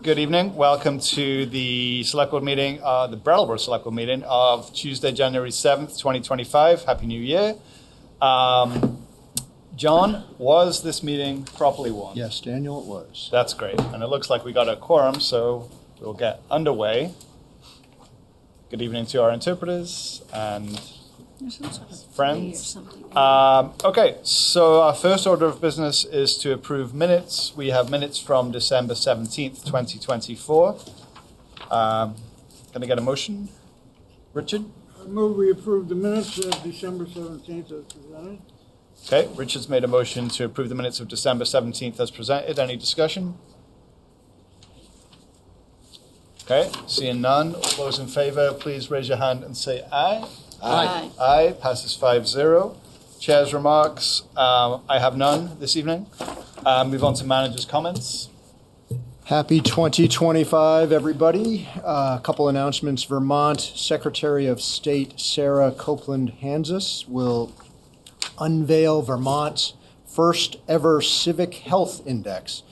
Good evening. Welcome to the Select Board meeting, the Brattleboro Selectboard meeting of Tuesday, January 7th, 2025. Happy New Year. John, was this meeting properly warned? Yes, Daniel, it was. That's great. And it looks like we got a quorum, so we'll get underway. Good evening to our interpreters and friends. Okay, so our first order of business is to approve minutes. We have minutes from December 17th, 2024. Can I get a motion? Richard? I move we approve the minutes of December 17th as presented. Okay, Richard's made a motion to approve the minutes of December 17th as presented. Any discussion? Okay, seeing none. All those in favor, please raise your hand and say aye. Aye. Aye, passes 5-0. Chair's remarks, I have none this evening. Move on to manager's comments. Happy 2025, everybody. A couple announcements. Vermont Secretary of State Sarah Copeland-Hanzus will unveil Vermont's first ever Civic Health Index,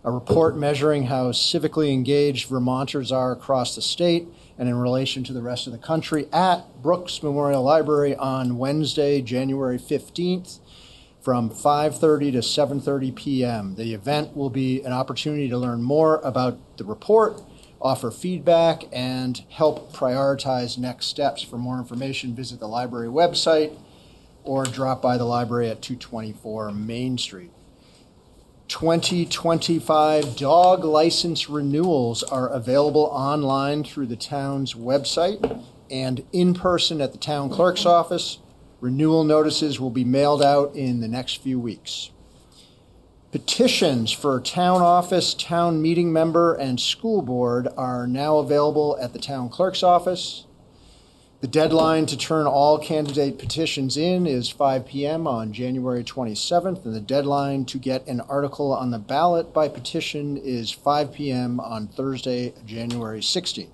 a report measuring how civically engaged Vermonters are across the state and in relation to the rest of the country at Brooks Memorial Library on Wednesday, January 15th from 5:30 to 7:30 p.m. The event will be an opportunity to learn more about the report, offer feedback, and help prioritize next steps. For more information, visit the library website or drop by the library at 224 Main Street. 2025 dog license renewals are available online through the town's website and in person at the town clerk's office. Renewal notices will be mailed out in the next few weeks. Petitions for town office, town meeting member, and school board are now available at the town clerk's office. The deadline to turn all candidate petitions in is 5 p.m. on January 27th, and the deadline to get an article on the ballot by petition is 5 p.m. on Thursday, January 16th.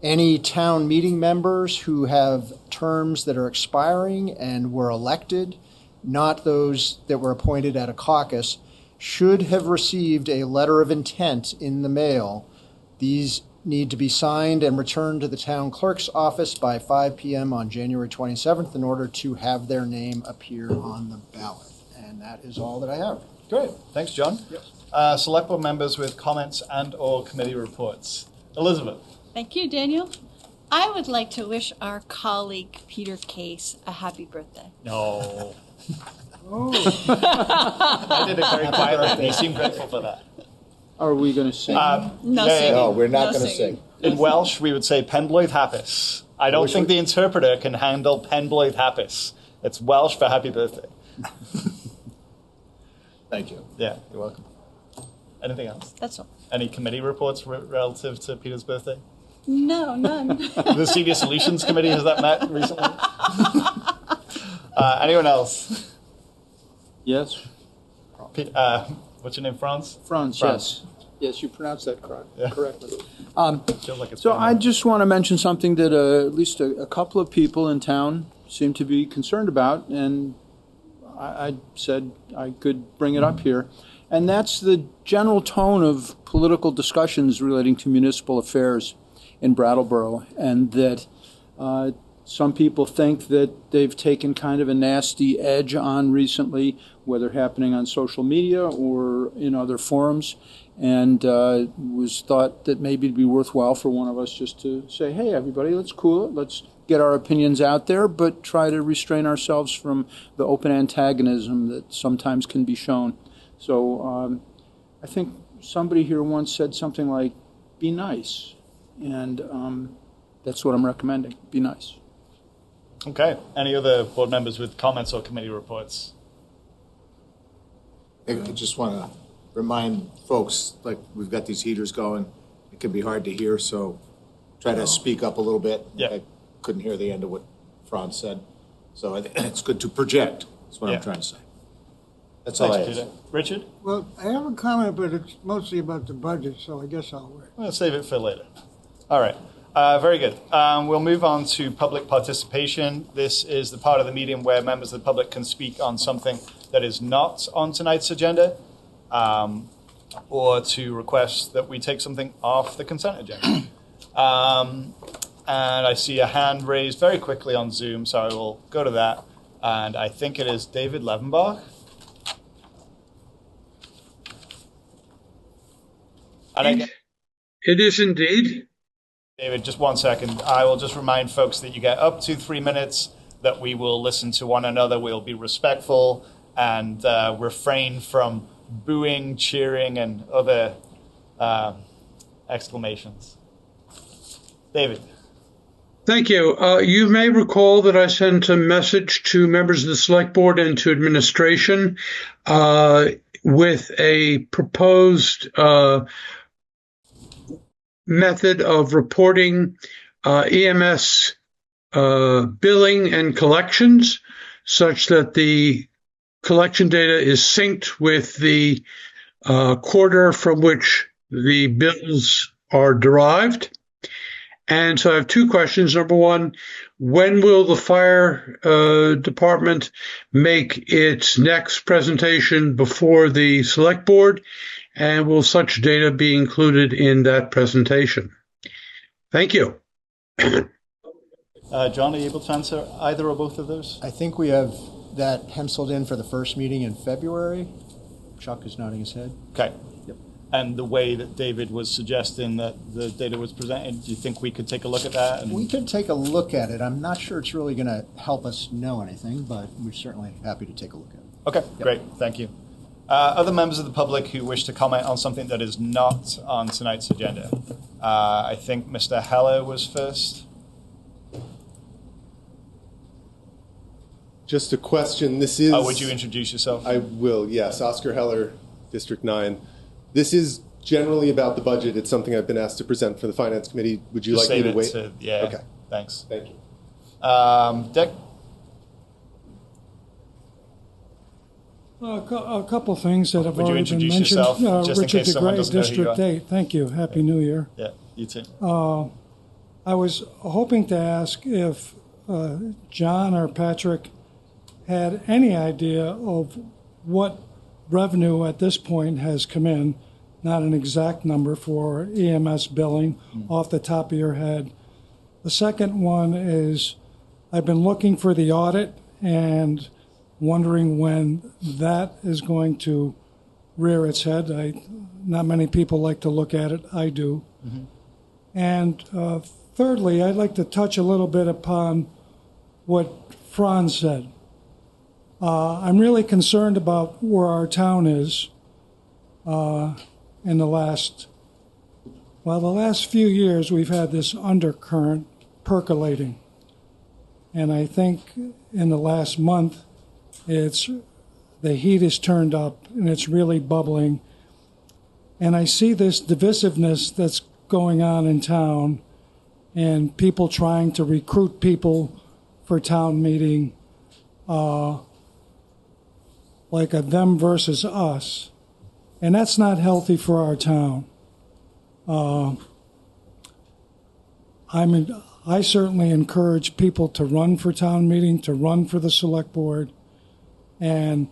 Any town meeting members who have terms that are expiring and were elected, not those that were appointed at a caucus, should have received a letter of intent in the mail. These need to be signed and returned to the town clerk's office by 5 p.m. on January 27th in order to have their name appear on the ballot. And that is all that I have. Great. Thanks, John. Yep. Select Board members with comments and or committee reports. Elizabeth. Thank you, Daniel. I would like to wish our colleague, Peter Case, a happy birthday. No. Oh, I did it very quietly. You seem grateful for that. Are we going to sing? No singing. No, we're not No going to singing. sing. In Welsh, we would say pen blwydd hapus. I don't think the interpreter can handle pen blwydd hapus. It's Welsh for happy birthday. Thank you. Yeah, you're welcome. Anything else? That's all. Any committee reports relative to Peter's birthday? No, none. The Senior Solutions Committee, has that met recently? Anyone else? Yes? What's your name, Franz? Franz, yes. Yes, you pronounced that correctly. Feels like it's So been I just want to mention something that at least a couple of people in town seem to be concerned about, and I said I could bring it up here. And that's the general tone of political discussions relating to municipal affairs in Brattleboro, and that some people think that they've taken kind of a nasty edge on recently, whether happening on social media or in other forums, and was thought that maybe it'd be worthwhile for one of us just to say, hey, everybody, let's cool it. Let's get our opinions out there, but try to restrain ourselves from the open antagonism that sometimes can be shown. So I think somebody here once said something like, be nice. And that's what I'm recommending. Be nice. Okay. Any other board members with comments or committee reports? I just want to remind folks, like, we've got these heaters going. It can be hard to hear, so try to speak up a little bit. Yeah. I couldn't hear the end of what Franz said. So I think it's good to project, is what I'm trying to say. That's all I Thanks, have. Peter. Richard? well, I have a comment, but it's mostly about the budget, so I guess I'll wait. We'll save it for later. All right. Very good. We'll move on to public participation. This is the part of the meeting where members of the public can speak on something that is not on tonight's agenda. or to request that we take something off the consent agenda. And I see a hand raised very quickly on Zoom, so I will go to that. And I think it is David Levenbach. And it is indeed. David, just 1 second. I will just remind folks that you get up to 3 minutes, that we will listen to one another, we'll be respectful, and refrain from booing, cheering, and other exclamations. David. Thank you. You may recall that I sent a message to members of the Select Board and to administration with a proposed method of reporting EMS billing and collections, such that the collection data is synced with the quarter from which the bills are derived. And so I have two questions. Number one, when will the fire department make its next presentation before the Select Board? And will such data be included in that presentation? Thank you. John, are you able to answer either or both of those? I think we have that penciled in for the first meeting in February. Chuck is nodding his head. Okay. Yep. And the way that David was suggesting that the data was presented, do you think we could take a look at that? We could take a look at it. I'm not sure it's really going to help us know anything, but we're certainly happy to take a look at it. Okay, great. Thank you. Other members of the public who wish to comment on something that is not on tonight's agenda? I think Mr. Heller was first. Just a question. This is... would you introduce yourself? I will, yes. Oscar Heller, District 9. This is generally about the budget. It's something I've been asked to present for the Finance Committee. Would you Just like me to save it wait? yeah. Okay. Thanks. Thank you. Dick? A couple things that have Would you already been introduce mentioned. yourself, just in Richard case someone DeGray, doesn't know who you District are? 8. Thank you. Happy New Year. Yeah, you too. I was hoping to ask if John or Patrick had any idea of what revenue at this point has come in, not an exact number for EMS billing off the top of your head. The second one is I've been looking for the audit and wondering when that is going to rear its head. Not many people like to look at it. I do. Mm-hmm. And thirdly, I'd like to touch a little bit upon what Franz said. I'm really concerned about where our town is in the last few years. We've had this undercurrent percolating. And I think in the last month, the heat is turned up and it's really bubbling. And I see this divisiveness that's going on in town and people trying to recruit people for town meeting, like a them versus us. And that's not healthy for our town. I certainly encourage people to run for town meeting, to run for the select board, and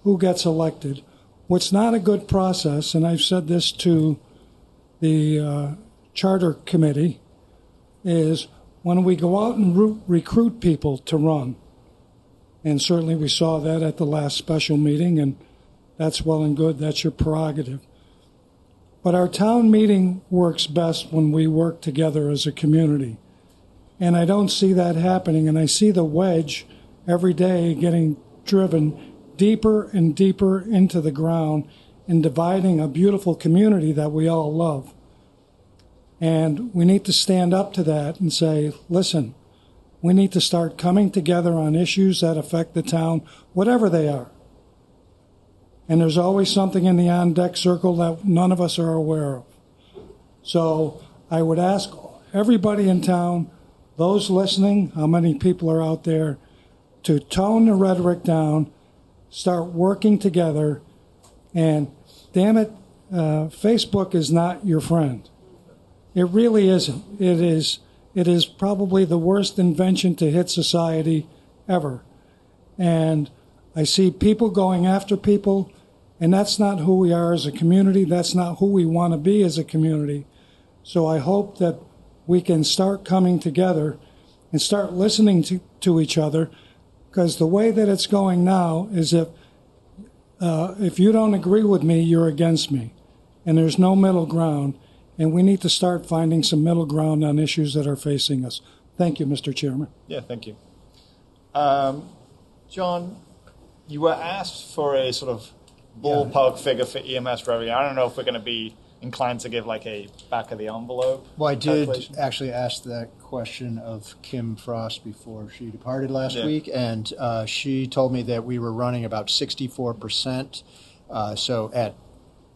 who gets elected. What's not a good process, and I've said this to the charter committee, is when we go out and recruit people to run. And certainly we saw that at the last special meeting, and that's well and good. That's your prerogative. But our town meeting works best when we work together as a community. And I don't see that happening, and I see the wedge every day getting driven deeper and deeper into the ground and dividing a beautiful community that we all love. And we need to stand up to that and say, listen, we need to start coming together on issues that affect the town, whatever they are. And there's always something in the on-deck circle that none of us are aware of. So I would ask everybody in town, those listening, how many people are out there, to tone the rhetoric down, start working together, and damn it, Facebook is not your friend. It really isn't. It is probably the worst invention to hit society ever. And I see people going after people, And that's not who we are as a community. That's not who we want to be as a community. So I hope that we can start coming together and start listening to each other, because the way that it's going now is if you don't agree with me, you're against me. And there's no middle ground. And we need to start finding some middle ground on issues that are facing us. Thank you, Mr. Chairman. Yeah, thank you. John, you were asked for a sort of ballpark figure for EMS revenue. I don't know if we're going to be inclined to give like a back of the envelope. Well, I did calculation. actually ask that question of Kim Frost before she departed last week, and she told me that we were running about 64%, so at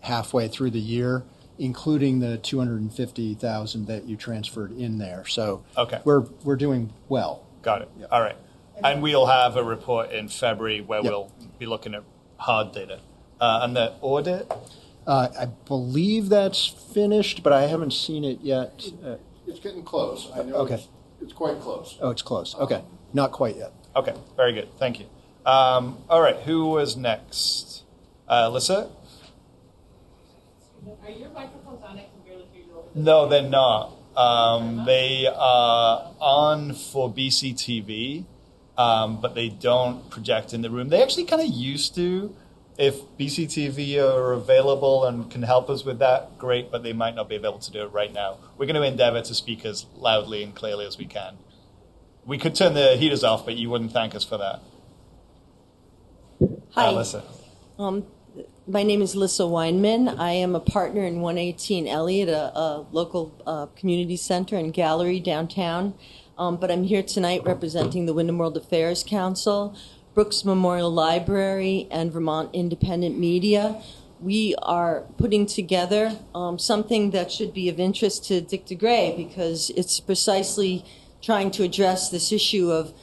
halfway through the year, including the $250,000 that you transferred in there. So okay, we're doing well. Got it. Yep. All right, and we'll have a report in February where Yep. we'll be looking at hard data. And the audit? I believe that's finished, but I haven't seen it yet. It's getting close. I know Okay. it's quite close. Oh, it's close. Okay. Not quite yet. Okay, very good. Thank you. All right, who was next? Alyssa? Are your microphones on? I can barely hear you over there. No, they're not. They are on for BCTV, but they don't project in the room. They actually kind of used to. If BCTV are available and can help us with that, great, but they might not be able to do it right now. We're going to endeavor to speak as loudly and clearly as we can. We could turn the heaters off, but you wouldn't thank us for that. Hi. Alyssa. My name is Lissa Weinman. I am a partner in 118 Elliott, a local community center and gallery downtown. But I'm here tonight representing the Wyndham World Affairs Council, Brooks Memorial Library, and Vermont Independent Media. We are putting together something that should be of interest to Dick DeGray, because it's precisely trying to address this issue of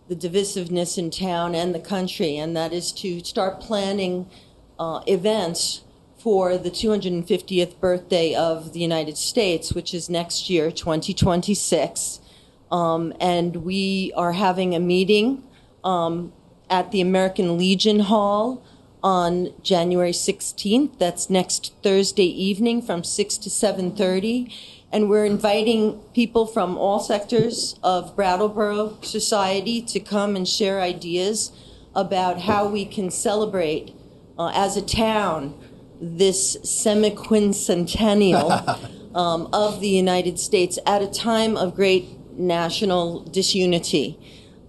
the divisiveness in town and the country, and that is to start planning events for the 250th birthday of the United States, which is next year, 2026. And we are having a meeting at the American Legion Hall on January 16th. That's next Thursday evening from 6 to 7:30. And we're inviting people from all sectors of Brattleboro society to come and share ideas about how we can celebrate as a town this semi-quincentennial of the United States at a time of great national disunity.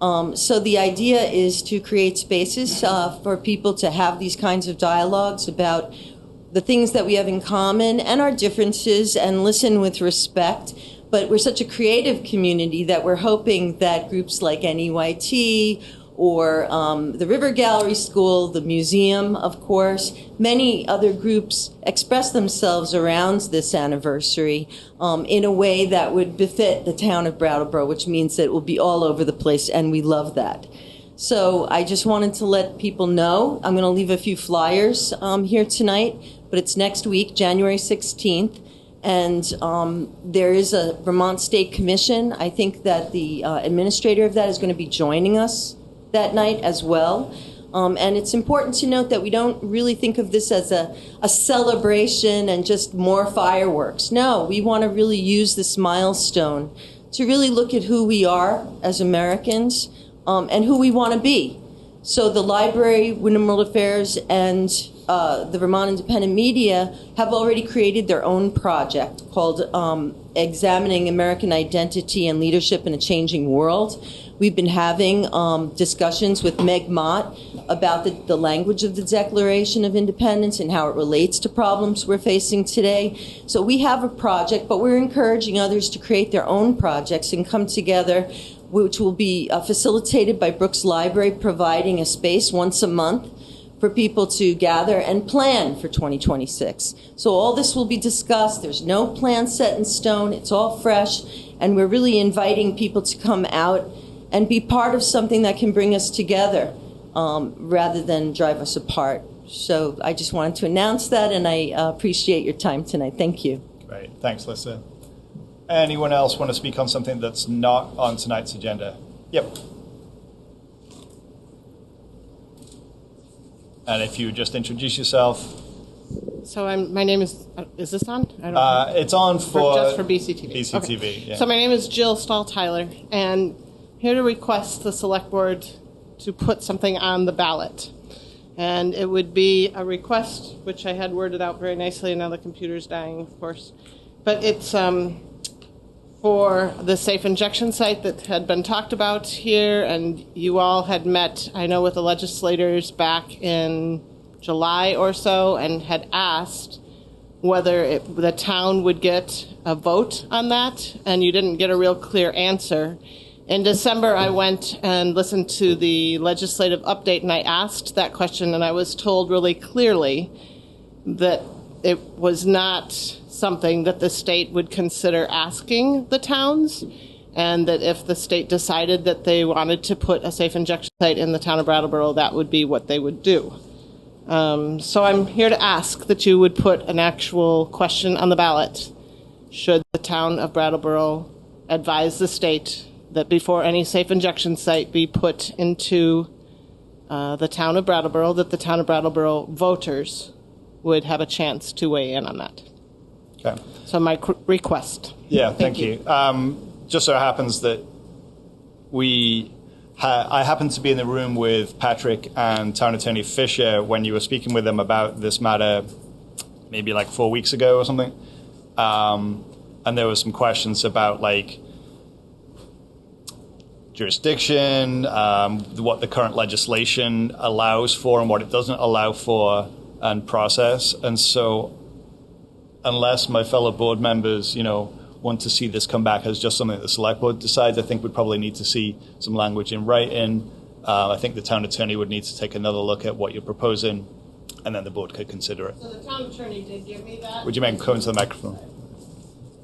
So the idea is to create spaces for people to have these kinds of dialogues about the things that we have in common and our differences, and listen with respect. But we're such a creative community that we're hoping that groups like NEYT or the River Gallery School, the museum, of course, many other groups express themselves around this anniversary in a way that would befit the town of Brattleboro, which means that it will be all over the place, and we love that. So I just wanted to let people know. I'm going to leave a few flyers here tonight, but it's next week, January 16th. And there is a Vermont State Commission. I think that the administrator of that is going to be joining us that night as well. And it's important to note that we don't really think of this as a celebration and just more fireworks. No, we want to really use this milestone to really look at who we are as Americans and who we want to be. So the library, Wyndham World Affairs, and the Vermont Independent Media have already created their own project called Examining American Identity and Leadership in a Changing World. We've been having discussions with Meg Mott about the language of the Declaration of Independence and how it relates to problems we're facing today. So we have a project, but we're encouraging others to create their own projects and come together, which will be facilitated by Brooks Library, providing a space once a month for people to gather and plan for 2026. So all this will be discussed. There's no plan set in stone. It's all fresh. And we're really inviting people to come out and be part of something that can bring us together rather than drive us apart. So I just wanted to announce that, and I appreciate your time tonight. Thank you. Great. Thanks, Lisa. Anyone else want to speak on something that's not on tonight's agenda? Yep. And if you would just introduce yourself. So my name is this on? I don't know. It's on Just for BCTV. BCTV, Okay. yeah. So my name is Jill Stahl-Tyler, and here to request the select board to put something on the ballot. And it would be a request, which I had worded out very nicely, and now the computer's dying, of course. But it's for the safe injection site that had been talked about here, and you all had met, I know, with the legislators back in July or so, and had asked whether the town would get a vote on that, and you didn't get a real clear answer. In December, I went and listened to the legislative update, and I asked that question, and I was told really clearly that it was not something that the state would consider asking the towns, and that if the state decided that they wanted to put a safe injection site in the town of Brattleboro, that would be what they would do. So I'm here to ask that you would put an actual question on the ballot. Should the town of Brattleboro advise the state that before any safe injection site be put into the town of Brattleboro, that the town of Brattleboro voters would have a chance to weigh in on that? Okay. So my request. Yeah, thank you. Just so happens that I happened to be in the room with Patrick and Town Attorney Fisher when you were speaking with them about this matter maybe like 4 weeks ago or something. And there were some questions about like jurisdiction, what the current legislation allows for and what it doesn't allow for, and process. And so unless my fellow board members, want to see this come back as just something that the select board decides, I think we'd probably need to see some language in writing. I think the town attorney would need to take another look at what you're proposing, and then the board could consider it. So the town attorney did give me that. Would you mind coming to the microphone?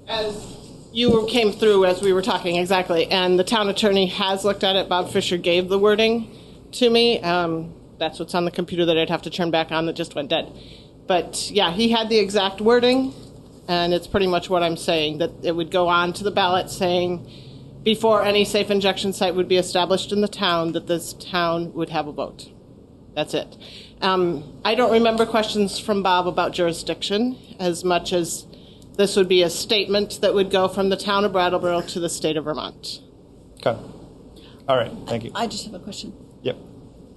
As you came through as we were talking, exactly. And the town attorney has looked at it. Bob Fisher gave the wording to me. That's what's on the computer that I'd have to turn back on that just went dead. But yeah, he had the exact wording, and it's pretty much what I'm saying, that it would go on to the ballot saying before any safe injection site would be established in the town, that this town would have a vote. That's it. I don't remember questions from Bob about jurisdiction as much as this would be a statement that would go from the town of Brattleboro to the state of Vermont. Okay. All right. Thank you. I just have a question. Yep.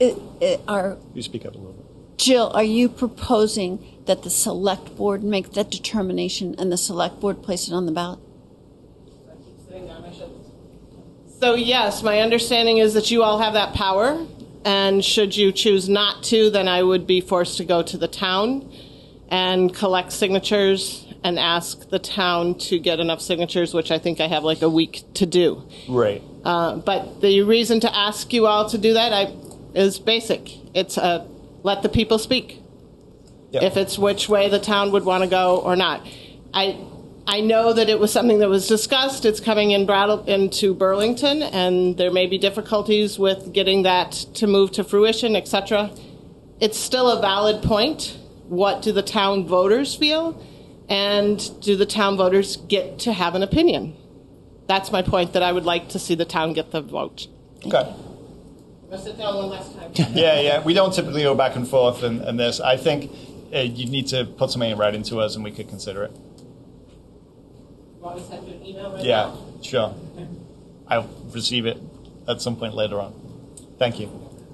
You speak up a little bit. Jill, are you proposing that the select board make that determination and the select board place it on the ballot? So yes, my understanding is that you all have that power, and should you choose not to, then I would be forced to go to the town and collect signatures and ask the town to get enough signatures, which I think I have like a week to do. Right. But the reason to ask you all to do that is basic. It's let the people speak. Yep. If it's which way the town would want to go or not. I know that it was something that was discussed. It's coming into Burlington, and there may be difficulties with getting that to move to fruition, etc. It's still a valid point. What do the town voters feel? And do the town voters get to have an opinion? That's my point, that I would like to see the town get the vote. Okay. I'm going to sit down one last time. Yeah. We don't typically go back and forth in this. I think you need to put something in writing to us, and we could consider it. You want me to send you an email right Yeah, now? sure. I'll receive it at some point later on. Thank you.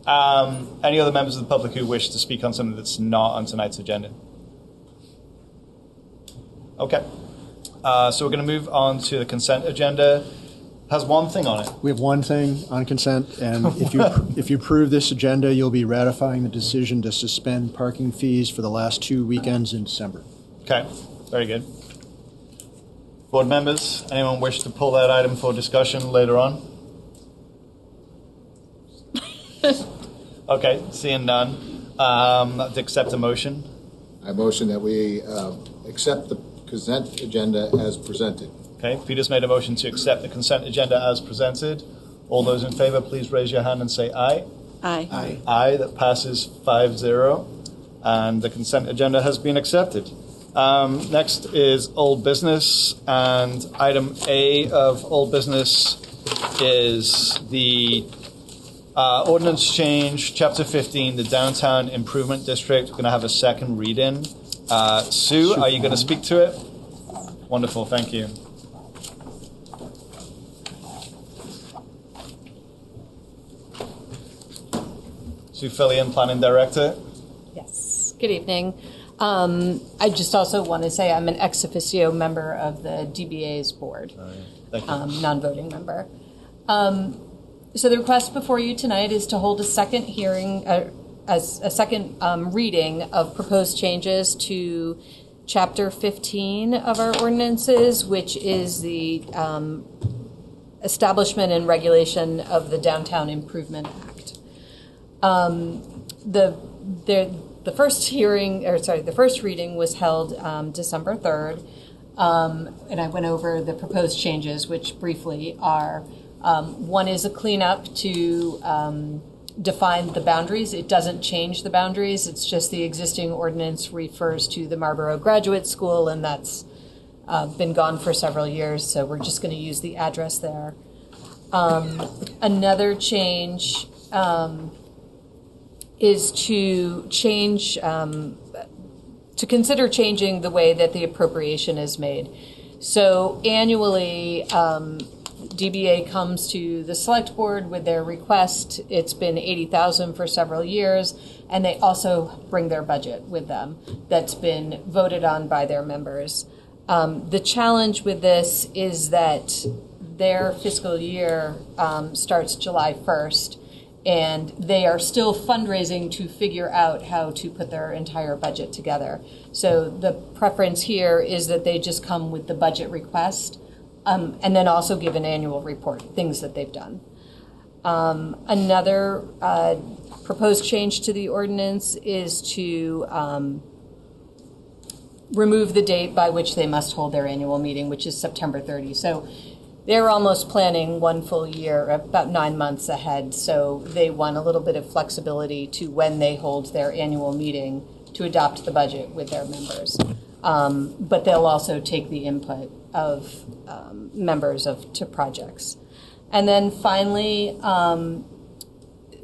Any other members of the public who wish to speak on something that's not on tonight's agenda? Okay. So we're going to move on to the consent agenda. Has one thing on it. We have one thing on consent, and if you approve this agenda, you'll be ratifying the decision to suspend parking fees for the last 2 weekends in December. Okay, very good. Board members, anyone wish to pull that item for discussion later on? Okay, seeing none. To accept a motion. I motion that we accept the consent agenda as presented. Okay, Peter's made a motion to accept the consent agenda as presented. All those in favor, please raise your hand and say aye. Aye. Aye. Aye, that passes 5-0. And the consent agenda has been accepted. Next is old business, and item A of old business is the Ordinance change, Chapter 15, the Downtown Improvement District. We're going to have a second read-in. Sue, are you going to speak to it? Wonderful, thank you. Sue Fillion, Planning Director. Yes, good evening. I just also want to say I'm an ex officio member of the DBA's board, non-voting member. So the request before you tonight is to hold a second hearing, as a second reading of proposed changes to Chapter 15 of our ordinances, which is the establishment and regulation of the Downtown Improvement Act. The first reading was held December 3rd, and I went over the proposed changes, which briefly are, one is a cleanup to define the boundaries. It doesn't change the boundaries. It's just the existing ordinance refers to the Marlboro Graduate School, and that's been gone for several years, so we're just going to use the address there. Another change is to change, to consider changing the way that the appropriation is made. So annually, DBA comes to the select board with their request. It's been $80,000 for several years, and they also bring their budget with them that's been voted on by their members. The challenge with this is that their fiscal year starts July 1st, and they are still fundraising to figure out how to put their entire budget together. So the preference here is that they just come with the budget request, and then also give an annual report, things that they've done. Another proposed change to the ordinance is to remove the date by which they must hold their annual meeting, which is September 30. So they're almost planning one full year, about 9 months ahead. So they want a little bit of flexibility to when they hold their annual meeting to adopt the budget with their members. But they'll also take the input of members to projects. And then finally,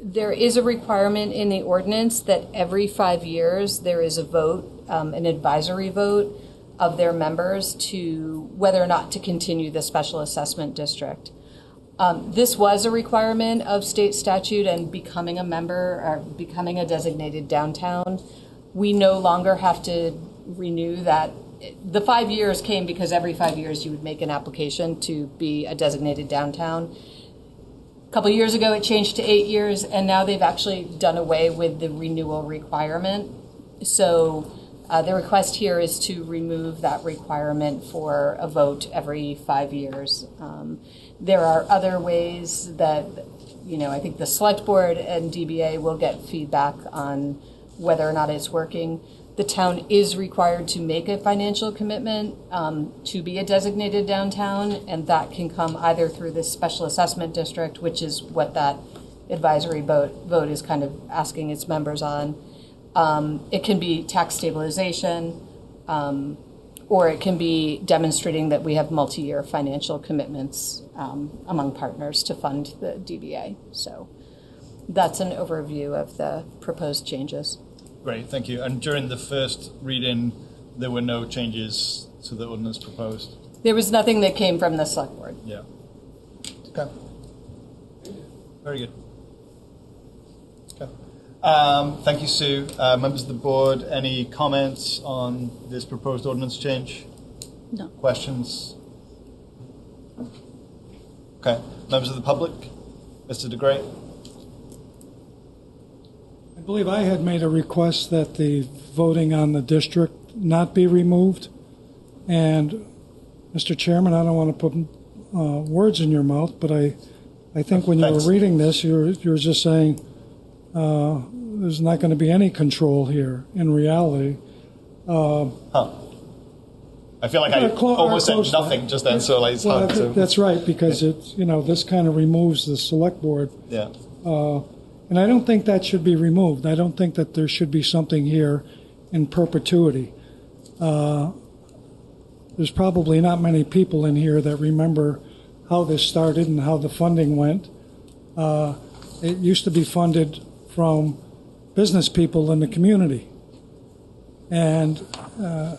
there is a requirement in the ordinance that every 5 years there is a vote, an advisory vote of their members to whether or not to continue the special assessment district. This was a requirement of state statute and becoming a member or becoming a designated downtown. We no longer have to renew that. The 5 years came because every 5 years you would make an application to be a designated downtown. A couple of years ago it changed to 8 years, and now they've actually done away with the renewal requirement. So the request here is to remove that requirement for a vote every 5 years. There are other ways that, I think the select board and DBA will get feedback on whether or not it's working. The town is required to make a financial commitment to be a designated downtown, and that can come either through this special assessment district, which is what that advisory vote is kind of asking its members on. It can be tax stabilization, or it can be demonstrating that we have multi-year financial commitments among partners to fund the DBA. So that's an overview of the proposed changes. Great, thank you. And during the first reading, there were no changes to the ordinance proposed? There was nothing that came from the select board. Yeah. Okay. Very good. Okay. Thank you, Sue. Members of the board, any comments on this proposed ordinance change? No. Questions? Okay. Members of the public? Mr. DeGray? I believe I had made a request that the voting on the district not be removed. And, Mr. Chairman, I don't want to put words in your mouth, but I think when you were reading this, you were just saying there's not going to be any control here in reality. I feel like I almost said nothing just then, so it's hard to... That's right, because it's, this kind of removes the select board. Yeah. And I don't think that should be removed. I don't think that there should be something here in perpetuity. There's probably not many people in here that remember how this started and how the funding went. it used to be funded from business people in the community. And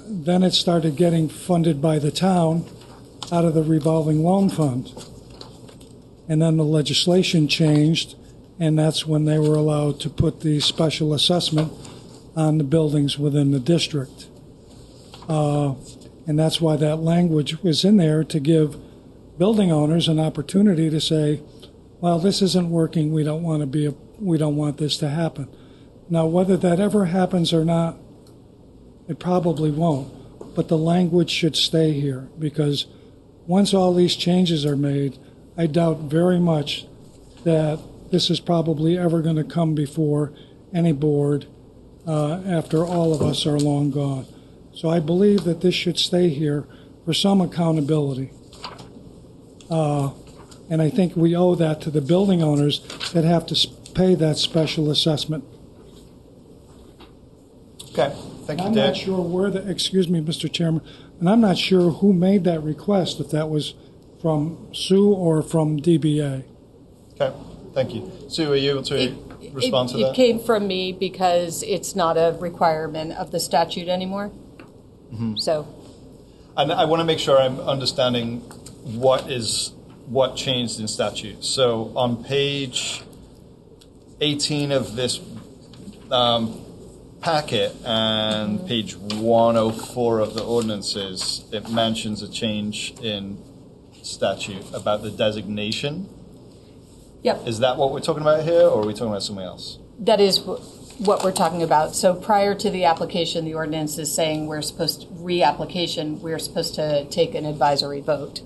then it started getting funded by the town out of the revolving loan fund. And then the legislation changed, and that's when they were allowed to put the special assessment on the buildings within the district. And that's why that language was in there, to give building owners an opportunity to say, well, this isn't working, we don't want this to happen. Now, whether that ever happens or not, it probably won't, but the language should stay here, because once all these changes are made, I doubt very much that this is probably ever going to come before any board after all of us are long gone. So I believe that this should stay here for some accountability. And I think we owe that to the building owners that have to pay that special assessment. Okay, thank you, I'm Dave. not sure where excuse me, Mr. Chairman, and I'm not sure who made that request, if that was from Sue or from DBA. Okay, thank you. Sue, are you able to respond to that? It came from me because it's not a requirement of the statute anymore. Mm-hmm. So, and I want to make sure I'm understanding what changed in statute. So on page 18 of this packet and page 104 of the ordinances, it mentions a change in statute about the designation. yep, Is that what we're talking about here, or are we talking about something else? that is what we're talking about. So prior to the application, the ordinance is saying we're supposed to take an advisory vote.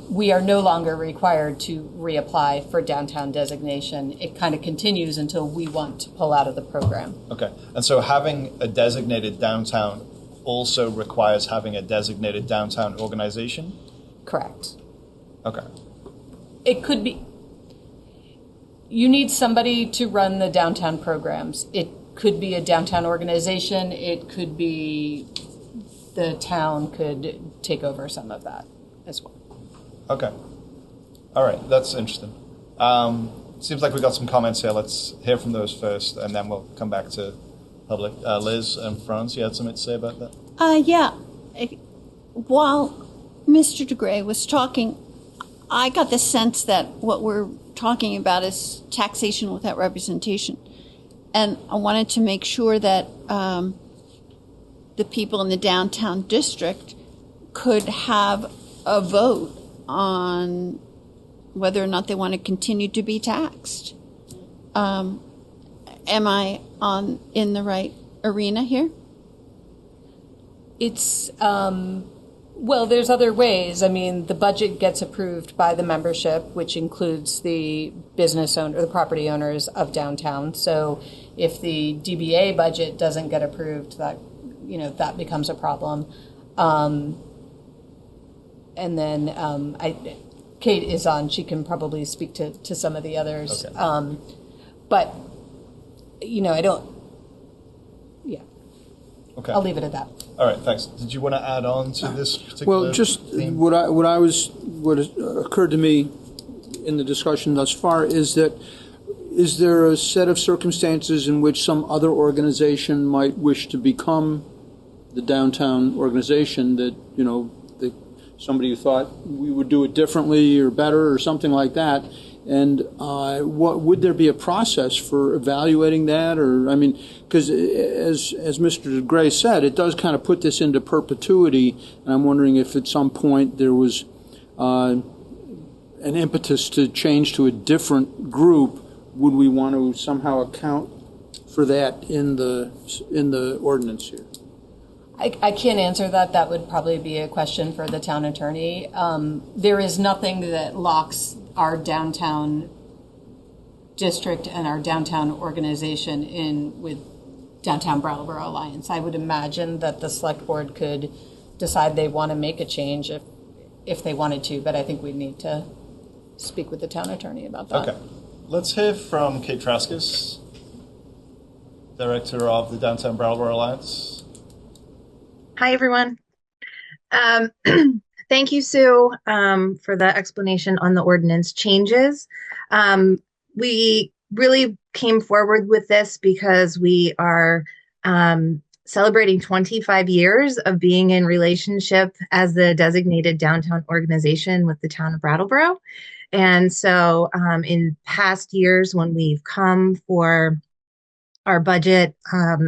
We are no longer required to reapply for downtown designation. It kind of continues until we want to pull out of the program. Okay, and so having a designated downtown also requires having a designated downtown organization? Correct. Okay. It could be, you need somebody to run the downtown programs. It could be a downtown organization. It could be the town could take over some of that as well. Okay. All right, that's interesting. Seems like we got some comments here. Let's hear from those first, and then we'll come back to public. Liz and Franz, you had something to say about that? Yeah. While Mr. DeGray was talking, I got the sense that what we're talking about is taxation without representation. And I wanted to make sure that the people in the downtown district could have a vote on whether or not they want to continue to be taxed. Am I in the right arena here? It's, well, there's other ways. I mean, the budget gets approved by the membership, which includes the business owner, the property owners of downtown. So if the DBA budget doesn't get approved, that becomes a problem. And then Kate is on. She can probably speak to some of the others. Okay. But, I don't, yeah. Okay. I'll leave it at that. All right, thanks. Did you want to add on to this particular Well, just theme? what occurred to me in the discussion thus far is there a set of circumstances in which some other organization might wish to become the downtown organization that, somebody who thought we would do it differently or better or something like that? And what would there be a process for evaluating that? Or, I mean, because as Mr. Gray said, it does kind of put this into perpetuity. And I'm wondering if at some point there was an impetus to change to a different group. Would we want to somehow account for that in the ordinance here? I can't answer that. That would probably be a question for the town attorney. There is nothing that locks our downtown district and our downtown organization in with Downtown Brattleboro Alliance. I would imagine that the select board could decide they want to make a change if they wanted to, but I think we need to speak with the town attorney about that. Okay. Let's hear from Kate Traskis, Director of the Downtown Brattleboro Alliance. Hi, everyone. Thank you, Sue, for the explanation on the ordinance changes. we really came forward with this because we are celebrating 25 years of being in relationship as the designated downtown organization with the town of Brattleboro. And so in past years, when we've come for our budget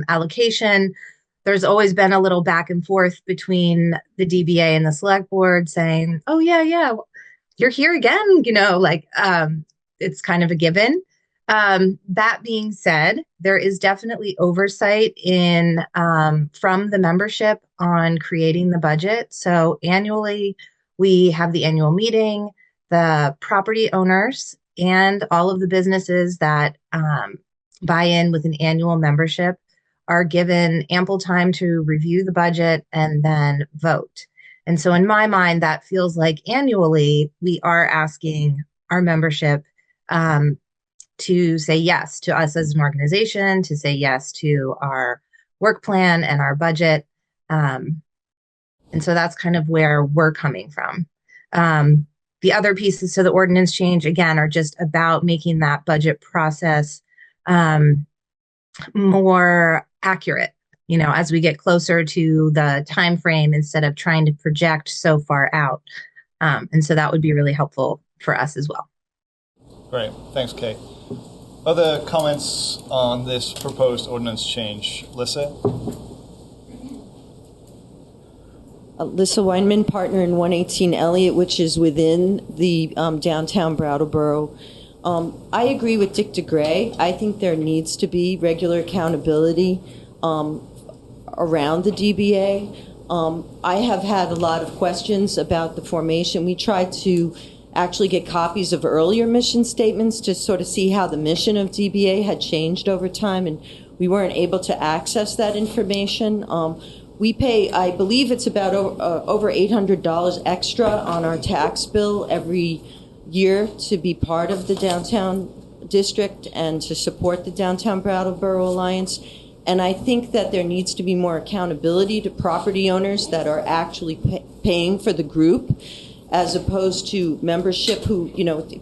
allocation, there's always been a little back and forth between the DBA and the select board saying, oh, yeah, you're here again, it's kind of a given. That being said, there is definitely oversight from the membership on creating the budget. So annually, we have the annual meeting. The property owners and all of the businesses that buy in with an annual membership are given ample time to review the budget and then vote. And so in my mind, that feels like annually we are asking our membership to say yes to us as an organization, to say yes to our work plan and our budget. And so that's kind of where we're coming from. The other pieces to the ordinance change, again, are just about making that budget process more accurate, as we get closer to the time frame instead of trying to project so far out. And so that would be really helpful for us as well. Great. Thanks, Kate. Other comments on this proposed ordinance change? Lissa? Lissa Weinman, partner in 118 Elliott, which is within the downtown Brattleboro. I agree with Dick DeGray. I think there needs to be regular accountability around the DBA. I have had a lot of questions about the formation. We tried to actually get copies of earlier mission statements to sort of see how the mission of DBA had changed over time, and we weren't able to access that information. We pay, I believe it's about over $800 extra on our tax bill every year to be part of the downtown district and to support the Downtown Brattleboro Alliance. And I think that there needs to be more accountability to property owners that are actually paying for the group, as opposed to membership who,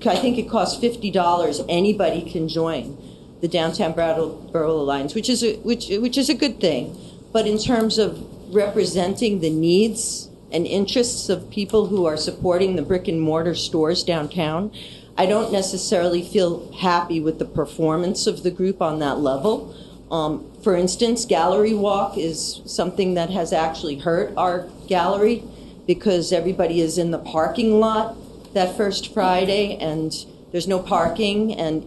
I think it costs $50. Anybody can join the Downtown Brattleboro Alliance, which is a good thing. But in terms of representing the needs and interests of people who are supporting the brick and mortar stores downtown, I don't necessarily feel happy with the performance of the group on that level. For instance, Gallery Walk is something that has actually hurt our gallery because everybody is in the parking lot that first Friday and there's no parking. And,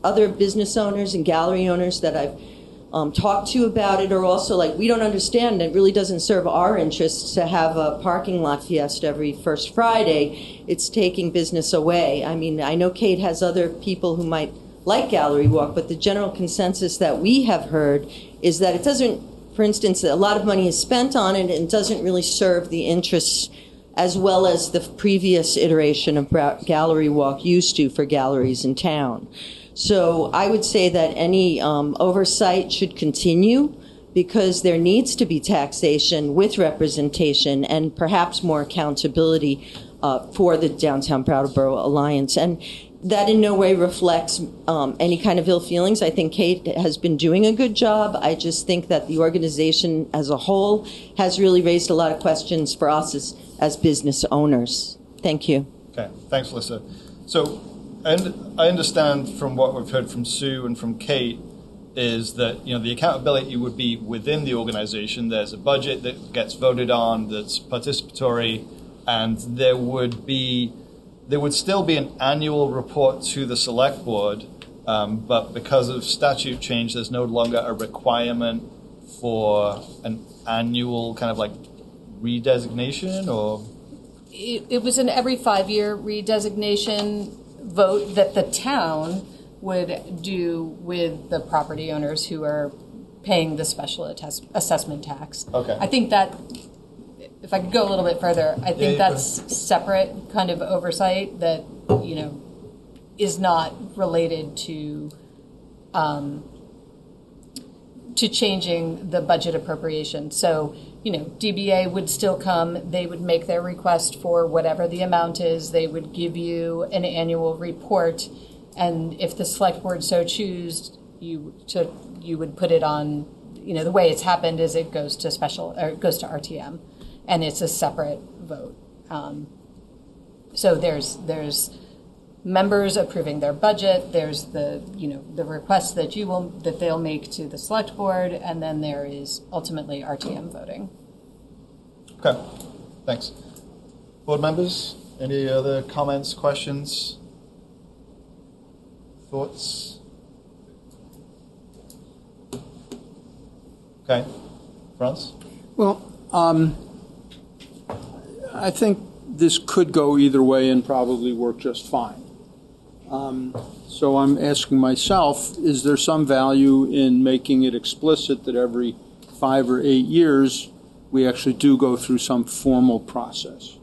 other business owners and gallery owners that I've talked to about it are also like, we don't understand. It really doesn't serve our interests to have a parking lot fiesta every first Friday. It's taking business away. I mean, I know Kate has other people who might like Gallery Walk, but the general consensus that we have heard is that it doesn't, for instance, a lot of money is spent on it and doesn't really serve the interests as well as the previous iteration of Gallery Walk used to for galleries in town. So I would say that any oversight should continue because there needs to be taxation with representation and perhaps more accountability for the Downtown Brattleboro Alliance. And that in no way reflects any kind of ill feelings. I think Kate has been doing a good job. I just think that the organization as a whole has really raised a lot of questions for us as business owners. Thank you. Okay, thanks, Lissa. So, and I understand from what we've heard from Sue and from Kate is that the accountability would be within the organization. There's a budget that gets voted on that's participatory, and there would still be an annual report to the select board, but because of statute change, there's no longer a requirement for an annual kind of like redesignation, or it was an every 5-year redesignation vote that the town would do with the property owners who are paying the special assessment tax. Okay. I think that, if I could go a little bit further, I think that's separate kind of oversight that, is not related to changing the budget appropriation. So, DBA would still come, they would make their request for whatever the amount is, they would give you an annual report, And if the select board so choose, you would put it on, the way it's happened is it goes to it goes to RTM, and it's a separate vote. So there's members approving their budget, there's the request that they'll make to the select board, and then there is ultimately RTM voting. Okay, thanks. Board members, any other comments, questions, thoughts? Okay, Franz? Well, I think this could go either way and probably work just fine. So I'm asking myself, is there some value in making it explicit that every 5 or 8 years we actually do go through some formal process?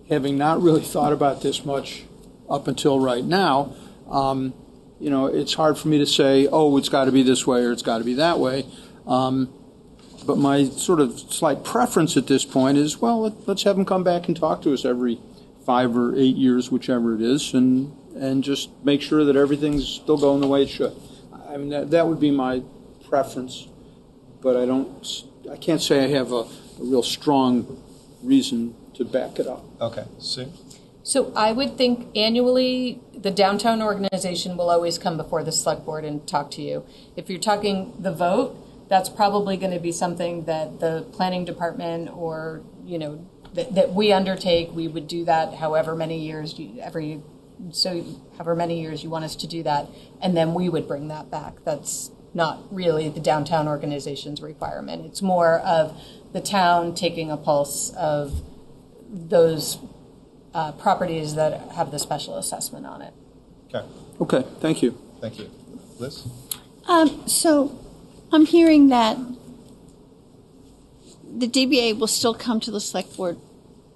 Having not really thought about this much up until right now, it's hard for me to say, oh, it's got to be this way or it's got to be that way. But my sort of slight preference at this point is, well, let's have them come back and talk to us every 5 or 8 years, whichever it is, and just make sure that everything's still going the way it should. I mean, that would be my preference, but I can't say I have a real strong reason to back it up. Okay, Sue? So I would think annually the downtown organization will always come before the select board and talk to you. If you're talking the vote, that's probably going to be something that the planning department or, that we undertake. We would do that however many years however many years you want us to do that, and then we would bring that back. That's not really the downtown organization's requirement. It's more of the town taking a pulse of those properties that have the special assessment on it. Okay, thank you. Thank you. Liz? So I'm hearing that the DBA will still come to the select board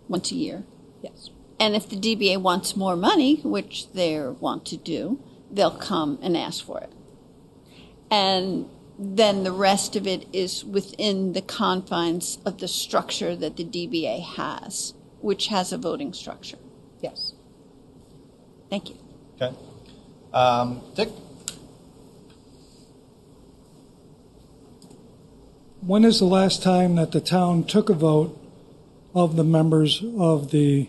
once a year. Yes. And if the DBA wants more money, which they want to do, they'll come and ask for it. And then the rest of it is within the confines of the structure that the DBA has, which has a voting structure. Yes. Thank you. Okay. Dick? When is the last time that the town took a vote of the members of the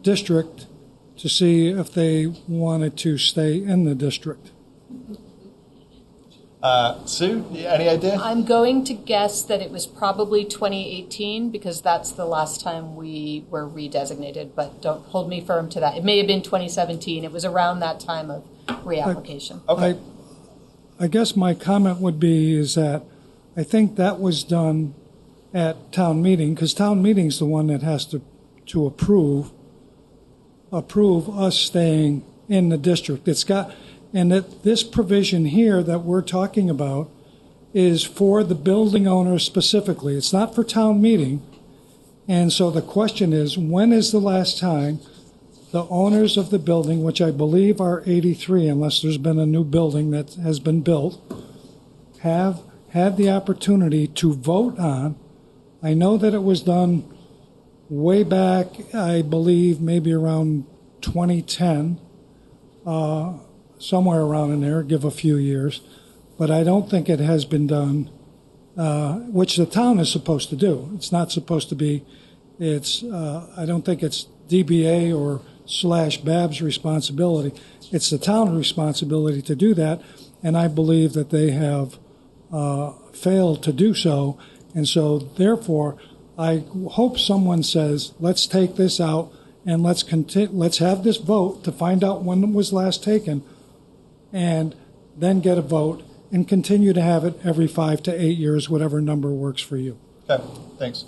district to see if they wanted to stay in the district? Sue, any idea? I'm going to guess that it was probably 2018 because that's the last time we were redesignated, but don't hold me firm to that. It may have been 2017. It was around that time of reapplication. Okay. I guess my comment would be is that I think that was done at town meeting, because town meeting's the one that has to approve us staying in the district. And that this provision here that we're talking about is for the building owner specifically. It's not for town meeting. And so the question is, when is the last time the owners of the building, which I believe are 83, unless there's been a new building that has been built, have had the opportunity to vote on? I know that it was done way back, I believe, maybe around 2010, somewhere around in there, give a few years. But I don't think it has been done, which the town is supposed to do. It's not supposed to be, I don't think it's DBA or /BAB's responsibility. It's the town's responsibility to do that, and I believe that they have failed to do so. And so, therefore, I hope someone says, let's take this out and let's have this vote to find out when it was last taken, and then get a vote and continue to have it every 5 to 8 years, whatever number works for you. Okay, thanks.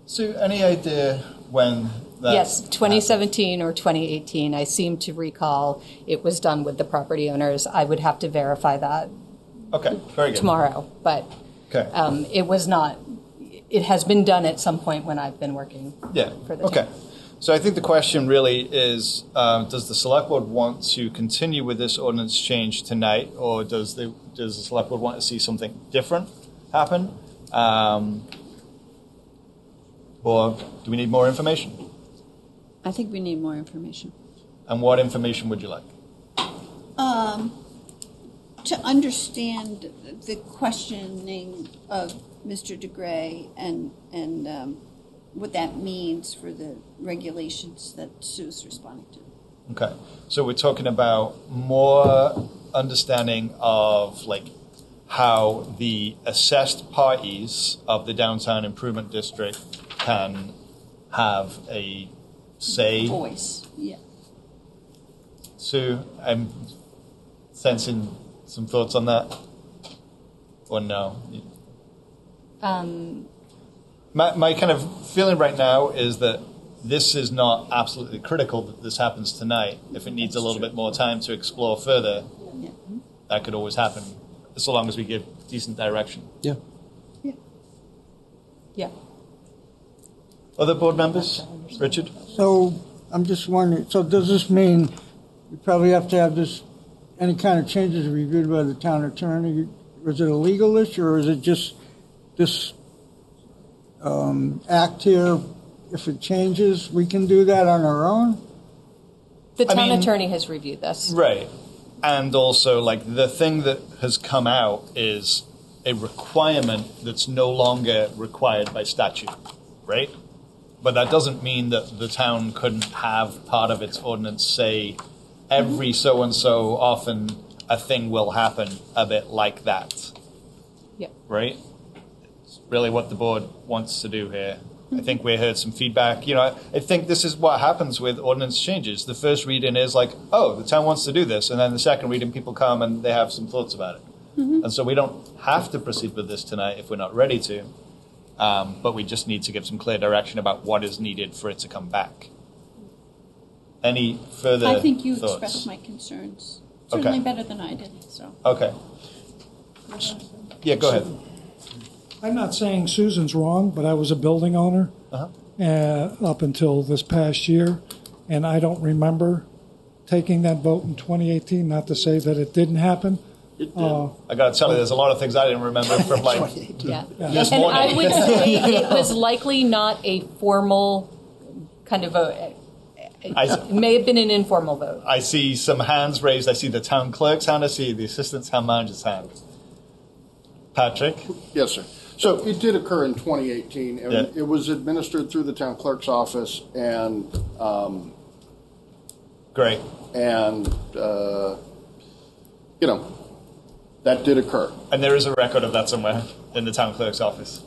Sue, any idea when that Yes, 2017 or 2018. I seem to recall it was done with the property owners. I would have to verify that Okay, very good. tomorrow, but Okay. it was not. It has been done at some point when I've been working for the okay. town. So I think the question really is, does the select board want to continue with this ordinance change tonight, or does the select board want to see something different happen? Or do we need more information? I think we need more information. And what information would you like? To understand the questioning of Mr. DeGray and what that means for the regulations that Sue's responding to. Okay, so we're talking about more understanding of like how the assessed parties of the downtown improvement district can have a say. Voice, yeah. Sue, I'm sensing some thoughts on that, or no? My kind of feeling right now is that this is not absolutely critical that this happens tonight. If it needs a little bit more time to explore further, that could always happen, so long as we give decent direction. Yeah. Yeah. Other board members? Richard? So I'm just wondering, so does this mean we probably have to have this, any kind of changes reviewed by the town attorney? Is it a legal issue, or is it just this act here? If it changes, we can do that on our own? The town attorney has reviewed this. Right. And also, like, the thing that has come out is a requirement that's no longer required by statute, right? But that doesn't mean that the town couldn't have part of its ordinance say every so-and-so often a thing will happen a bit like that. Yeah. Right? It's really what the board wants to do here. I think we heard some feedback. You know, I think this is what happens with ordinance changes. The first reading is like, oh, the town wants to do this. And then the second reading, people come and they have some thoughts about it. And so we don't have to proceed with this tonight if we're not ready to. But we just need to give some clear direction about what is needed for it to come back. Any further I think you thoughts? expressed my concerns certainly better than I did. So. Okay. Yeah, go ahead. I'm not saying Susan's wrong, but I was a building owner up until this past year, and I don't remember taking that vote in 2018, not to say that it didn't happen. I got to tell you, there's a lot of things I didn't remember from like this And morning. I would say it was likely not a formal kind of a, it may have been an informal vote. I see some hands raised. I see the town clerk's hand. I see the assistant town manager's hand. Patrick? Yes, sir. So it did occur in 2018, and it was administered through the town clerk's office, and great. And you know, that did occur. And there is a record of that somewhere in the town clerk's office.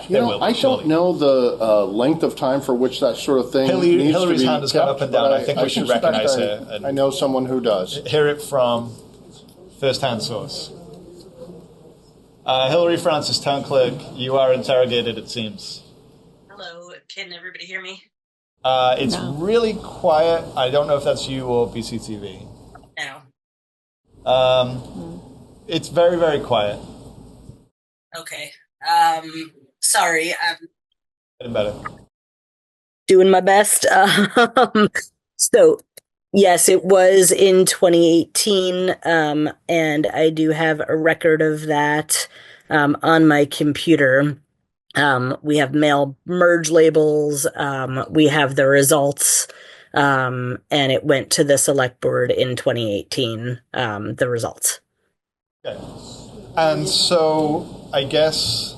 You know, I don't know the length of time for which that sort of thing needs Hillary's to be hand has gone kept, up and down. but I think we should suspect recognize her. And I know someone who does. Hear it from first-hand source. Hillary Francis, town clerk, you are interrogated, it seems. Hello, can everybody hear me? It's really quiet. I don't know if that's you or BCTV. No. It's very, very quiet. Okay. Sorry. I'm Getting better. doing my best. So, yes, it was in 2018, and I do have a record of that on my computer. We have mail merge labels. We have the results, and it went to the select board in 2018, the results. Okay. And so, I guess,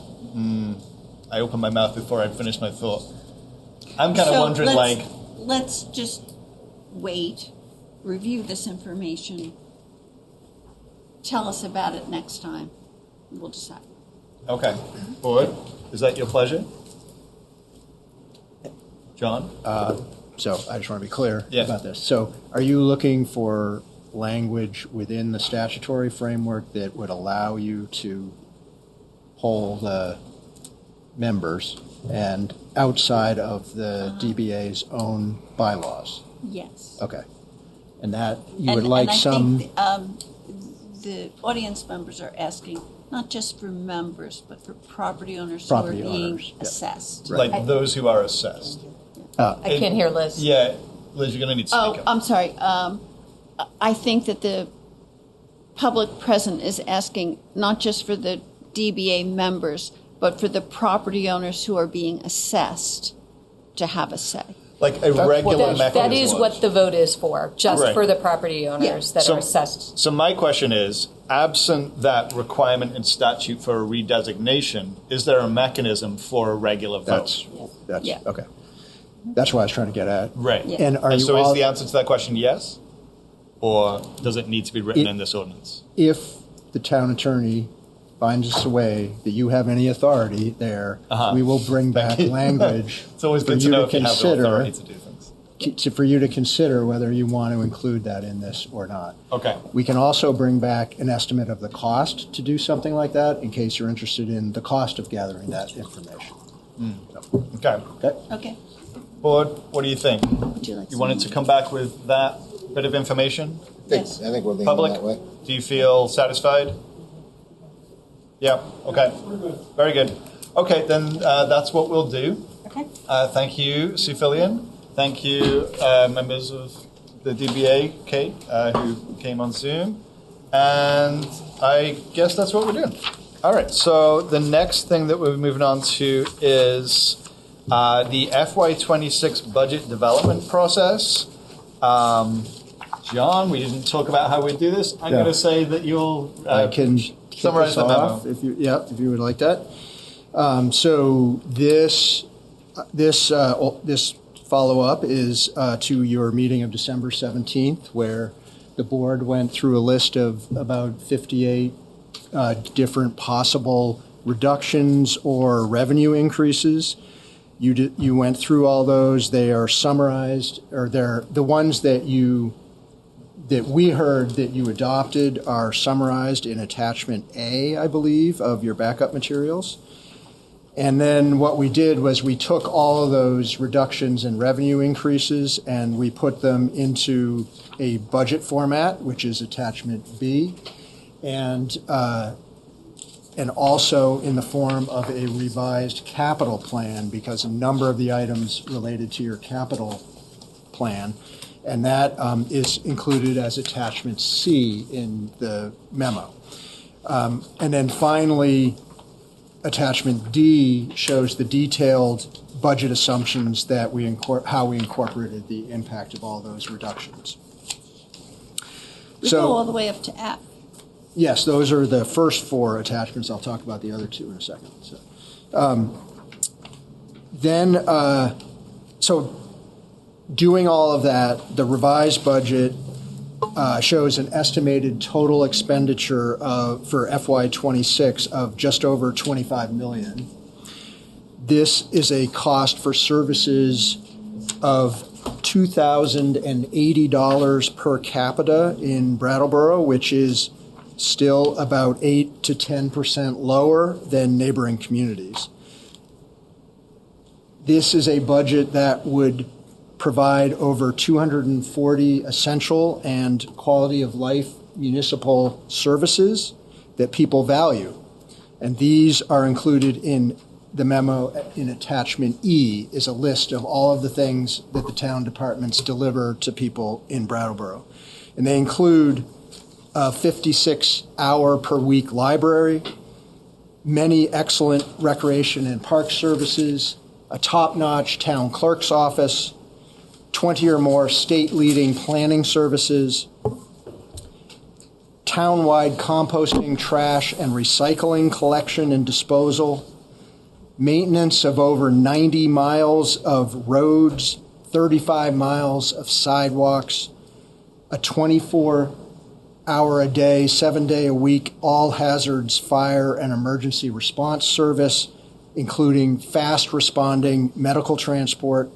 I opened my mouth before I finished my thought. I'm kind of wondering, let's just wait, review this information, tell us about it next time, and we'll decide. Okay. Board, is that your pleasure? John? So I just want to be clear Yeah. about this. So are you looking for language within the statutory framework that would allow you to poll the members and outside of the DBA's own bylaws? Yes. Okay. And that you would like and I some... think the audience members are asking not just for members, but for property owners who are being assessed. Like those who are assessed. I can't hear Liz. Yeah, Liz, you're going to need to speak up. I'm sorry. I think that the public present is asking not just for the DBA members, but for the property owners who are being assessed to have a say. like a regular mechanism. That is what the vote is for, just Right. for the property owners that are assessed. So my question is, absent that requirement in statute for a redesignation, is there a mechanism for a regular vote? That's okay. That's what I was trying to get at. Right. And are you so all, is the answer to that question yes? Or does it need to be written in this ordinance? if the town attorney finds us a way that you have any authority there, we will bring back language It's always for good to you know to if you have the consider, authority to do things. for you to consider whether you want to include that in this or not. Okay. We can also bring back an estimate of the cost to do something like that, in case you're interested in the cost of gathering that information. Okay. Okay. Board, what do you think? Would you like You wanted to come back with that bit of information? Yes. I think we're leaning Public, that way. do you feel satisfied? Yeah, okay. Very good. Okay, then that's what we'll do. Okay. Thank you, Sue Fillion. Thank you, members of the DBA, Kate, who came on Zoom. And I guess that's what we're doing. All right, so the next thing that we're moving on to is the FY26 budget development process. John, we didn't talk about how we do this. I'm going to say that you'll I can summarize the memo. off if you would like that. So this follow-up is to your meeting of December 17th, where the board went through a list of about 58 different possible reductions or revenue increases. You went through all those. They are summarized, or they're the ones that we heard that you adopted are summarized in attachment A, I believe, of your backup materials. And then what we did was we took all of those reductions and revenue increases and we put them into a budget format, which is attachment B, and also in the form of a revised capital plan, because a number of the items related to your capital plan, and that is included as attachment C in the memo. And then finally, attachment D shows the detailed budget assumptions that how we incorporated the impact of all those reductions. We go all the way up to F. Yes, those are the first four attachments. I'll talk about the other two in a second. So doing all of that, the revised budget shows an estimated total expenditure for FY26 of just over $25 million. This is a cost for services of $2,080 per capita in Brattleboro, which is still about 8 to 10% lower than neighboring communities. This is a budget that would provide over 240 essential and quality of life municipal services that people value. And these are included in the memo in attachment E, is a list of all of the things that the town departments deliver to people in Brattleboro. And they include a 56-hour per week library, many excellent recreation and park services, a top-notch town clerk's office, 20 or more state-leading planning services, town-wide composting, trash, and recycling collection and disposal, maintenance of over 90 miles of roads, 35 miles of sidewalks, a 24-hour-a-day, 7-day-a-week all-hazards fire and emergency response service, including fast-responding medical transport,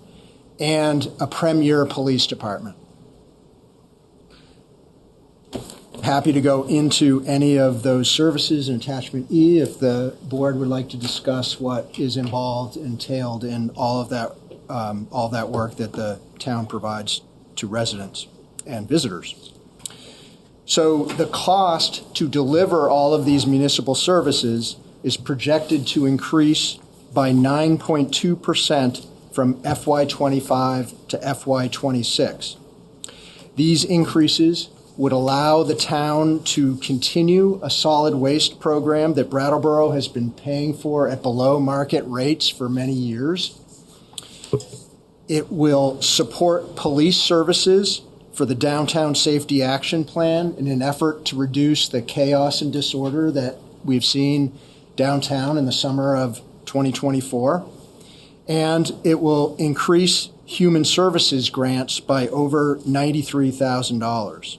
and a premier police department. Happy to go into any of those services in attachment E if the board would like to discuss what is entailed in all that work that the town provides to residents and visitors. So the cost to deliver all of these municipal services is projected to increase by 9.2% from FY25 to FY26. These increases would allow the town to continue a solid waste program that Brattleboro has been paying for at below market rates for many years. It will support police services for the Downtown Safety Action Plan in an effort to reduce the chaos and disorder that we've seen downtown in the summer of 2024. And it will increase human services grants by over $93,000.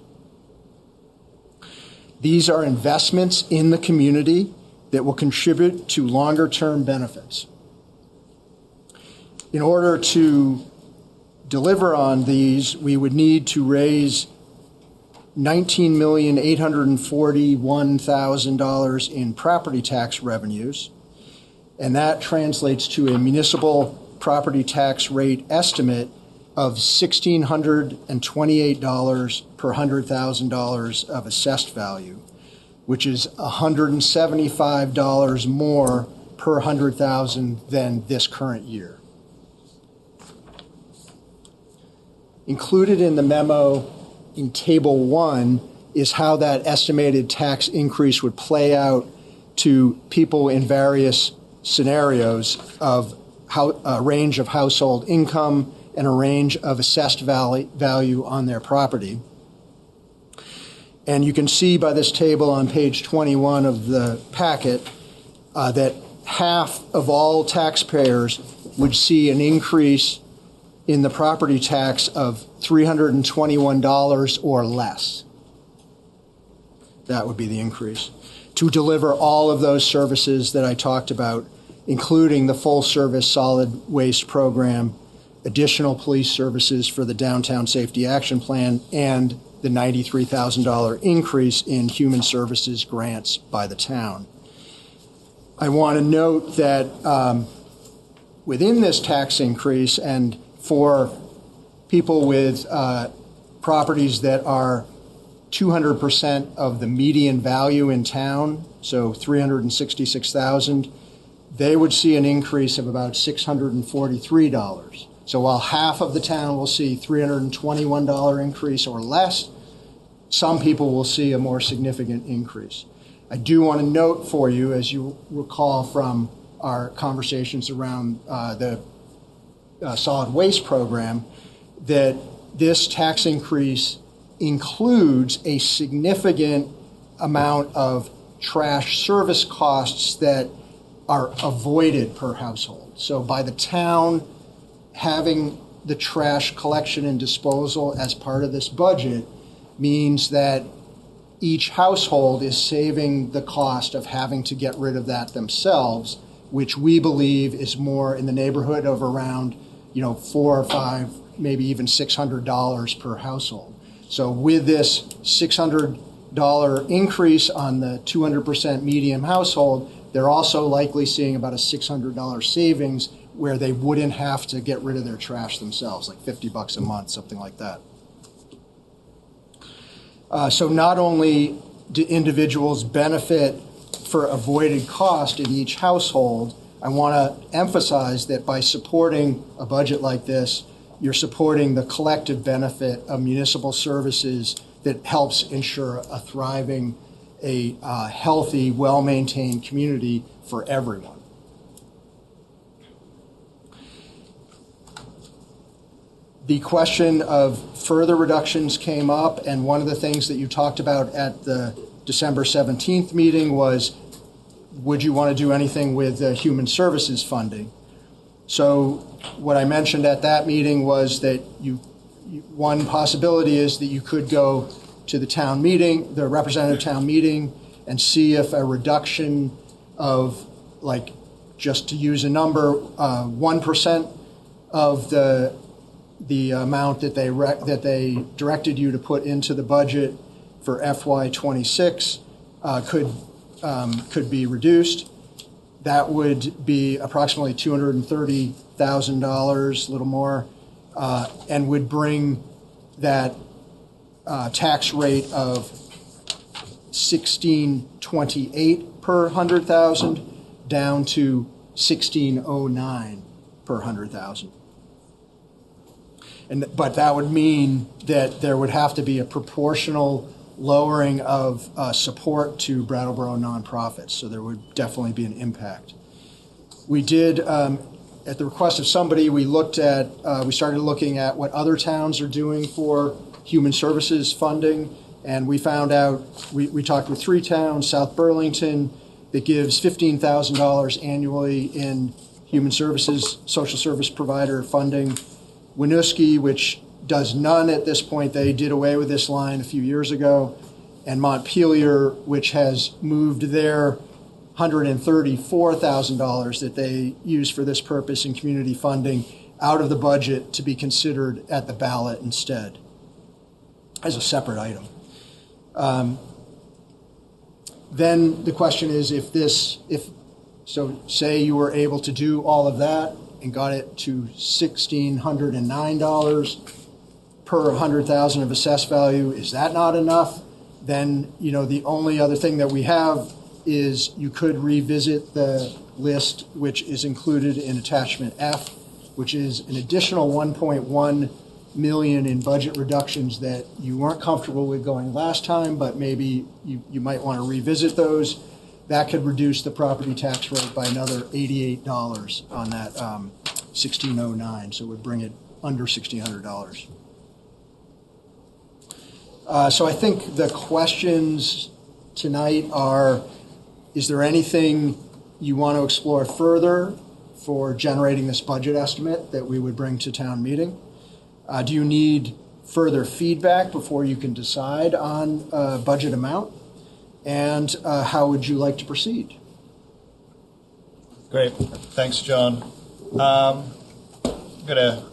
These are investments in the community that will contribute to longer-term benefits. In order to deliver on these, we would need to raise $19,841,000 in property tax revenues, and that translates to a municipal property tax rate estimate of $1,628 per $100,000 of assessed value, which is $175 more per 100,000 than this current year. Included in the memo in Table 1 is how that estimated tax increase would play out to people in various scenarios of a range of household income and a range of assessed value on their property. And you can see by this table on page 21 of the packet that half of all taxpayers would see an increase in the property tax of $321 or less. That would be the increase to deliver all of those services that I talked about, including the full-service solid waste program, additional police services for the Downtown Safety Action Plan, and the $93,000 increase in human services grants by the town. I want to note that within this tax increase, and for people with properties that are 200% of the median value in town, so $366,000, they would see an increase of about $643. So while half of the town will see $321 increase or less, some people will see a more significant increase. I do want to note for you, as you recall from our conversations around the solid waste program, that this tax increase includes a significant amount of trash service costs that are avoided per household. So by the town having the trash collection and disposal as part of this budget means that each household is saving the cost of having to get rid of that themselves, which we believe is more in the neighborhood of around, $4 or $5, maybe even $600 per household. So with this $600 increase on the 200% median household, they're also likely seeing about a $600 savings where they wouldn't have to get rid of their trash themselves, like $50 a month, something like that. So not only do individuals benefit for avoided cost in each household, I want to emphasize that by supporting a budget like this, you're supporting the collective benefit of municipal services that helps ensure a thriving, a healthy, well-maintained community for everyone. The question of further reductions came up, and one of the things that you talked about at the December 17th meeting was, would you want to do anything with human services funding? So what I mentioned at that meeting was that one possibility is that you could go to the town meeting, the representative town meeting, and see if a reduction of, like, just to use a number, 1% of the amount that they directed you to put into the budget for FY26 could be reduced. That would be approximately $230,000, a little more, and would bring that tax rate of $16.28 per 100,000 down to $16.09 per 100,000. But that would mean that there would have to be a proportional lowering of support to Brattleboro nonprofits, so there would definitely be an impact. We did at the request of somebody, we started looking at what other towns are doing for human services funding, and we found out, we talked with 3 towns, South Burlington, that gives $15,000 annually in human services, social service provider funding. Winooski, which does none at this point, they did away with this line a few years ago. And Montpelier, which has moved their $134,000 that they use for this purpose in community funding out of the budget to be considered at the ballot instead as a separate item. Then the question is, so say you were able to do all of that and got it to $1,609 per 100,000 of assessed value, is that not enough? Then, the only other thing that we have is you could revisit the list, which is included in attachment F, which is an additional 1.1 million in budget reductions that you weren't comfortable with going last time, but maybe you might want to revisit those. That could reduce the property tax rate by another $88 on that 1,609, so it would bring it under $1,600. So I think the questions tonight are, is there anything you want to explore further for generating this budget estimate that we would bring to town meeting? Do you need further feedback before you can decide on a budget amount? And how would you like to proceed? Great. Thanks, John. I'm going to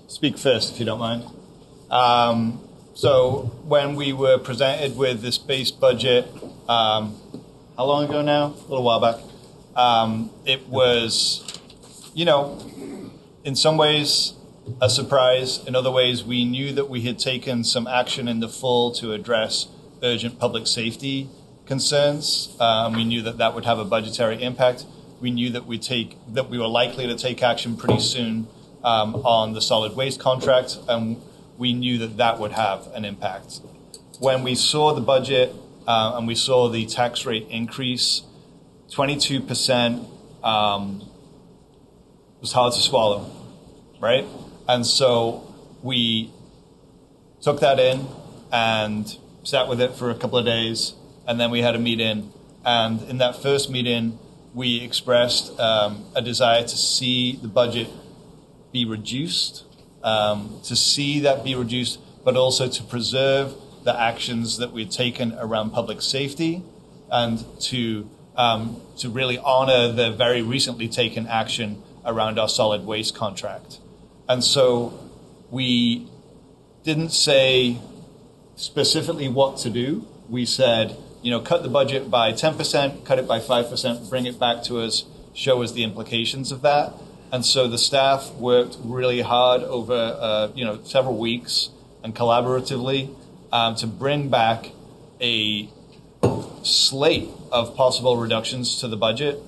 speak first, if you don't mind. So when we were presented with this base budget, how long ago now? A little while back. It was, in some ways a surprise. In other ways, we knew that we had taken some action in the fall to address urgent public safety concerns. We knew that that would have a budgetary impact. We knew that we were likely to take action pretty soon on the solid waste contract, and we knew that that would have an impact. When we saw the budget and we saw the tax rate increase, 22% was hard to swallow, right? And so we took that in and sat with it for a couple of days, and then we had a meeting. And in that first meeting, we expressed a desire to see the budget be reduced, but also to preserve the actions that we'd taken around public safety, and to really honor the very recently taken action around our solid waste contract. And so we didn't say specifically what to do. We said, cut the budget by 10%, cut it by 5%, bring it back to us, show us the implications of that. And so the staff worked really hard over, several weeks and collaboratively to bring back a slate of possible reductions to the budget,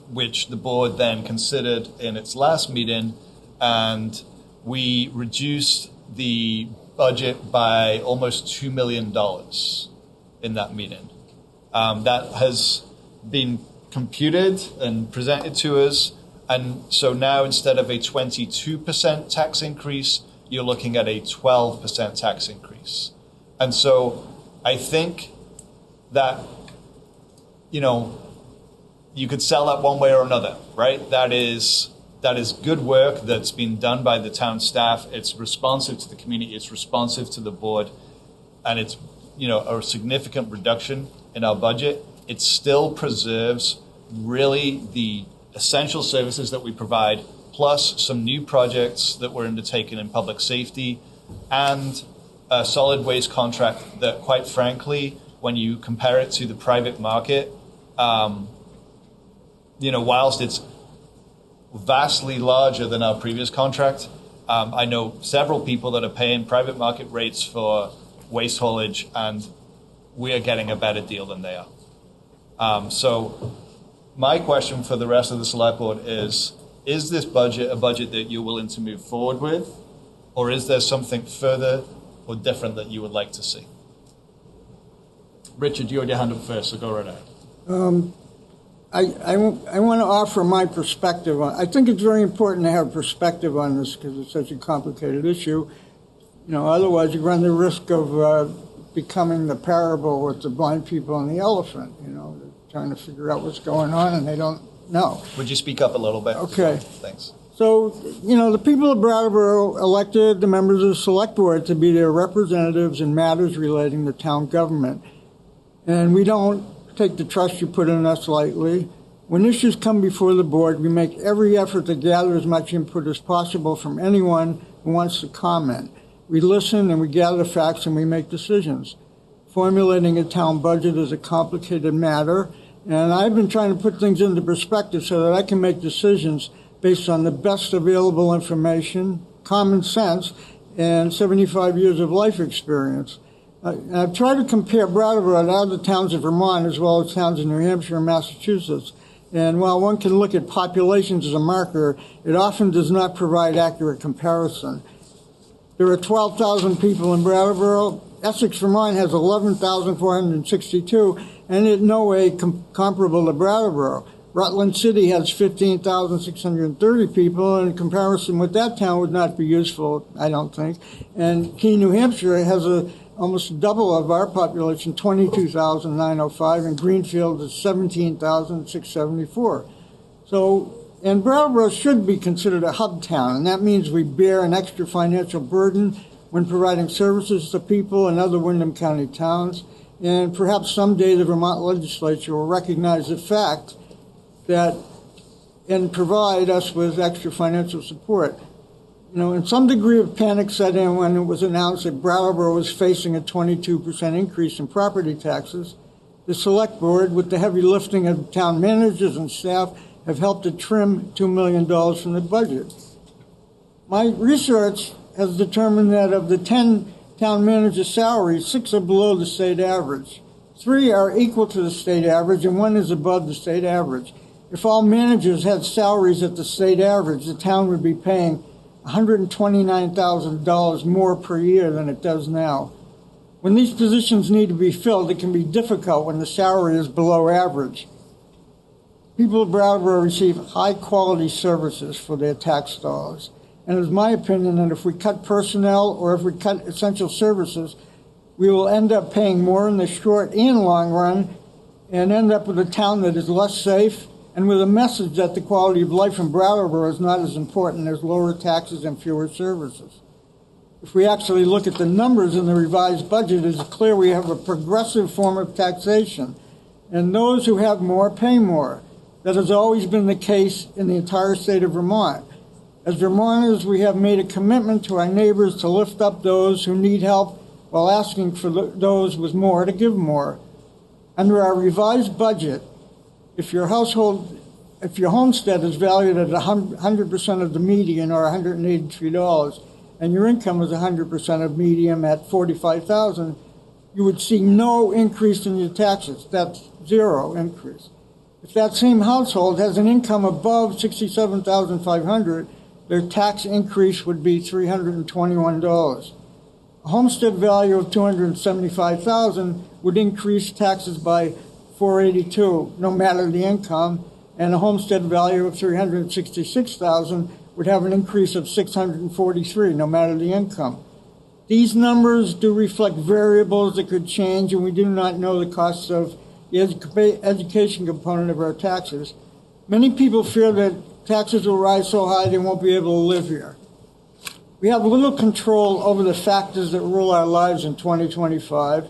which the board then considered in its last meeting, and we reduced the budget by almost $2 million in that meeting. That has been computed and presented to us, and so now instead of a 22% tax increase, you're looking at a 12% tax increase. And so I think that, you could sell that one way or another, right? That is good work that's been done by the town staff. It's responsive to the community. It's responsive to the board. And it's, a significant reduction in our budget. It still preserves really the essential services that we provide, plus some new projects that we're undertaking in public safety, and a solid waste contract that, quite frankly, when you compare it to the private market, whilst it's vastly larger than our previous contract, I know several people that are paying private market rates for waste haulage, and we are getting a better deal than they are. So my question for the rest of the select board is this budget a budget that you're willing to move forward with, or is there something further or different that you would like to see? Richard, you had your hand up first, so go right ahead. I want to offer my perspective on. I think it's very important to have perspective on this because it's such a complicated issue. Otherwise you run the risk of becoming the parable with the blind people and the elephant. They're trying to figure out what's going on and they don't know. Would you speak up a little bit? Okay. Thanks. So, the people of Brattleboro elected the members of the select board to be their representatives in matters relating to town government. And we don't take the trust you put in us lightly. When issues come before the board, we make every effort to gather as much input as possible from anyone who wants to comment. We listen and we gather facts and we make decisions. Formulating a town budget is a complicated matter, and I've been trying to put things into perspective so that I can make decisions based on the best available information, common sense, and 75 years of life experience. I've tried to compare Brattleboro to other towns of Vermont as well as towns in New Hampshire and Massachusetts. And while one can look at populations as a marker, it often does not provide accurate comparison. There are 12,000 people in Brattleboro. Essex, Vermont has 11,462, and in no way comparable to Brattleboro. Rutland City has 15,630 people, and in comparison with that town would not be useful, I don't think. And Keene, New Hampshire has almost double of our population, 22,905, and Greenfield is 17,674. So, and Brattleboro should be considered a hub town, and that means we bear an extra financial burden when providing services to people in other Windham County towns. And perhaps someday the Vermont legislature will recognize the fact that and provide us with extra financial support. And some degree of panic set in when it was announced that Brattleboro was facing a 22% increase in property taxes. The select board, with the heavy lifting of town managers and staff, have helped to trim $2 million from the budget. My research has determined that of the 10 town managers' salaries, 6 are below the state average. 3 are equal to the state average, and 1 is above the state average. If all managers had salaries at the state average, the town would be paying $129,000 more per year than it does now. When these positions need to be filled, it can be difficult when the salary is below average. People of Brattleboro receive high-quality services for their tax dollars. And it's my opinion that if we cut personnel or if we cut essential services, we will end up paying more in the short and long run and end up with a town that is less safe and with a message that the quality of life in Brattleboro is not as important as lower taxes and fewer services. If we actually look at the numbers in the revised budget, it's clear we have a progressive form of taxation, and those who have more pay more. That has always been the case in the entire state of Vermont. As Vermonters, we have made a commitment to our neighbors to lift up those who need help while asking for those with more to give more. Under our revised budget, if your homestead is valued at 100% of the median, or $183, and your income is 100% of median at $45,000, you would see no increase in your taxes. That's zero increase. If that same household has an income above $67,500, their tax increase would be $321. A homestead value of $275,000 would increase taxes by $482, no matter the income, and a homestead value of $366,000 would have an increase of $643, no matter the income. These numbers do reflect variables that could change, and we do not know the costs of the education component of our taxes. Many people fear that taxes will rise so high they won't be able to live here. We have little control over the factors that rule our lives in 2025.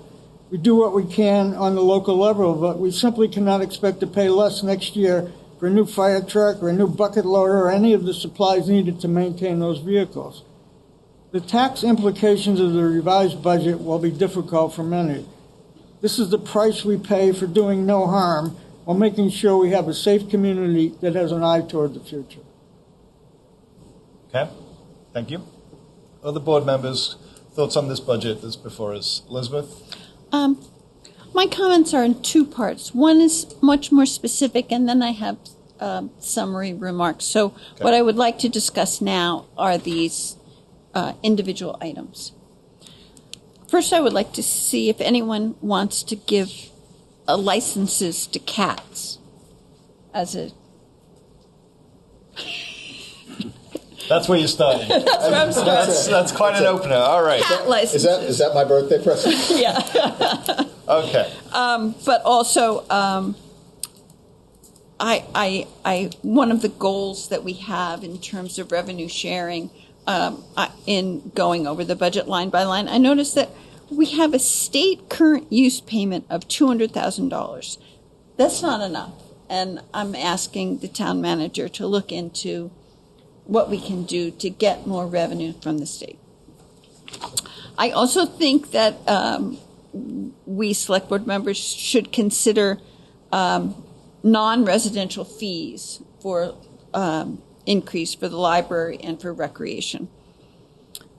We do what we can on the local level, but we simply cannot expect to pay less next year for a new fire truck or a new bucket loader or any of the supplies needed to maintain those vehicles. The tax implications of the revised budget will be difficult for many. This is the price we pay for doing no harm while making sure we have a safe community that has an eye toward the future. Okay, thank you. Other board members, thoughts on this budget that's before us? Elizabeth? My comments are in 2 parts. One is much more specific, and then I have summary remarks. So what I would like to discuss now are these individual items. First, I would like to see if anyone wants to give licenses to cats. as a That's where you started. That's where I'm starting. That's quite an opener. All right. Is that my birthday present? Yeah. Okay. But also, I one of the goals that we have in terms of revenue sharing, in going over the budget line by line, I noticed that we have a state current use payment of $200,000. That's not enough, and I'm asking the town manager to look into what we can do to get more revenue from the state. I also think that we select board members should consider non-residential fees for increase for the library and for recreation.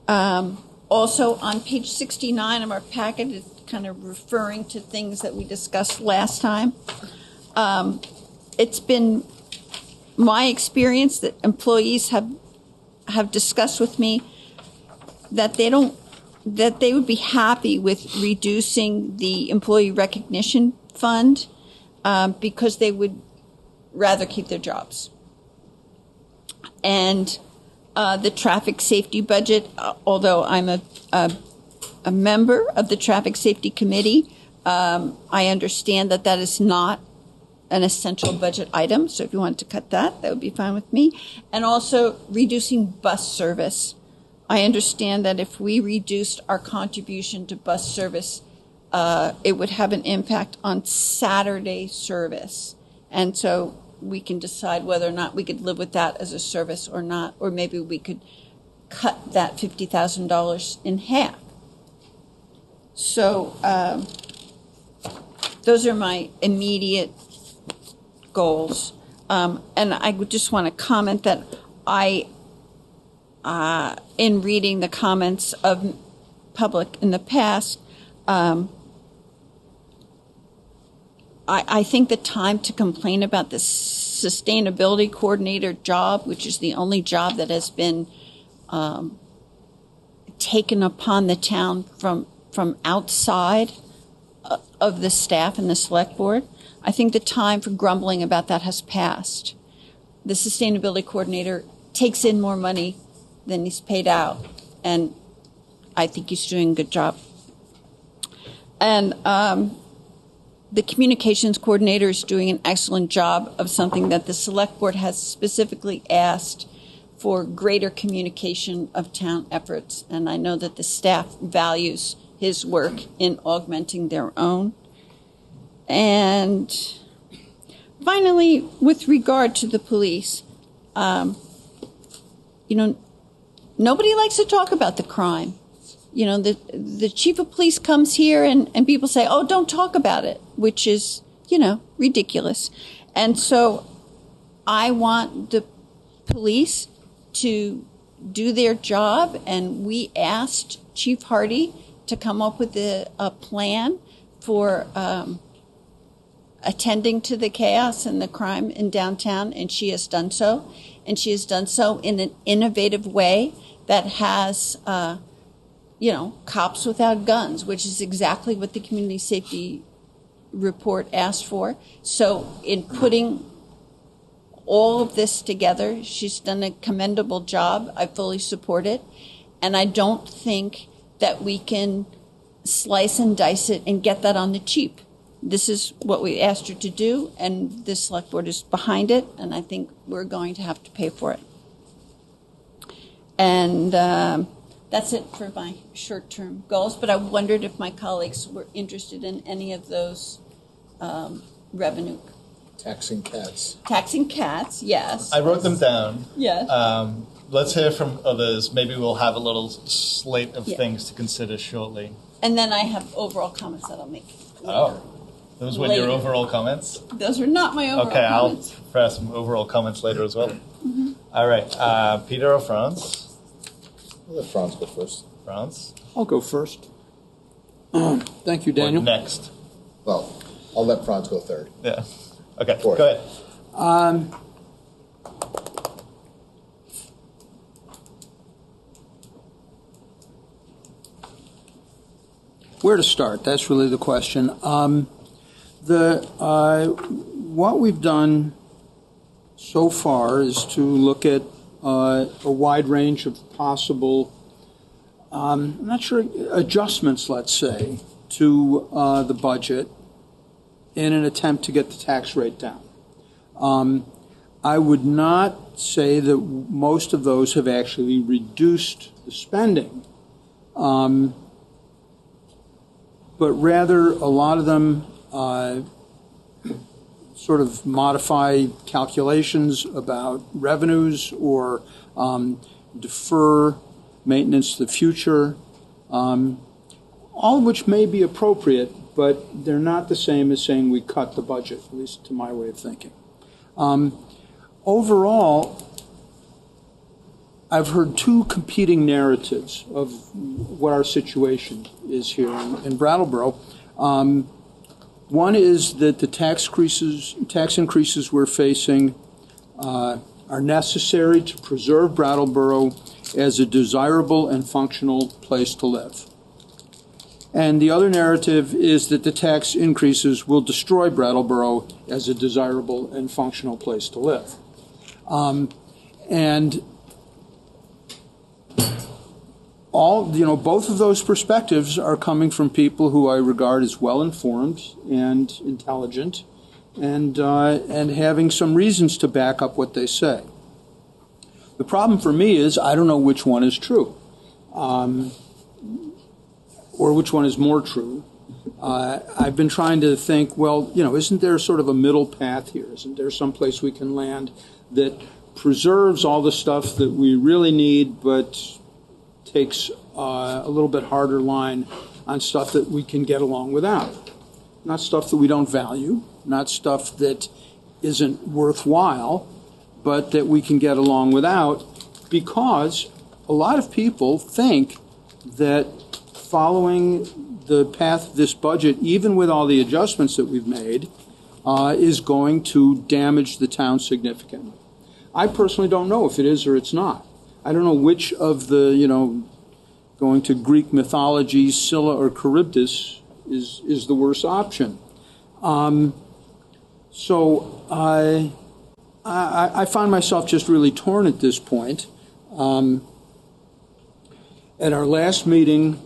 Also, on page 69 of our packet, it's kind of referring to things that we discussed last time. It's been my experience that employees have discussed with me that they would be happy with reducing the employee recognition fund because they would rather keep their jobs. And the traffic safety budget, although I'm a member of the traffic safety committee, I understand that that is not an essential budget item. So if you wanted to cut that, that would be fine with me. And also reducing bus service. I understand that if we reduced our contribution to bus service, it would have an impact on Saturday service. And so we can decide whether or not we could live with that as a service or not, or maybe we could cut that $50,000 in half. So those are my immediate goals. And I would just want to comment that in reading the comments of public in the past, I think the time to complain about the sustainability coordinator job, which is the only job that has been taken upon the town from outside of the staff and the select board, I think the time for grumbling about that has passed. The sustainability coordinator takes in more money than he's paid out, and I think he's doing a good job. And the communications coordinator is doing an excellent job of something that the select board has specifically asked for, greater communication of town efforts. And I know that the staff values his work in augmenting their own. And finally, with regard to the police, nobody likes to talk about the crime. The chief of police comes here and people say, oh, don't talk about it, which is, ridiculous. And so I want the police to do their job. And we asked Chief Hardy to come up with a plan for attending to the chaos and the crime in downtown. And she has done so. And she has done so in an innovative way that has cops without guns, which is exactly what the community safety report asked for. So in putting all of this together, she's done a commendable job. I fully support it. And I don't think that we can slice and dice it and get that on the cheap. This is what we asked her to do, and the select board is behind it, and I think we're going to have to pay for it. And that's it for my short-term goals, but I wondered if my colleagues were interested in any of those revenue. Taxing cats. Taxing cats, yes. I wrote them down. Yes. Let's hear from others. Maybe we'll have a little slate of Yeah. things to consider shortly. And then I have overall comments that I'll make. Oh, those were your Later. overall comments? Those are not my overall Okay, comments. I'll press some overall comments later as well. Mhm. All right, Peter or Franz? I'll let Franz go first. Franz? I'll go first. Thank you, Daniel. Or next. Well, I'll let Franz go third. Yeah. Okay, Fourth. go ahead. Where to start? That's really the question. What we've done so far is to look at a wide range of possible, I'm not sure, adjustments, let's say, to the budget in an attempt to get the tax rate down. I would not say that most of those have actually reduced the spending, but rather a lot of them sort of modify calculations about revenues or defer maintenance to the future, all of which may be appropriate, but they're not the same as saying we cut the budget, at least to my way of thinking. Overall, I've heard two competing narratives of what our situation is here in Brattleboro. One is that the tax increases we're facing are necessary to preserve Brattleboro as a desirable and functional place to live. And the other narrative is that the tax increases will destroy Brattleboro as a desirable and functional place to live. And both of those perspectives are coming from people who I regard as well-informed and intelligent, and having some reasons to back up what they say. The problem for me is I don't know which one is true, or which one is more true. I've been trying to think, well, isn't there sort of a middle path here? Isn't there some place we can land that preserves all the stuff that we really need, but takes a little bit harder line on stuff that we can get along without? Not stuff that we don't value, not stuff that isn't worthwhile, but that we can get along without, because a lot of people think that following the path of this budget, even with all the adjustments that we've made, is going to damage the town significantly. I personally don't know if it is or it's not. I don't know which of the, going to Greek mythology, Scylla or Charybdis is the worst option. So I find myself just really torn at this point. At our last meeting,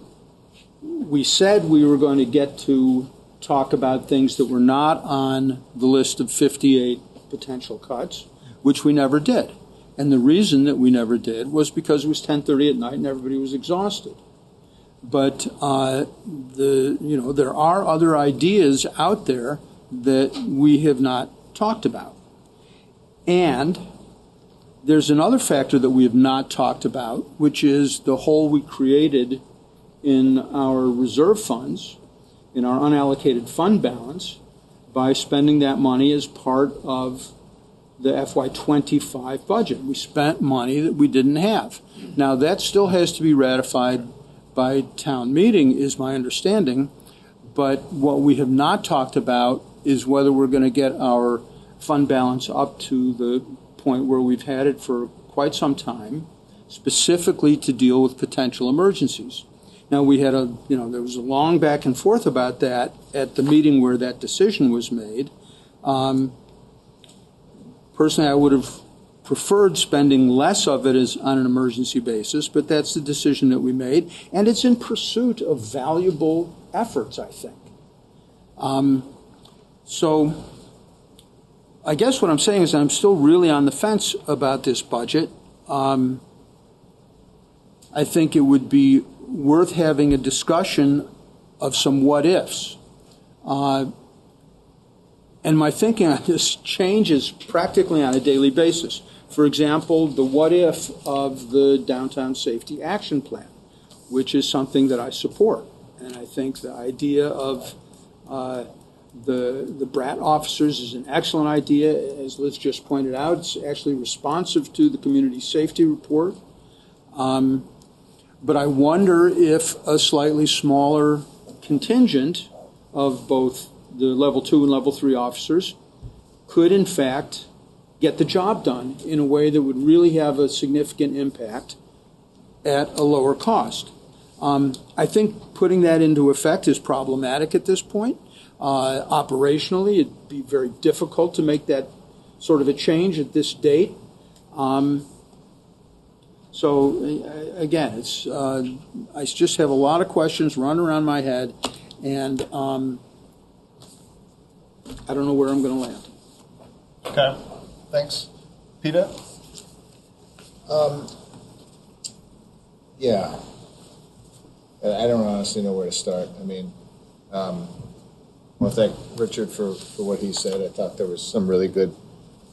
we said we were going to get to talk about things that were not on the list of 58 potential cuts, which we never did. And the reason that we never did was because it was 10:30 at night and everybody was exhausted. But there are other ideas out there that we have not talked about. And there's another factor that we have not talked about, which is the hole we created in our reserve funds, in our unallocated fund balance, by spending that money as part of the FY25 budget. We spent money that we didn't have. Now, that still has to be ratified by town meeting, is my understanding, but what we have not talked about is whether we're going to get our fund balance up to the point where we've had it for quite some time, specifically to deal with potential emergencies. Now, we had there was a long back and forth about that at the meeting where that decision was made. Personally, I would have preferred spending less of it as on an emergency basis, but that's the decision that we made, and it's in pursuit of valuable efforts, I think. So I guess what I'm saying is I'm still really on the fence about this budget. I think it would be worth having a discussion of some what-ifs. And my thinking on this changes practically on a daily basis. For example, the what-if of the Downtown Safety Action Plan, which is something that I support. And I think the idea of the BRAT officers is an excellent idea. As Liz just pointed out, it's actually responsive to the community safety report. But I wonder if a slightly smaller contingent of both the level 2 and level 3 officers could in fact get the job done in a way that would really have a significant impact at a lower cost. I think putting that into effect is problematic at this point. Operationally, it'd be very difficult to make that sort of a change at this date. So again, it's I just have a lot of questions running around my head, and I don't know where I'm going to land. Okay, thanks. Peter? Yeah. I don't honestly know where to start. I mean, I want to thank Richard for what he said. I thought there was some really good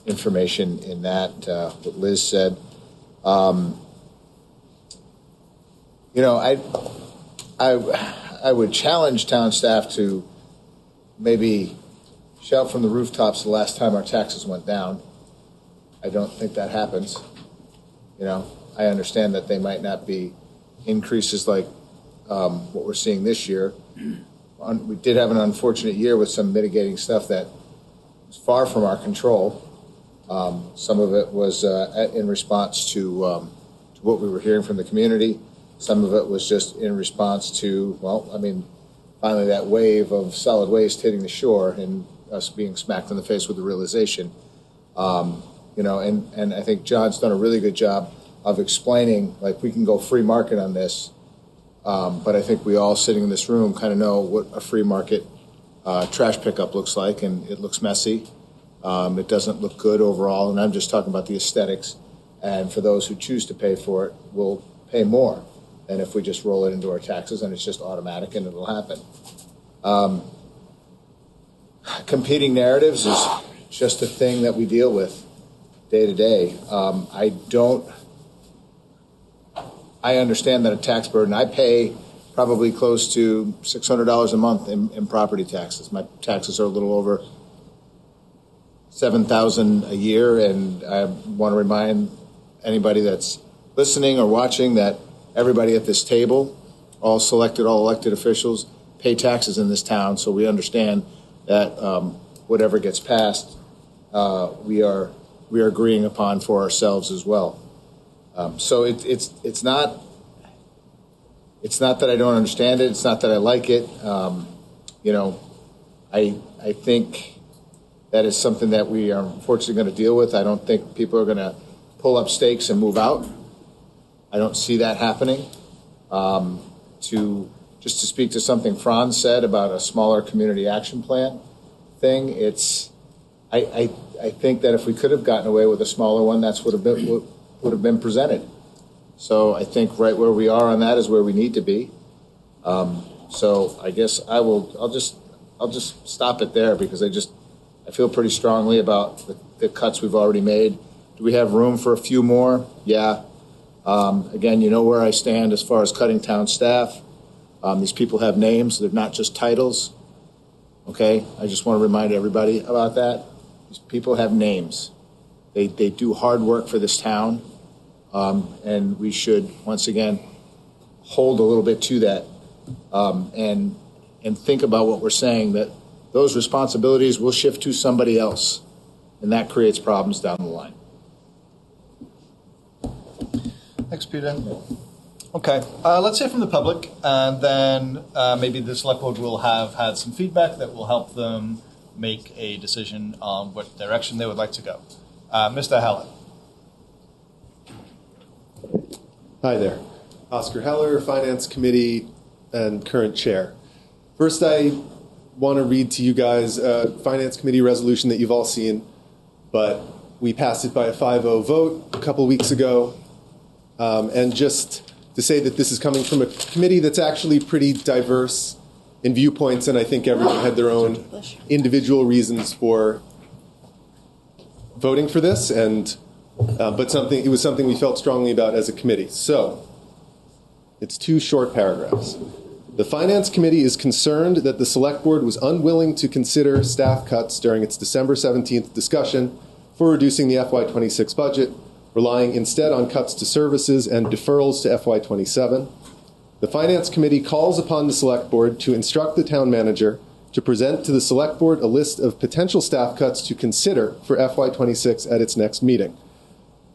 information in that, what Liz said. You know, I would challenge town staff to maybe shout from the rooftops the last time our taxes went down. I don't think that happens. You know, I understand that they might not be increases like what we're seeing this year. We did have an unfortunate year with some mitigating stuff that was far from our control. Some of it was in response to what we were hearing from the community. Some of it was just in response to, well, I mean, finally that wave of solid waste hitting the shore and us being smacked in the face with the realization. You know, and I think John's done a really good job of explaining, like, we can go free market on this, but I think we all sitting in this room kind of know what a free market trash pickup looks like, and it looks messy. It doesn't look good overall, and I'm just talking about the aesthetics. And for those who choose to pay for it, will pay more than if we just roll it into our taxes and it's just automatic and it'll happen. Competing narratives is just a thing that we deal with day to day. I understand that a tax burden, I pay probably close to $600 a month in property taxes. My taxes are a little over $7,000 a year, and I want to remind anybody that's listening or watching that everybody at this table, all elected officials, pay taxes in this town, so we understand that whatever gets passed, we are agreeing upon for ourselves as well. So it's not that I don't understand it. It's not that I like it. You know, I think that is something that we are unfortunately going to deal with. I don't think people are going to pull up stakes and move out. I don't see that happening. To speak to something Franz said about a smaller community action plan thing, I think that if we could have gotten away with a smaller one, that's would have been presented. So I think right where we are on that is where we need to be. So I guess I'll just stop it there, because I feel pretty strongly about the cuts we've already made. Do we have room for a few more? Yeah. Again, you know where I stand as far as cutting town staff. These people have names. They're not just titles. Okay? I just want to remind everybody about that. These people have names. They do hard work for this town. And we should, once again, hold a little bit to that, and think about what we're saying, that those responsibilities will shift to somebody else, and that creates problems down the line. Thanks, Peter. Okay, let's hear from the public, and then maybe the select board will have had some feedback that will help them make a decision on what direction they would like to go. Mr. Heller. Hi there. Oscar Heller, Finance Committee and current chair. First, I want to read to you guys a Finance Committee resolution that you've all seen, but we passed it by a 5-0 vote a couple weeks ago. And just to say that this is coming from a committee that's actually pretty diverse in viewpoints, and I think everyone had their own individual reasons for voting for this, and but it was something we felt strongly about as a committee. So it's 2 short paragraphs. The Finance Committee is concerned that the Select Board was unwilling to consider staff cuts during its December 17th discussion for reducing the FY26 budget, relying instead on cuts to services and deferrals to FY27. The Finance Committee calls upon the Select Board to instruct the Town Manager to present to the Select Board a list of potential staff cuts to consider for FY26 at its next meeting.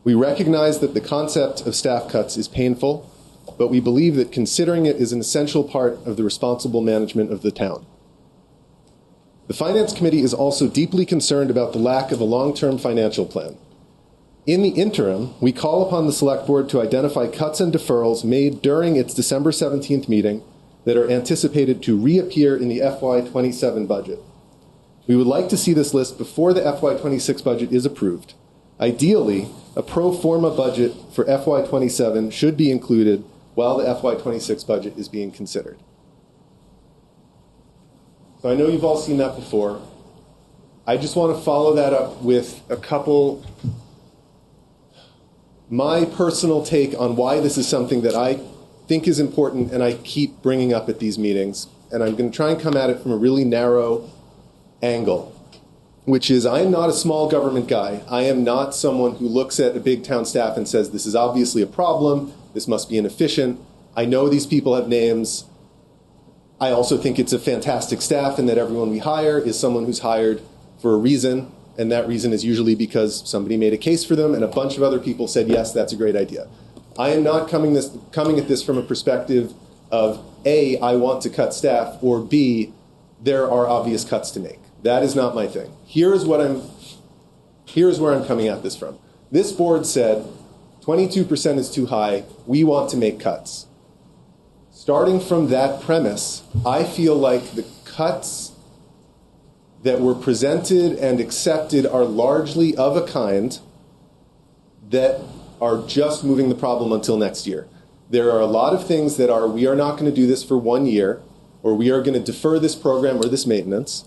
We recognize that the concept of staff cuts is painful, but we believe that considering it is an essential part of the responsible management of the town. The Finance Committee is also deeply concerned about the lack of a long-term financial plan. In the interim, we call upon the Select Board to identify cuts and deferrals made during its December 17th meeting that are anticipated to reappear in the FY27 budget. We would like to see this list before the FY26 budget is approved. Ideally, a pro forma budget for FY27 should be included while the FY26 budget is being considered. So I know you've all seen that before. I just want to follow that up with a couple, my personal take on why this is something that I think is important and I keep bringing up at these meetings. And I'm going to try and come at it from a really narrow angle, which is I am not a small government guy. I am not someone who looks at a big town staff and says, this is obviously a problem, this must be inefficient. I know these people have names. I also think it's a fantastic staff and that everyone we hire is someone who's hired for a reason, and that reason is usually because somebody made a case for them and a bunch of other people said, yes, that's a great idea. I am not coming at this from a perspective of A, I want to cut staff, or B, there are obvious cuts to make. That is not my thing. Here's where I'm coming at this from. This board said 22% is too high. We want to make cuts. Starting from that premise, I feel like the cuts that were presented and accepted are largely of a kind that are just moving the problem until next year. There are a lot of things that are, we are not going to do this for 1 year, or we are going to defer this program or this maintenance.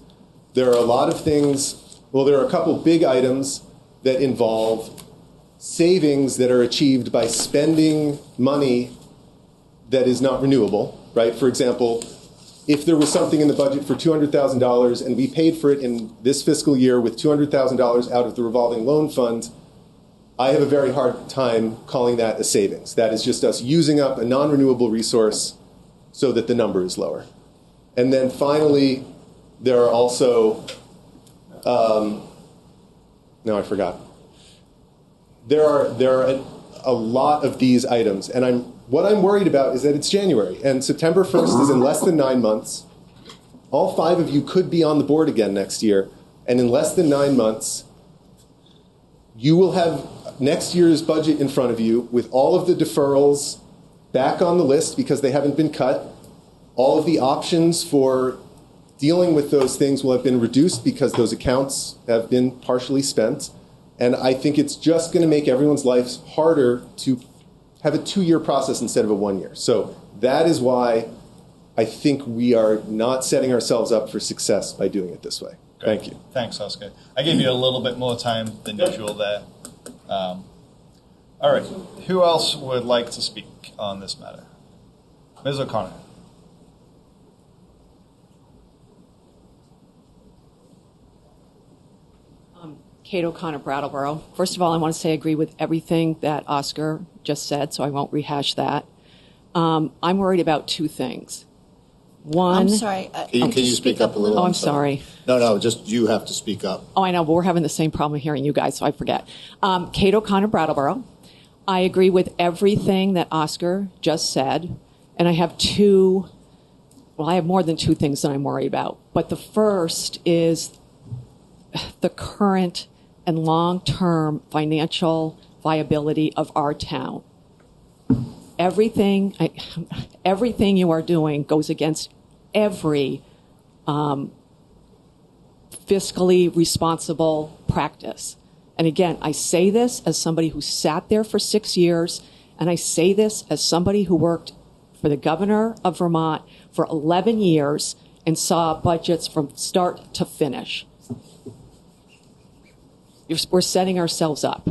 There are a lot of things, well, there are a couple big items that involve savings that are achieved by spending money that is not renewable, right? For example, if there was something in the budget for $200,000 and we paid for it in this fiscal year with $200,000 out of the revolving loan fund, I have a very hard time calling that a savings. That is just us using up a non-renewable resource so that the number is lower. And then finally, there are also, now I forgot. There are a lot of these items, and what I'm worried about is that it's January, and September 1st is in less than 9 months. All 5 of you could be on the board again next year, and in less than 9 months, you will have next year's budget in front of you with all of the deferrals back on the list because they haven't been cut. All of the options for dealing with those things will have been reduced because those accounts have been partially spent. And I think it's just going to make everyone's lives harder to have a 2-year process instead of a 1 year. So that is why I think we are not setting ourselves up for success by doing it this way. Great. Thank you. Thanks, Oscar. I gave you a little bit more time than usual there. All right. Who else would like to speak on this matter? Ms. O'Connor. Kate O'Connor, Brattleboro. First of all, I want to say I agree with everything that Oscar just said, so I won't rehash that. I'm worried about 2 things. One, I'm sorry. Can you speak up a little? Oh, I'm sorry. No, just you have to speak up. Oh, I know, but we're having the same problem hearing you guys, so I forget. Kate O'Connor, Brattleboro. I agree with everything that Oscar just said, and I have I have more than 2 things that I'm worried about. But the first is the current and long-term financial viability of our town. Everything you are doing goes against every fiscally responsible practice. And again, I say this as somebody who sat there for 6 years, and I say this as somebody who worked for the governor of Vermont for 11 years and saw budgets from start to finish. We're setting ourselves up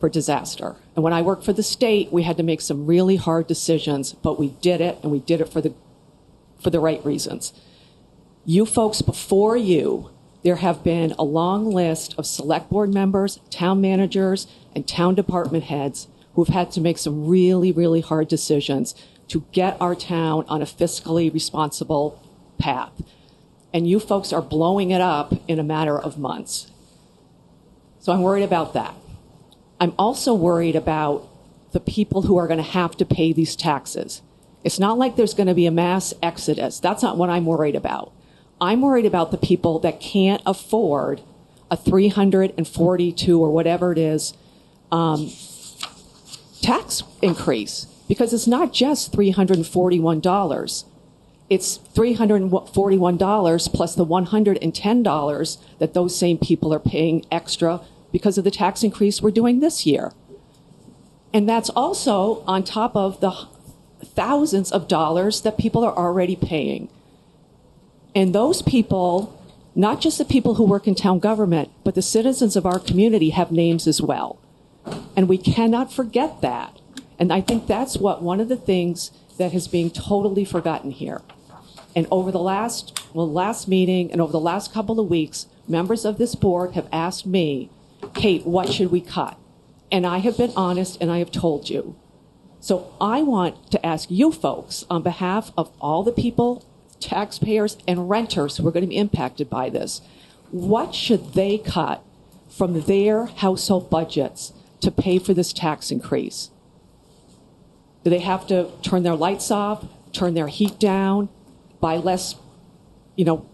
for disaster. And when I worked for the state, we had to make some really hard decisions, but we did it, and we did it for the right reasons. You folks before you, there have been a long list of select board members, town managers, and town department heads who have had to make some really, really hard decisions to get our town on a fiscally responsible path. And you folks are blowing it up in a matter of months. So I'm worried about that. I'm also worried about the people who are going to have to pay these taxes. It's not like there's going to be a mass exodus. That's not what I'm worried about. I'm worried about the people that can't afford a 342 or whatever it is tax increase, because it's not just $341. It's $341 plus the $110 that those same people are paying extra because of the tax increase we're doing this year. And that's also on top of the thousands of dollars that people are already paying. And those people, not just the people who work in town government, but the citizens of our community have names as well. And we cannot forget that. And I think that's one of the things that is being totally forgotten here. And over the last meeting and over the last couple of weeks, members of this board have asked me, Kate, what should we cut? And I have been honest and I have told you. So I want to ask you folks on behalf of all the people, taxpayers and renters who are going to be impacted by this, what should they cut from their household budgets to pay for this tax increase? Do they have to turn their lights off, turn their heat down, buy less,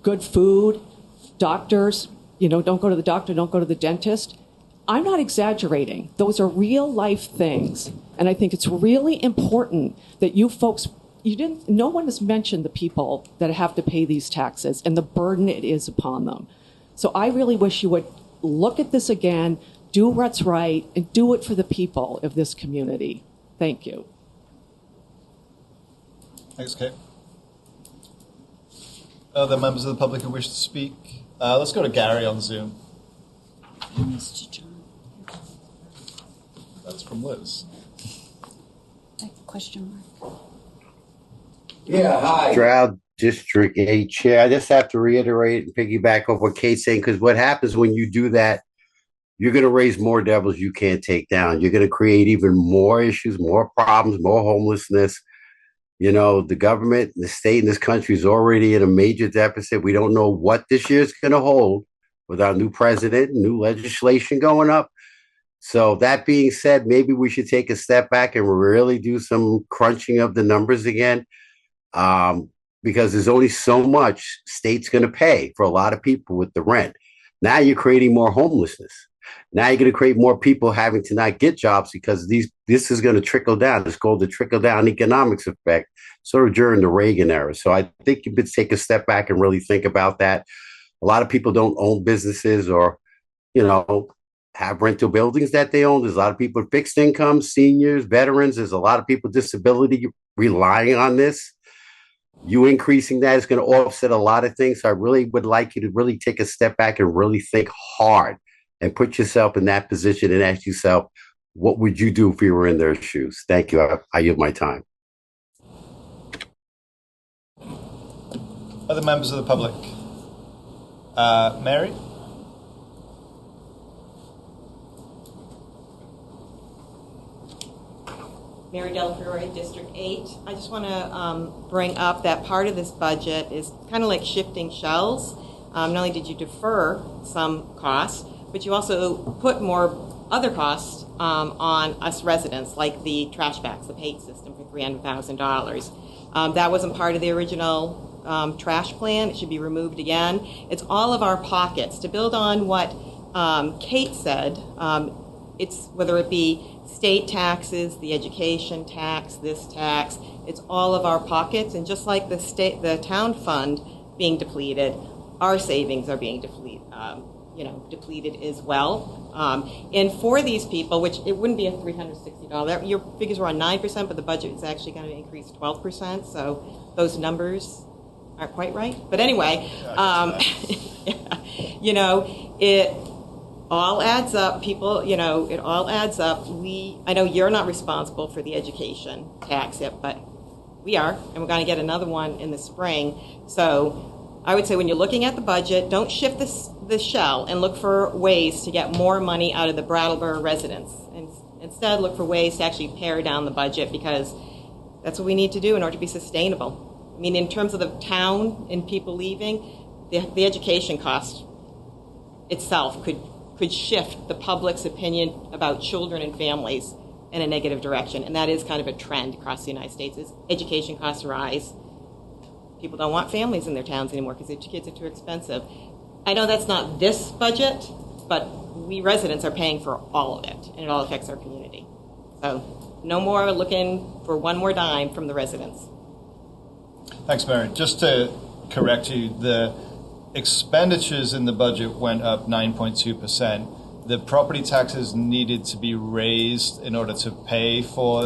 good food, doctors, don't go to the doctor, don't go to the dentist? I'm not exaggerating. Those are real life things. And I think it's really important that you folks, no one has mentioned the people that have to pay these taxes and the burden it is upon them. So I really wish you would look at this again, do what's right, and do it for the people of this community. Thank you. Thanks, Kate. Other members of the public who wish to speak? Let's go to Gary on Zoom. Mr. John. That's from Liz. Question mark. Yeah, hi. Stroud District 8 Chair. I just have to reiterate and piggyback off what Kate's saying, because what happens when you do that, you're going to raise more devils you can't take down. You're going to create even more issues, more problems, more homelessness. The government, the state in this country is already in a major deficit. We don't know what this year's going to hold with our new president, new legislation going up. So that being said, maybe we should take a step back and really do some crunching of the numbers again, because there's only so much state's going to pay for a lot of people with the rent. Now you're creating more homelessness. Now you're going to create more people having to not get jobs because this is going to trickle down. It's called the trickle-down economics effect, sort of during the Reagan era. So I think you could take a step back and really think about that. A lot of people don't own businesses or, have rental buildings that they own. There's a lot of people with fixed incomes, seniors, veterans. There's a lot of people with disability relying on this. You increasing that is going to offset a lot of things. So I really would like you to really take a step back and really think hard and put yourself in that position and ask yourself, what would you do if you were in their shoes? Thank you. I yield my time. Other members of the public? Mary? Mary Del Fiore, District 8. I just want to bring up that part of this budget is kind of like shifting shells. Not only did you defer some costs, but you also put more other costs on us residents, like the trash bags, the paid system for $300,000. That wasn't part of the original trash plan. It should be removed again. It's all of our pockets. To build on what Kate said, it's whether it be state taxes, the education tax, this tax, it's all of our pockets. And just like the town fund being depleted, our savings are being depleted as well. And for these people, which it wouldn't be a $360, your figures were on 9%, but the budget is actually going to increase 12%. So those numbers aren't quite right. But anyway, it all adds up. People, it all adds up. I know you're not responsible for the education tax yet, but we are, and we're going to get another one in the spring. So I would say when you're looking at the budget, don't shift the shell and look for ways to get more money out of the Brattleboro residents. And instead, look for ways to actually pare down the budget, because that's what we need to do in order to be sustainable. I mean, in terms of the town and people leaving, the education cost itself could shift the public's opinion about children and families in a negative direction. And that is kind of a trend across the United States, is education costs rise. People don't want families in their towns anymore because their kids are too expensive. I know that's not this budget, but we residents are paying for all of it, and it all affects our community. So no more looking for one more dime from the residents. Thanks, Mary. Just to correct you, the expenditures in the budget went up 9.2%. The property taxes needed to be raised in order to pay for,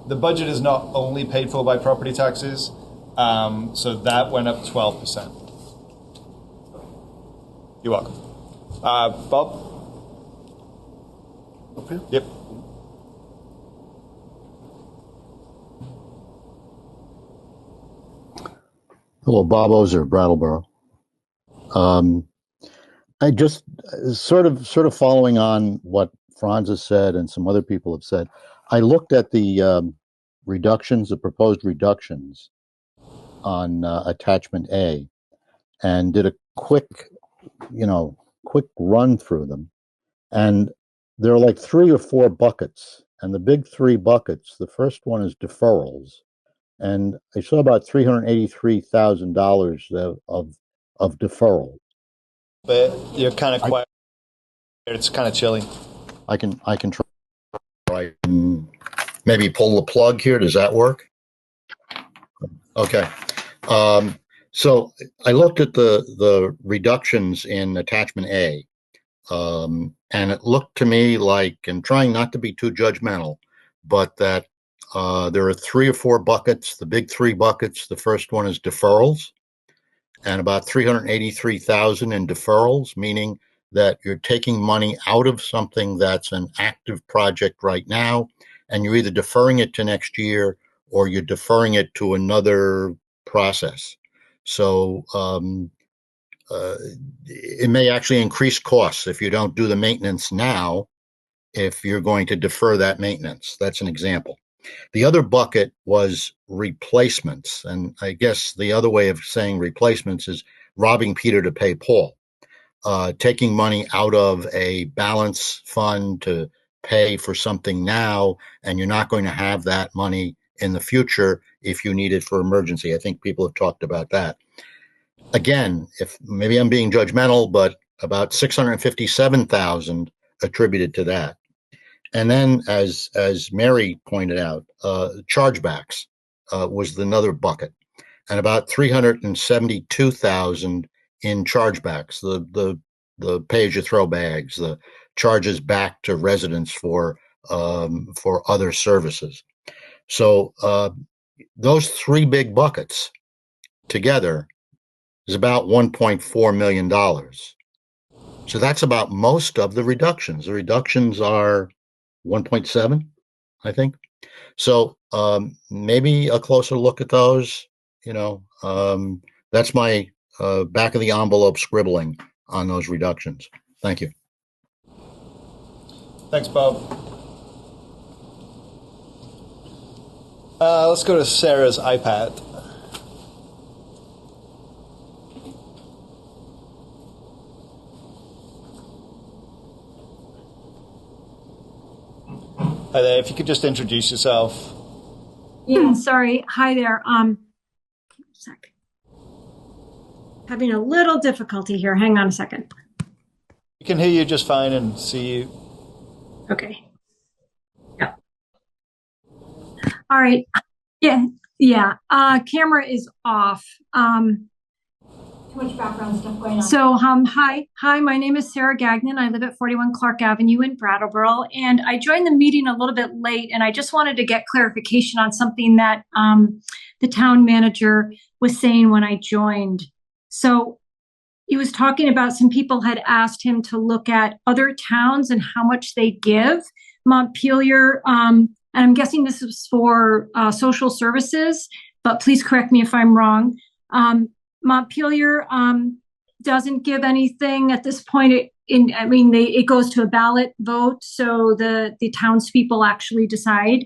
the budget is not only paid for by property taxes, so that went up 12%. You're welcome. Bob? Okay. Yep. Hello, Bob Ozer, Brattleboro. I just sort of following on what Franz has said and some other people have said. I looked at the reductions, the proposed reductions on attachment A, and did a quick run through them. And there are like 3 or 4 buckets, and the big 3 buckets. The first one is deferrals. And I saw about $383,000 of deferral. But you're kind of quiet. It's kind of chilly. I can try. Maybe pull the plug here. Does that work? Okay. So I looked at the reductions in attachment A, and it looked to me like, and trying not to be too judgmental, but that there are 3 or 4 buckets, the big 3 buckets. The first one is deferrals, and about $383,000 in deferrals, meaning that you're taking money out of something that's an active project right now, and you're either deferring it to next year or you're deferring it to another process. So it may actually increase costs if you don't do the maintenance now, if you're going to defer that maintenance. That's an example. The other bucket was replacements. And I guess the other way of saying replacements is robbing Peter to pay Paul, taking money out of a balance fund to pay for something now, and you're not going to have that money in the future if you need it for emergency. I think people have talked about that. Again, if maybe I'm being judgmental, but about $657,000 attributed to that. And then, as Mary pointed out, chargebacks was another bucket, and about $372,000 in chargebacks, the pay-as-you-throw bags, the charges back to residents for other services. So those 3 big buckets together is about $1.4 million. So that's about most of the reductions. The reductions are 1.7, I think. So maybe a closer look at those. That's my back of the envelope scribbling on those reductions. Thank you. Thanks, Bob. Let's go to Sarah's iPad. Hi there, if you could just introduce yourself. Yeah, sorry. Hi there. Sec. Having a little difficulty here. Hang on a second. We can hear you just fine and see you. Okay. Yeah. All right. Yeah. Camera is off. Too much background stuff going on. So, hi. My name is Sarah Gagnon. I live at 41 Clark Avenue in Brattleboro, and I joined the meeting a little bit late, and I just wanted to get clarification on something that the town manager was saying when I joined. So he was talking about some people had asked him to look at other towns and how much they give. Montpelier, and I'm guessing this is for social services, but please correct me if I'm wrong. Montpelier doesn't give anything at this point. It goes to a ballot vote, so the townspeople actually decide.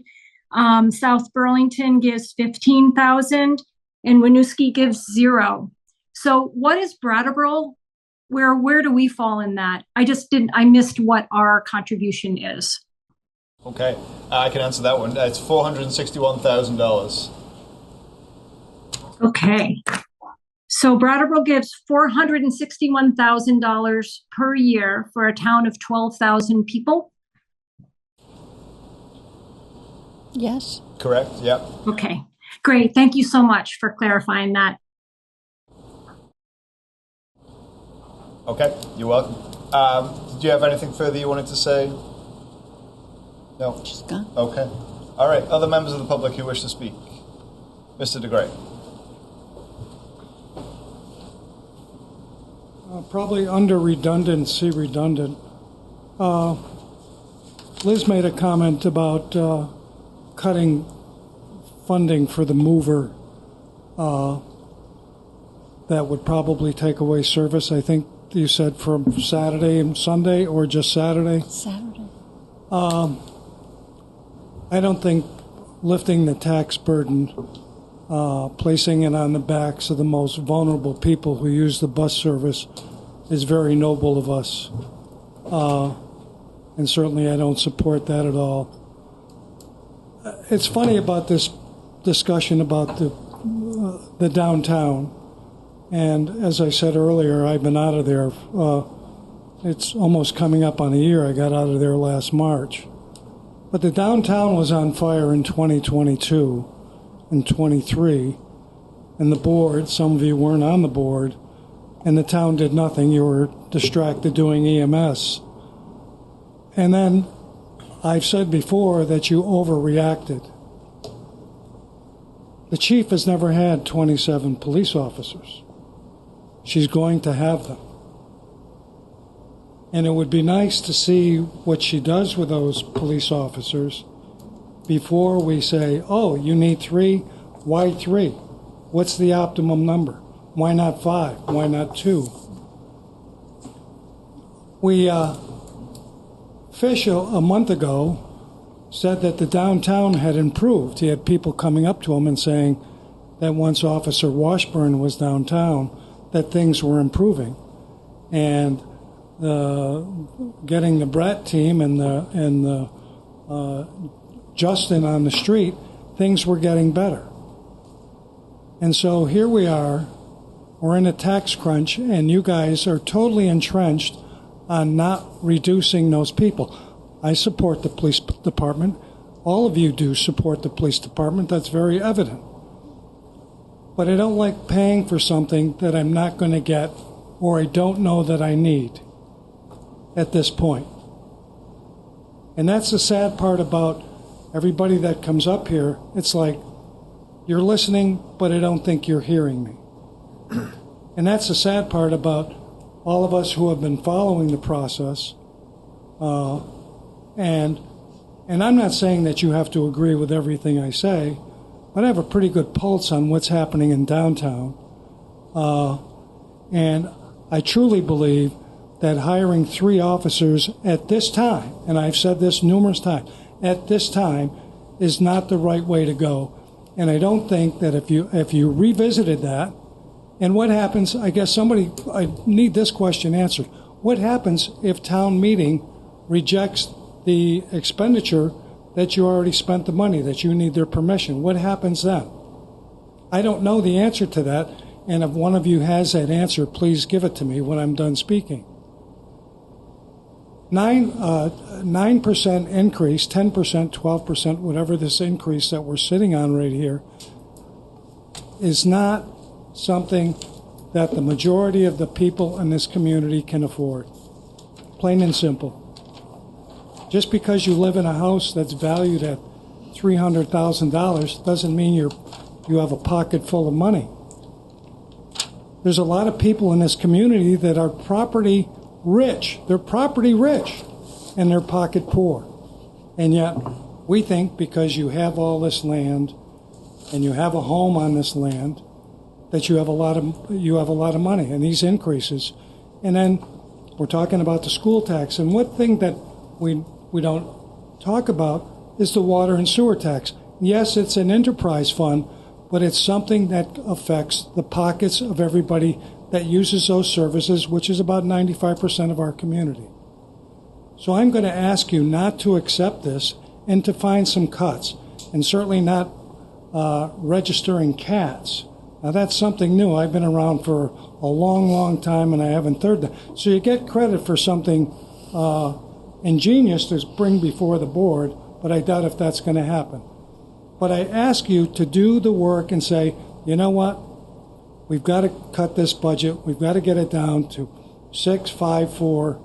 South Burlington gives $15,000, and Winooski gives $0. So what is Brattleboro? Where do we fall in that? I missed what our contribution is. Okay, I can answer that one. It's $461,000. Okay. So Brattleboro gives $461,000 per year for a town of 12,000 people. Yes. Correct, yep. Okay, great. Thank you so much for clarifying that. Okay, you're welcome. Did you have anything further you wanted to say? No? She's gone. Okay. All right, other members of the public who wish to speak? Mr. DeGray. Probably under redundant. Liz made a comment about cutting funding for the mover. That would probably take away service. I think you said from Saturday and Sunday, or just Saturday? Saturday. I don't think lifting the tax burden, placing it on the backs of the most vulnerable people who use the bus service is very noble of us. And certainly I don't support that at all. It's funny about this discussion about the downtown. And as I said earlier, I've been out of there. It's almost coming up on a year. I got out of there last March. But the downtown was on fire in 2022 and 23. And the board, some of you weren't on the board, and the town did nothing. You were distracted doing EMS. And then I've said before that you overreacted. The chief has never had 27 police officers. She's going to have them. And it would be nice to see what she does with those police officers before we say, oh, you need 3? Why 3? What's the optimum number? Why not 5? Why not 2? Fish, a month ago, said that the downtown had improved. He had people coming up to him and saying that once Officer Washburn was downtown, that things were improving. And getting the Brett team and the Justin on the street, things were getting better. And so here we are, we're in a tax crunch, and you guys are totally entrenched on not reducing those people. I support the police department. All of you do support the police department. That's very evident. But I don't like paying for something that I'm not going to get or I don't know that I need at this point. And that's the sad part about everybody that comes up here. It's like, you're listening, but I don't think you're hearing me. And that's the sad part about all of us who have been following the process. And I'm not saying that you have to agree with everything I say, but I have a pretty good pulse on what's happening in downtown. And I truly believe that hiring 3 officers at this time, and I've said this numerous times, at this time is not the right way to go. And I don't think that if you revisited that, and what happens, I guess I need this question answered. What happens if town meeting rejects the expenditure that you already spent the money, that you need their permission? What happens then? I don't know the answer to that, and if one of you has that answer, please give it to me when I'm done speaking. 9% increase, 10%, 12%, whatever this increase that we're sitting on right here, is not something that the majority of the people in this community can afford. Plain and simple. Just because you live in a house that's valued at $300,000 doesn't mean you have a pocket full of money. There's a lot of people in this community that are property rich. They're property rich, and they're pocket poor. And yet, we think because you have all this land and you have a home on this land, that you have a lot of money, and these increases. And then we're talking about the school tax. And one thing that we don't talk about is the water and sewer tax. Yes, it's an enterprise fund, but it's something that affects the pockets of everybody that uses those services, which is about 95% of our community. So I'm going to ask you not to accept this and to find some cuts, and certainly not registering cats Now that's something new. I've been around for a long, long time, and I haven't heard that. So you get credit for something ingenious to bring before the board, but I doubt if that's going to happen. But I ask you to do the work and say, you know what? We've got to cut this budget. We've got to get it down to 6, 5, 4.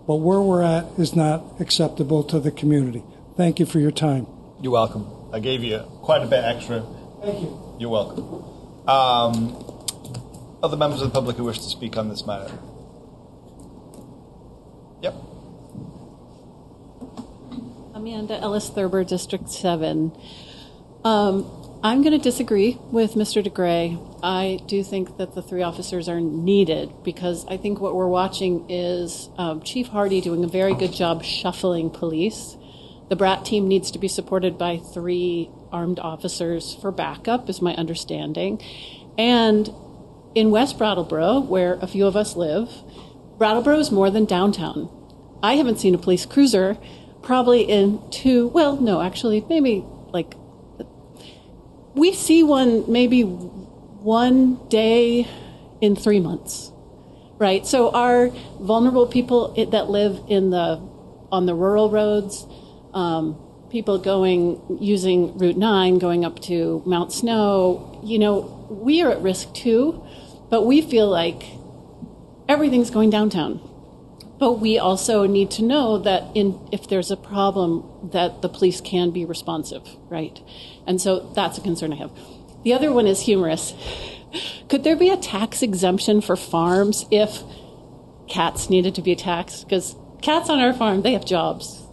But where we're at is not acceptable to the community. Thank you for your time. You're welcome. I gave you quite a bit extra. Thank you. You're welcome. Other members of the public who wish to speak on this matter? Yep. Amanda Ellis Thurber, District 7. I'm going to disagree with Mr. DeGray. I do think that the 3 officers are needed because I think what we're watching is Chief Hardy doing a very good job shuffling police. The BRAT team needs to be supported by 3 armed officers for backup, is my understanding. And in West Brattleboro, where a few of us live, Brattleboro is more than downtown. I haven't seen a police cruiser probably in maybe like, we see one maybe one day in 3 months, right? So our vulnerable people that live on the rural roads, people using Route 9, going up to Mount Snow, we are at risk too, but we feel like everything's going downtown. But we also need to know that if there's a problem, that the police can be responsive, right? And so that's a concern I have. The other one is humorous. Could there be a tax exemption for farms if cats needed to be taxed? Because cats on our farm, they have jobs.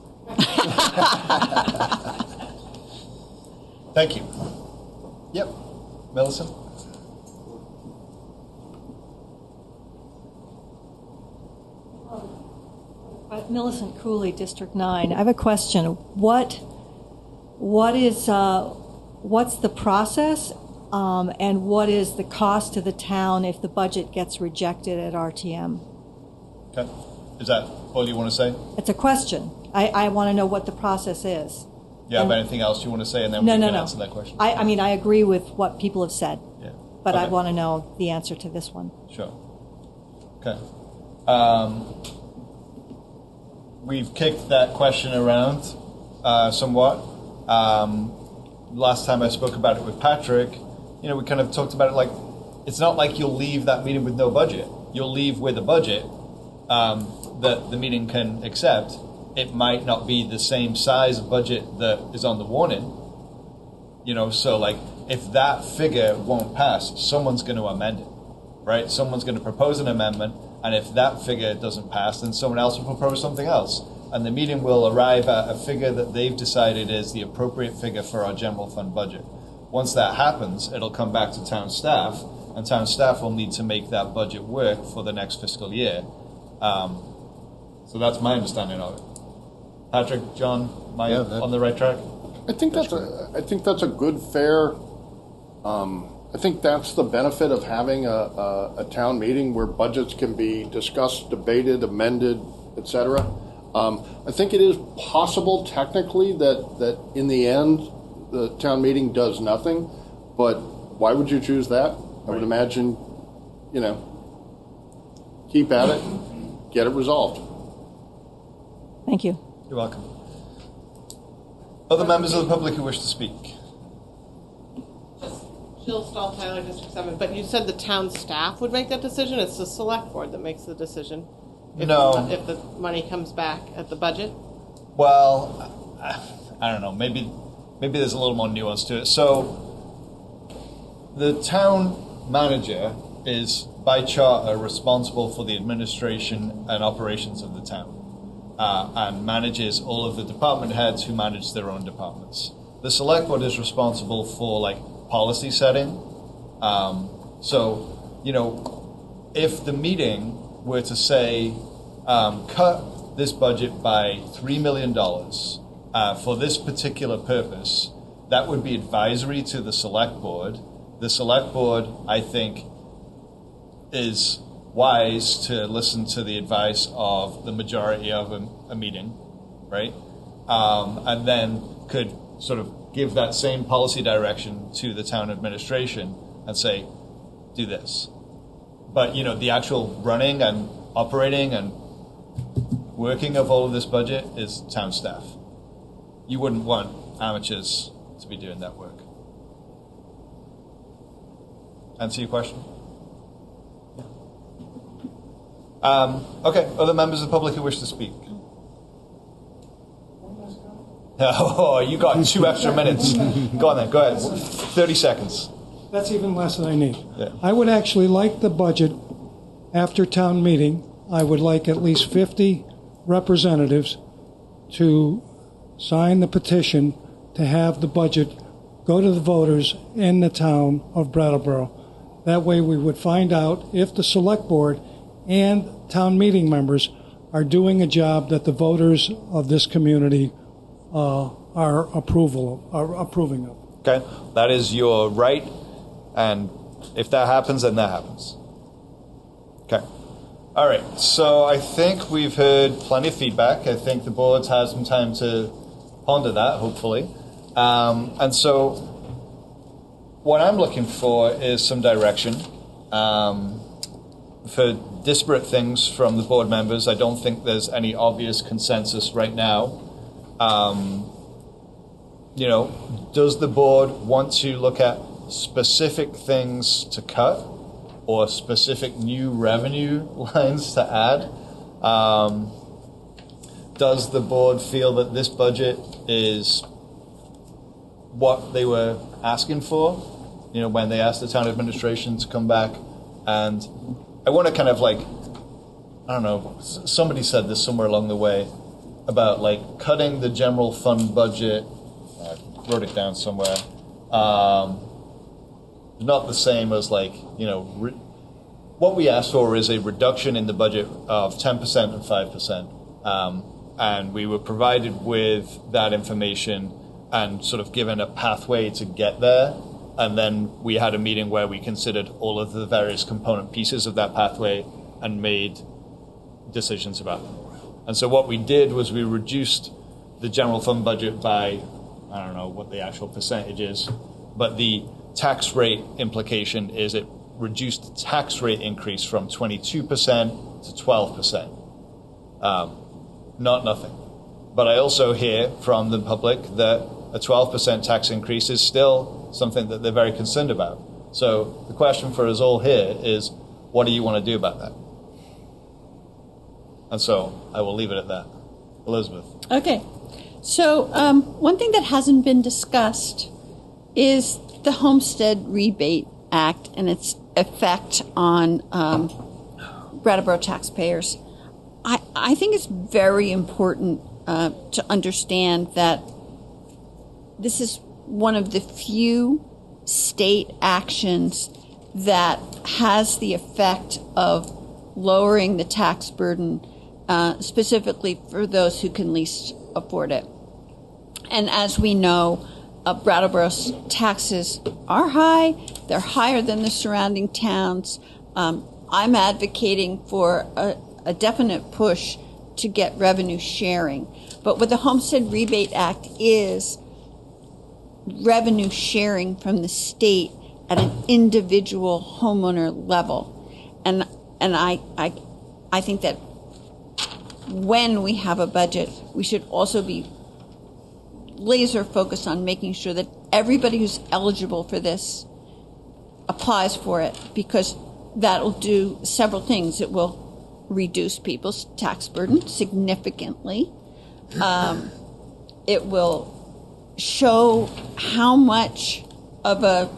Thank you. Yep. Millicent? Millicent Cooley, District 9. I have a question. What's the process and what is the cost to the town if the budget gets rejected at RTM? Okay. Is that all you want to say? It's a question. I want to know what the process is. Yeah, but anything else you want to say, and then we can answer that question? I agree with what people have said, but Okay. I want to know the answer to this one. Sure. Okay. We've kicked that question around somewhat. Last time I spoke about it with Patrick, we kind of talked about it like, it's not like you'll leave that meeting with no budget. You'll leave with a budget that the meeting can accept. It might not be the same size budget that is on the warning. So like, if that figure won't pass, someone's going to amend it, right? Someone's going to propose an amendment. And if that figure doesn't pass, then someone else will propose something else. And the meeting will arrive at a figure that they've decided is the appropriate figure for our general fund budget. Once that happens, it'll come back to town staff, and town staff will need to make that budget work for the next fiscal year. So that's my understanding of it. Patrick, John, am I on the right track? I think that's a good, fair. I think that's the benefit of having a town meeting where budgets can be discussed, debated, amended, etc. I think it is possible technically that in the end the town meeting does nothing, but why would you choose that? I would imagine, keep at it, get it resolved. Thank you. You're welcome. Other members of the public who wish to speak? Jill Stahl, Tyler, District 7. But you said the town staff would make that decision? It's the select board that makes the decision? If the money comes back at the budget? Well, I don't know. Maybe there's a little more nuance to it. So the town manager is, by charter, responsible for the administration and operations of the town, and manages all of the department heads who manage their own departments. The select board is responsible for policy setting. If the meeting were to say, cut this budget by $3 million for this particular purpose, that would be advisory to the select board. The select board, I think, is wise to listen to the advice of the majority of a meeting, right? And then could sort of give that same policy direction to the town administration and say, do this. But, the actual running and operating and working of all of this budget is town staff. You wouldn't want amateurs to be doing that work. Answer your question? Okay, other members of the public who wish to speak? Oh, you got 2 extra minutes. Go on then, go ahead. 30 seconds. That's even less than I need. Yeah. I would actually like the budget after town meeting. I would like at least 50 representatives to sign the petition to have the budget go to the voters in the town of Brattleboro. That way we would find out if the select board and town meeting members are doing a job that the voters of this community are approving of. Okay, that is your right, and if that happens, then that happens. Okay. All right, so I think we've heard plenty of feedback. I think the board's had some time to ponder that, hopefully. And so what I'm looking for is some direction. I've heard disparate things from the board members. I don't think there's any obvious consensus right now. Does the board want to look at specific things to cut or specific new revenue lines to add? Does the board feel that this budget is what they were asking for, when they asked the town administration to come back? And I want to kind of somebody said this somewhere along the way about cutting the general fund budget. I wrote it down somewhere. Not the same as what we asked for is a reduction in the budget of 10% and 5%. And we were provided with that information and sort of given a pathway to get there. And then we had a meeting where we considered all of the various component pieces of that pathway and made decisions about them. And so what we did was we reduced the general fund budget by, I don't know what the actual percentage is, but the tax rate implication is it reduced the tax rate increase from 22% to 12%. Not nothing. But I also hear from the public that a 12% tax increase is still something that they're very concerned about. So the question for us all here is, what do you want to do about that? And so I will leave it at that. Elizabeth. Okay. So one thing that hasn't been discussed is the Homestead Rebate Act and its effect on Brattleboro taxpayers. I think it's very important to understand that this is one of the few state actions that has the effect of lowering the tax burden, specifically for those who can least afford it. And as we know, Brattleboro's taxes are high. They're higher than the surrounding towns. I'm advocating for a definite push to get revenue sharing. But what the Homestead Rebate Act is revenue sharing from the state at an individual homeowner level. And I think that when we have a budget, we should also be laser focused on making sure that everybody who's eligible for this applies for it, because that'll do several things. It will reduce people's tax burden significantly. It will show how much of a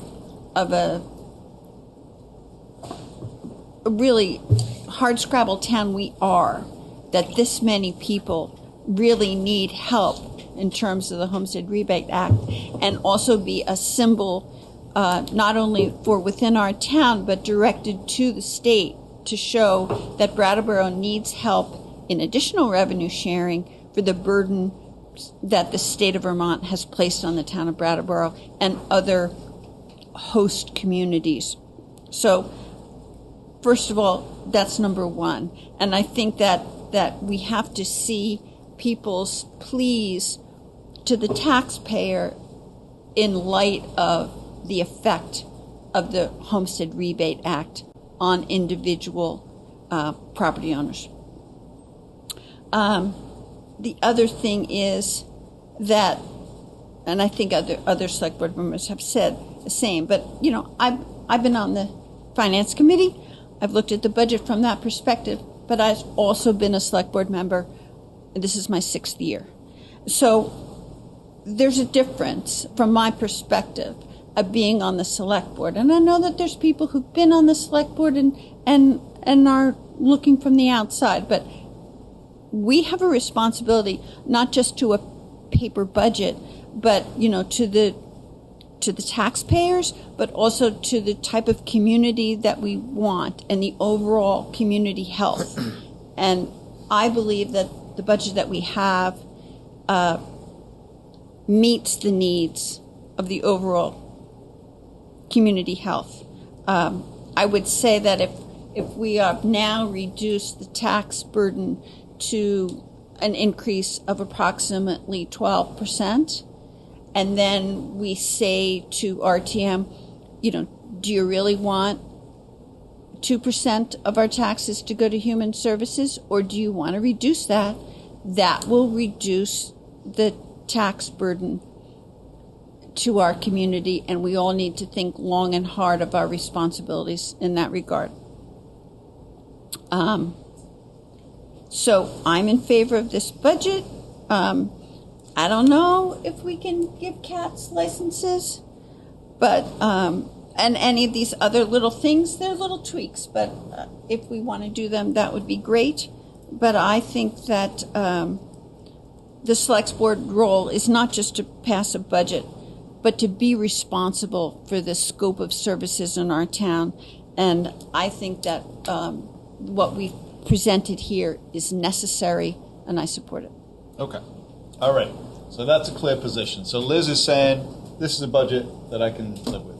really hard-scrabble town we are, that this many people really need help in terms of the Homestead Rebate Act, and also be a symbol not only for within our town, but directed to the state to show that Brattleboro needs help in additional revenue sharing for the burden that the state of Vermont has placed on the town of Brattleboro and other host communities. So, first of all, that's number one. And I think that we have to see people's pleas to the taxpayer in light of the effect of the Homestead Rebate Act on individual property owners. The other thing is that, and I think other select board members have said the same, but you know, I've been on the finance committee. I've looked at the budget from that perspective, but I've also been a select board member, and this is my 6th year. So there's a difference from my perspective of being on the select board. And I know that there's people who've been on the select board and are looking from the outside, but we have a responsibility not just to a paper budget, but you know, to the taxpayers, but also to the type of community that we want and the overall community health. And I believe that the budget that we have meets the needs of the overall community health. I would say that if we have now reduced the tax burden to an increase of approximately 12%, and then we say to RTM, you know, do you really want 2% of our taxes to go to human services, or do you want to reduce that? That will reduce the tax burden to our community, and we all need to think long and hard of our responsibilities in that regard. So I'm in favor of this budget. I don't know if we can give cats licenses, but and any of these other little things, they're little tweaks, but if we want to do them, that would be great. But I think that the Select Board role is not just to pass a budget, but to be responsible for the scope of services in our town. And I think that what we've presented here is necessary, and I support it. Okay. All right. So that's a clear position. So Liz is saying this is a budget that I can live with.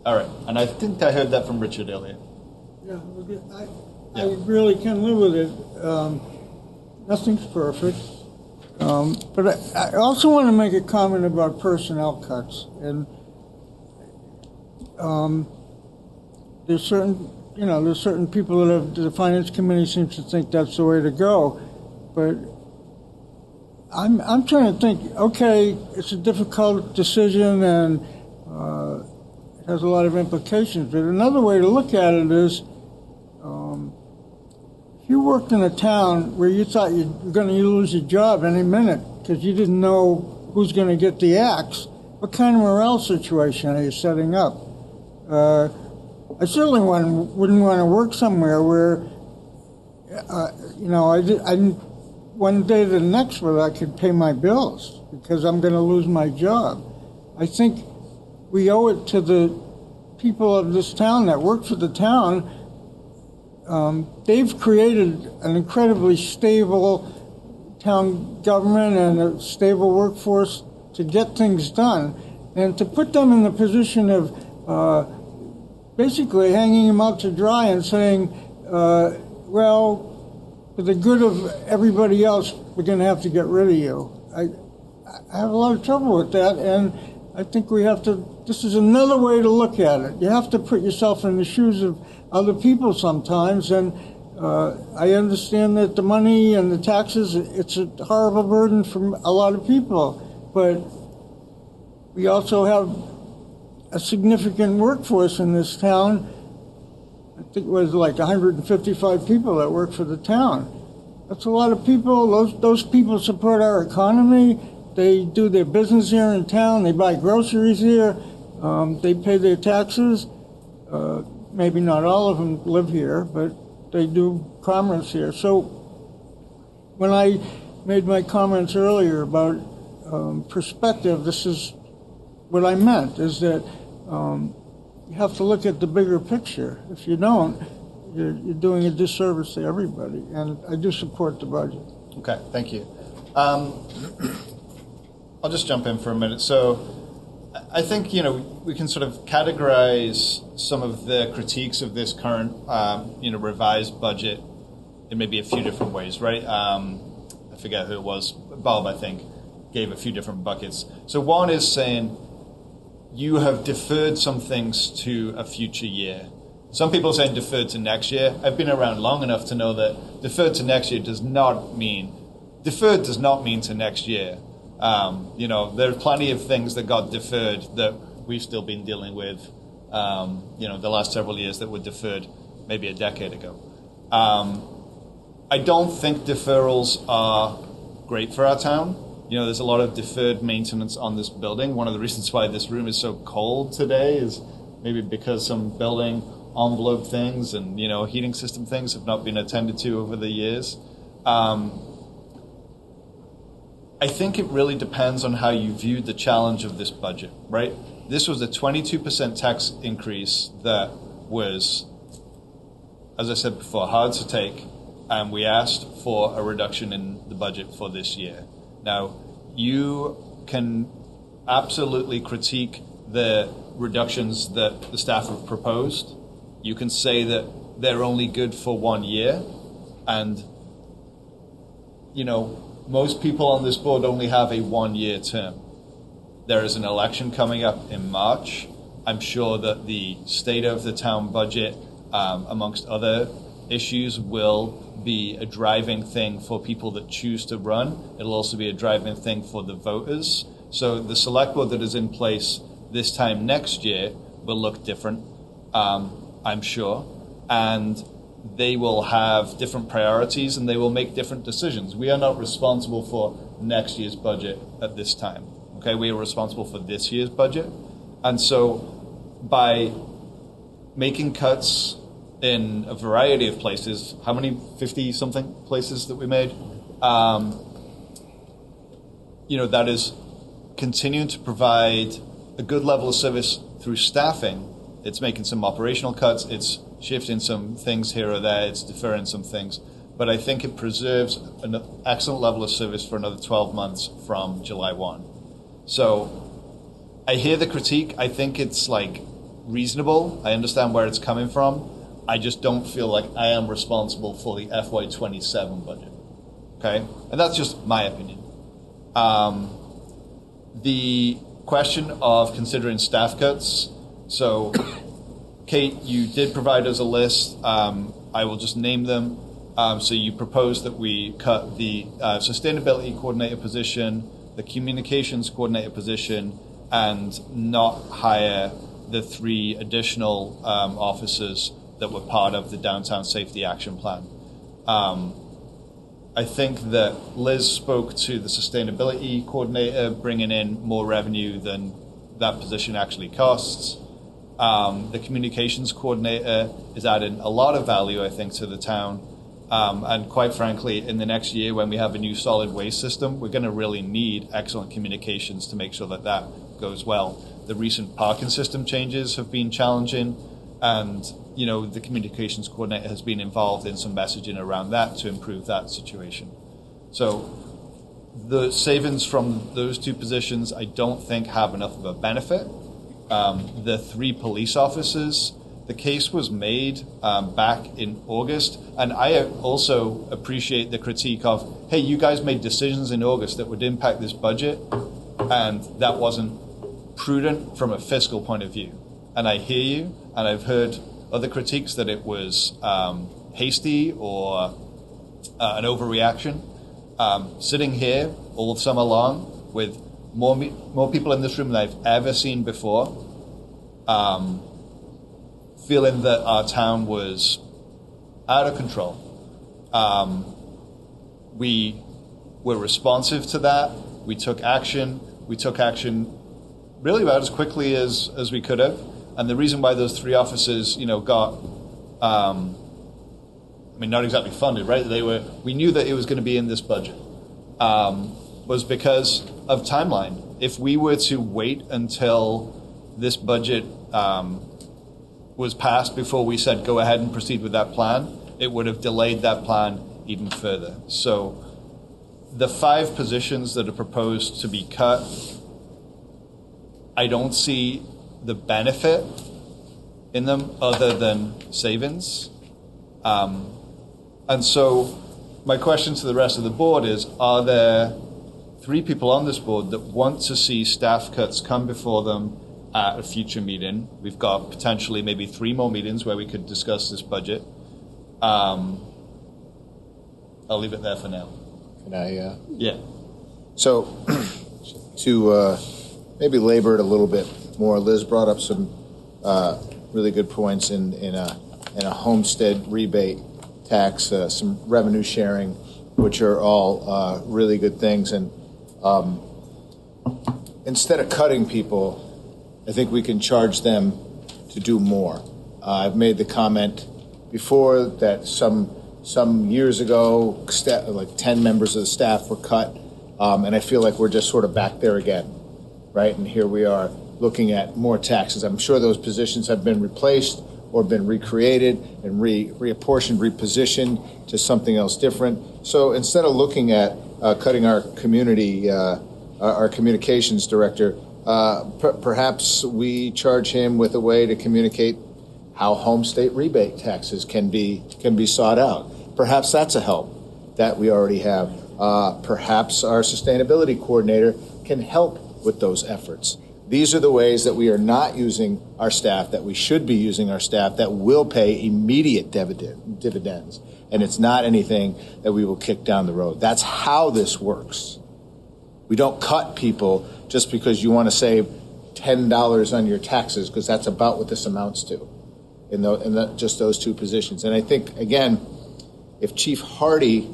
All right. And I think I heard that from Richard earlier. Yeah, I really can live with it. Nothing's perfect. But I also want to make a comment about personnel cuts. And there's certain people that have, the Finance Committee seems to think that's the way to go. But I'm trying to think, okay, it's a difficult decision and it has a lot of implications. But another way to look at it is, if you worked in a town where you thought you were going to lose your job any minute because you didn't know who's going to get the axe, what kind of morale situation are you setting up? I certainly wouldn't want to work somewhere where, one day to the next where I could pay my bills because I'm going to lose my job. I think we owe it to the people of this town that work for the town. They've created an incredibly stable town government and a stable workforce to get things done. And to put them in the position of basically hanging them out to dry and saying, well, for the good of everybody else, we're going to have to get rid of you. I have a lot of trouble with that, and I think we have to, this is another way to look at it. You have to put yourself in the shoes of other people sometimes, and I understand that the money and the taxes, it's a horrible burden for a lot of people, but we also have a significant workforce in this town. I think it was like 155 people that work for the town. That's a lot of people. Those people support our economy. They do their business here in town. They buy groceries here. They pay their taxes. Maybe not all of them live here, but they do commerce here. So when I made my comments earlier about perspective, this is what I meant, is that you have to look at the bigger picture. If you don't, you're doing a disservice to everybody. And I do support the budget. Okay, thank you. I'll just jump in for a minute. So I think, we can sort of categorize some of the critiques of this current, revised budget in maybe a few different ways, right? I forget who it was. Bob, I think, gave a few different buckets. So one is saying, you have deferred some things to a future year. Some people are saying deferred to next year. I've been around long enough to know that deferred to next year does not mean to next year. There are plenty of things that got deferred that we've still been dealing with, the last several years that were deferred maybe a decade ago. I don't think deferrals are great for our town. There's a lot of deferred maintenance on this building. One of the reasons why this room is so cold today is maybe because some building envelope things and, heating system things have not been attended to over the years. I think it really depends on how you view the challenge of this budget, right? This was a 22% tax increase that was, as I said before, hard to take, and we asked for a reduction in the budget for this year. Now, you can absolutely critique the reductions that the staff have proposed. You can say that they're only good for 1 year, and, most people on this board only have a 1-year term. There is an election coming up in March. I'm sure that the state of the town budget, amongst other issues, will be a driving thing for people that choose to run. It'll also be a driving thing for the voters. So the select board that is in place this time next year will look different, I'm sure. And they will have different priorities and they will make different decisions. We are not responsible for next year's budget at this time. Okay, we are responsible for this year's budget. And so by making cuts in a variety of places, how many, 50-something places that we made? That is continuing to provide a good level of service through staffing. It's making some operational cuts. It's shifting some things here or there. It's deferring some things. But I think it preserves an excellent level of service for another 12 months from July 1. So I hear the critique. I think it's reasonable. I understand where it's coming from. I just don't feel like I am responsible for the FY27 budget. Okay? And that's just my opinion. The question of considering staff cuts. So, Kate, you did provide us a list. I will just name them. So you proposed that we cut the sustainability coordinator position, the communications coordinator position, and not hire the 3 additional officers that were part of the Downtown Safety Action Plan. I think that Liz spoke to the sustainability coordinator bringing in more revenue than that position actually costs. The communications coordinator is adding a lot of value, I think, to the town. And quite frankly, in the next year when we have a new solid waste system, we're going to really need excellent communications to make sure that that goes well. The recent parking system changes have been challenging, and the communications coordinator has been involved in some messaging around that to improve that situation. So the savings from those 2 positions I don't think have enough of a benefit. The 3 police officers, the case was made back in August, and I also appreciate the critique of, hey, you guys made decisions in August that would impact this budget, and that wasn't prudent from a fiscal point of view. And I hear you, and I've heard other critiques that it was hasty or an overreaction. Sitting here all summer long with more people in this room than I've ever seen before, feeling that our town was out of control. We were responsive to that. We took action. We took action really about as quickly as we could have. And the reason why those 3 officers, got, not exactly funded, right? We knew that it was going to be in this budget, was because of timeline. If we were to wait until this budget was passed before we said go ahead and proceed with that plan, it would have delayed that plan even further. So the 5 positions that are proposed to be cut, I don't see the benefit in them other than savings. And so my question to the rest of the board is, are there 3 people on this board that want to see staff cuts come before them at a future meeting. We've got potentially maybe 3 more meetings where we could discuss this budget. I'll leave it there for now. Can I? Yeah. So, to maybe labor it a little bit more, Liz brought up some really good points in a homestead rebate tax, some revenue sharing, which are all really good things. And instead of cutting people, I think we can charge them to do more. I've made the comment before that some years ago, like 10 members of the staff were cut, and I feel like we're just sort of back there again, right? And here we are looking at more taxes. I'm sure those positions have been replaced or been recreated and reapportioned, repositioned to something else different. So instead of looking at cutting our communications director, perhaps we charge him with a way to communicate how home state rebate taxes can be sought out. Perhaps that's a help that we already have. Perhaps our sustainability coordinator can help with those efforts. These are the ways that we are not using our staff, that we should be using our staff, that will pay immediate dividends. And it's not anything that we will kick down the road. That's how this works. We don't cut people just because you want to save $10 on your taxes, because that's about what this amounts to in just those 2 positions. And I think, again, if Chief Hardy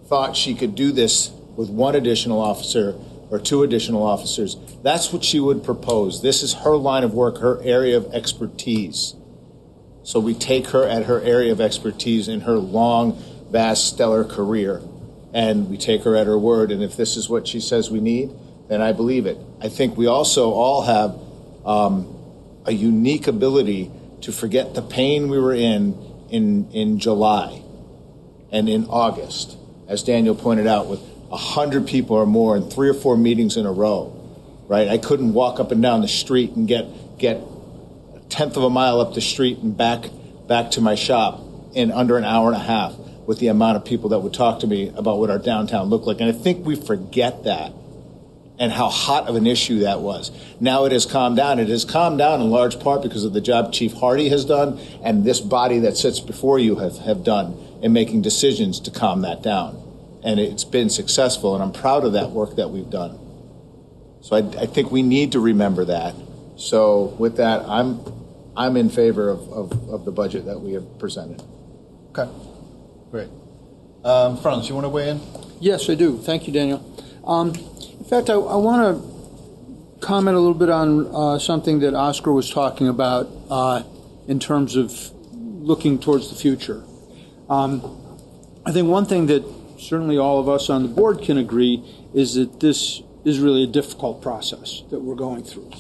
thought she could do this with 1 additional officer or 2 additional officers, that's what she would propose. This is her line of work, her area of expertise. So we take her at her area of expertise in her long, vast, stellar career, and we take her at her word. And if this is what she says we need, then I believe it. I think we also all have a unique ability to forget the pain we were in July and in August, as Daniel pointed out, with 100 people or more in 3 or 4 meetings in a row, right? I couldn't walk up and down the street and get a tenth of a mile up the street and back to my shop in under an hour and a half with the amount of people that would talk to me about what our downtown looked like. And I think we forget that and how hot of an issue that was. Now it has calmed down. It has calmed down in large part because of the job Chief Hardy has done and this body that sits before you have done in making decisions to calm that down. And it's been successful, and I'm proud of that work that we've done. So I think we need to remember that. So with that, I'm in favor of the budget that we have presented. Okay, great. Franz, you want to weigh in? Yes, I do. Thank you, Daniel. In fact, I want to comment a little bit on something that Oscar was talking about in terms of looking towards the future. I think one thing that certainly all of us on the board can agree is that this is really a difficult process that we're going through.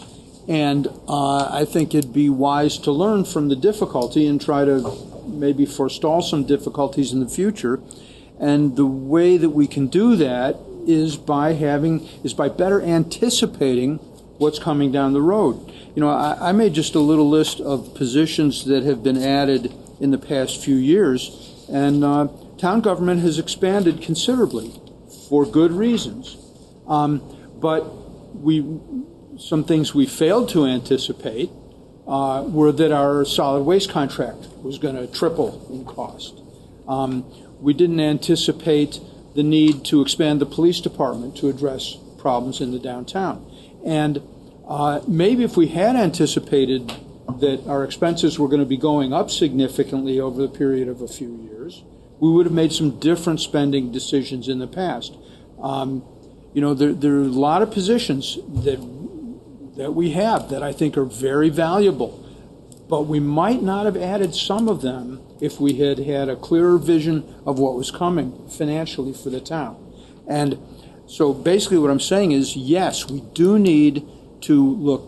And I think it'd be wise to learn from the difficulty and try to maybe forestall some difficulties in the future. And the way that we can do that is by better anticipating what's coming down the road. You know, I made just a little list of positions that have been added in the past few years, and town government has expanded considerably for good reasons. But some things we failed to anticipate were that our solid waste contract was going to triple in cost. We didn't anticipate the need to expand the police department to address problems in the downtown. And maybe if we had anticipated that our expenses were going to be going up significantly over the period of a few years, we would have made some different spending decisions in the past. You know, there are a lot of positions that we have that I think are very valuable, but we might not have added some of them if we had had a clearer vision of what was coming financially for the town. And so basically what I'm saying is, yes, we do need to look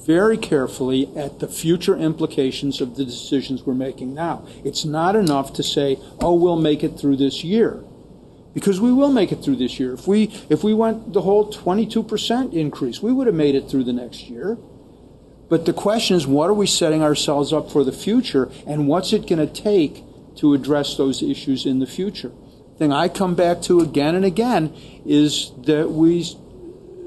very carefully at the future implications of the decisions we're making now. It's not enough to say, oh, we'll make it through this year, because we will make it through this year. If we went the whole 22% increase, we would have made it through the next year. But the question is, what are we setting ourselves up for the future, and what's it going to take to address those issues in the future? The thing I come back to again and again is that we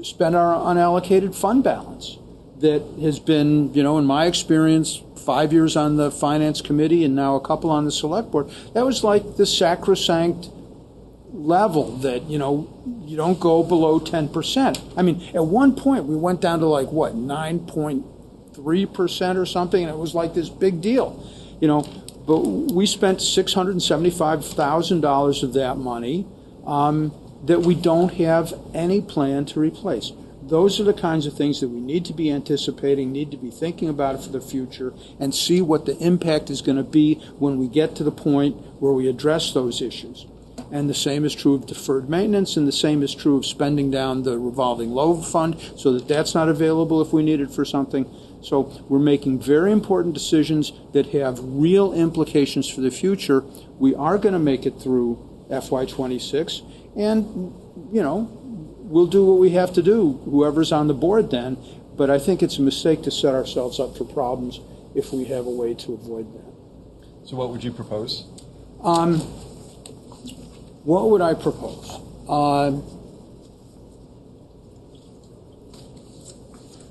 spend our unallocated fund balance that has been, in my experience, 5 years on the finance committee and now a couple on the select board, that was like the sacrosanct level that, you don't go below 10%. I mean, at one point we went down to 9.3% or something, and it was like this big deal, but we spent $675,000 of that money that we don't have any plan to replace. Those are the kinds of things that we need to be anticipating, need to be thinking about it for the future, and see what the impact is going to be when we get to the point where we address those issues. And the same is true of deferred maintenance, and the same is true of spending down the revolving loan fund so that that's not available if we need it for something. So we're making very important decisions that have real implications for the future. We are going to make it through FY26, and, we'll do what we have to do, whoever's on the board then. But I think it's a mistake to set ourselves up for problems if we have a way to avoid that. So what would you propose? What would I propose?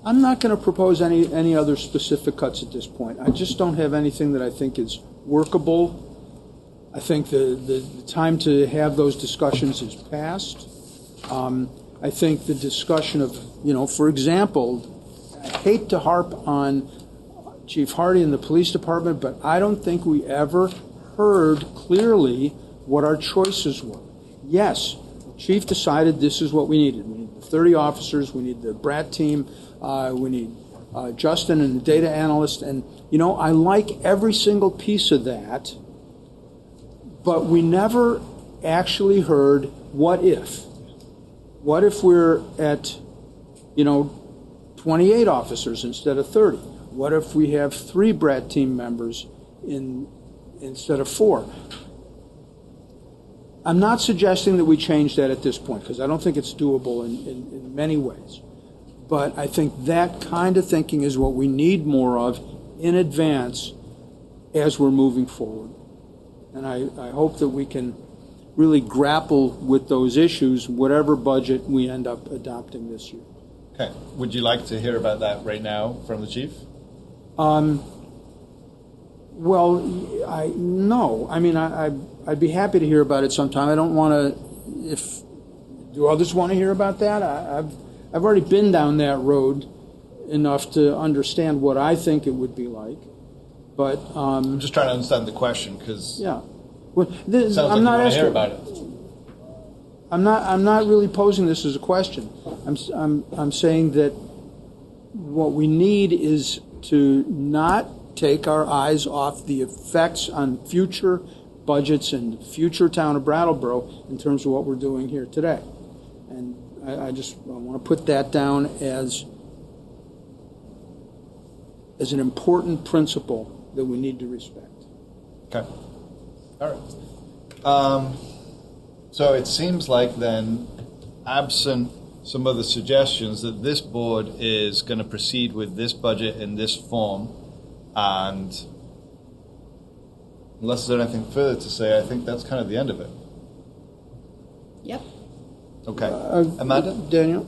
I'm not going to propose any other specific cuts at this point. I just don't have anything that I think is workable. I think the time to have those discussions is past. I think the discussion of, for example, I hate to harp on Chief Hardy and the police department, but I don't think we ever heard clearly what our choices were. Yes, the chief decided this is what we needed. We need the 30 officers, we need the Brat team, we need Justin and the data analyst, and I like every single piece of that, but we never actually heard what if. What if we're at, 28 officers instead of 30? What if we have 3 Brat team members instead of 4? I'm not suggesting that we change that at this point, because I don't think it's doable in many ways. But I think that kind of thinking is what we need more of in advance as we're moving forward. And I hope that we can really grapple with those issues, whatever budget we end up adopting this year. Okay. Would you like to hear about that right now from the chief? Well, no. I mean, I'd be happy to hear about it sometime. I don't want to. Do others want to hear about that? I've already been down that road enough to understand what I think it would be like. But I'm just trying to understand the question, because well, sounds like you want to hear about it. I'm not really posing this as a question. I'm saying that what we need is to not take our eyes off the effects on future budgets and the future town of Brattleboro in terms of what we're doing here today. And I want to put that down as an important principle that we need to respect. Okay. All right. So it seems like then, absent some of the suggestions, that this board is going to proceed with this budget in this form, and unless there's anything further to say, I think that's kind of the end of it. Yep. Okay. Amanda? Daniel,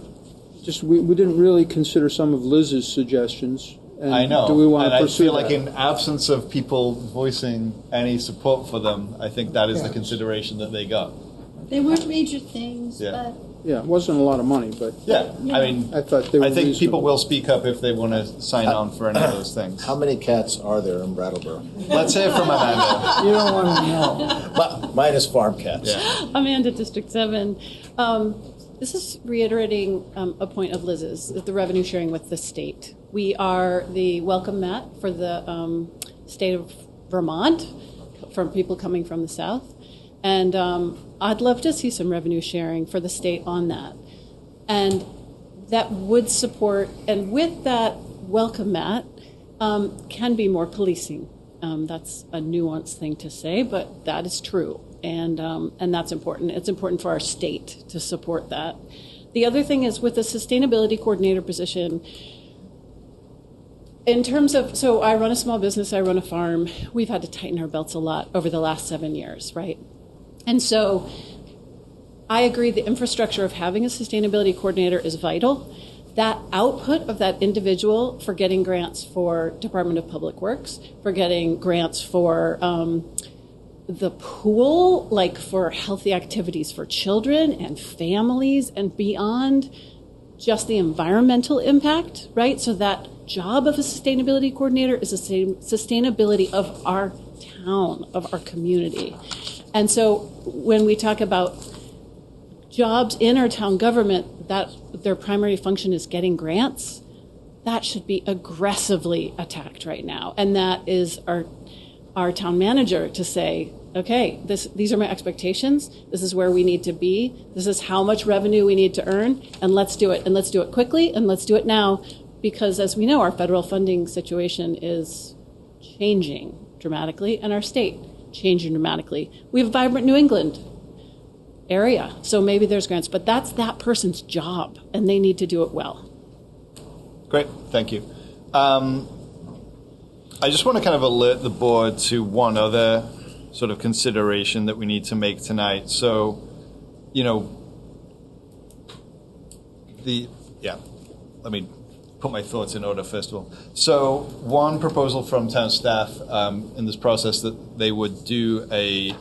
we didn't really consider some of Liz's suggestions. And I know. Do we want to pursue I feel like in absence of people voicing any support for them, I think that is the consideration that they got. They weren't major things, Yeah. Yeah, it wasn't a lot of money, but I mean, I thought they were I think reasonable. people will speak up if they want to sign on for any of those things. How many cats are there in Brattleboro? Let's hear from Amanda. You don't want to know. Minus farm cats. Amanda, District 7. This is reiterating a point of Liz's, the revenue sharing with the state. We are the welcome mat for the state of Vermont, from people coming from the south. And I'd love to see some revenue sharing for the state on that. And that would support, and with that welcome mat, can be more policing. That's a nuanced thing to say, but that is true. And that's important. It's important for our state to support that. The other thing is with the sustainability coordinator position, in terms of, so I run a small business, I run a farm. We've had to tighten our belts a lot over the last 7 years, right? And so I agree the infrastructure of having a sustainability coordinator is vital, that output of that individual for getting grants for Department of Public Works, for getting grants for the pool, like for healthy activities for children and families and beyond just the environmental impact, right? So that job of a sustainability coordinator is the sustainability of our town, of our community. And so when we talk about jobs in our town government, that their primary function is getting grants, that should be aggressively attacked right now. And that is our town manager to say, okay, these are my expectations. This is where we need to be. This is how much revenue we need to earn, and let's do it. And let's do it quickly, and let's do it now, because as we know, our federal funding situation is changing dramatically, and our state changing dramatically. We have a vibrant New England area, so maybe there's grants, but that's that person's job, and they need to do it well. Great, thank you. I just want to kind of alert the board to one other sort of consideration that we need to make tonight. So, let me put my thoughts in order first of all. So, one proposal from town staff in this process that they would do a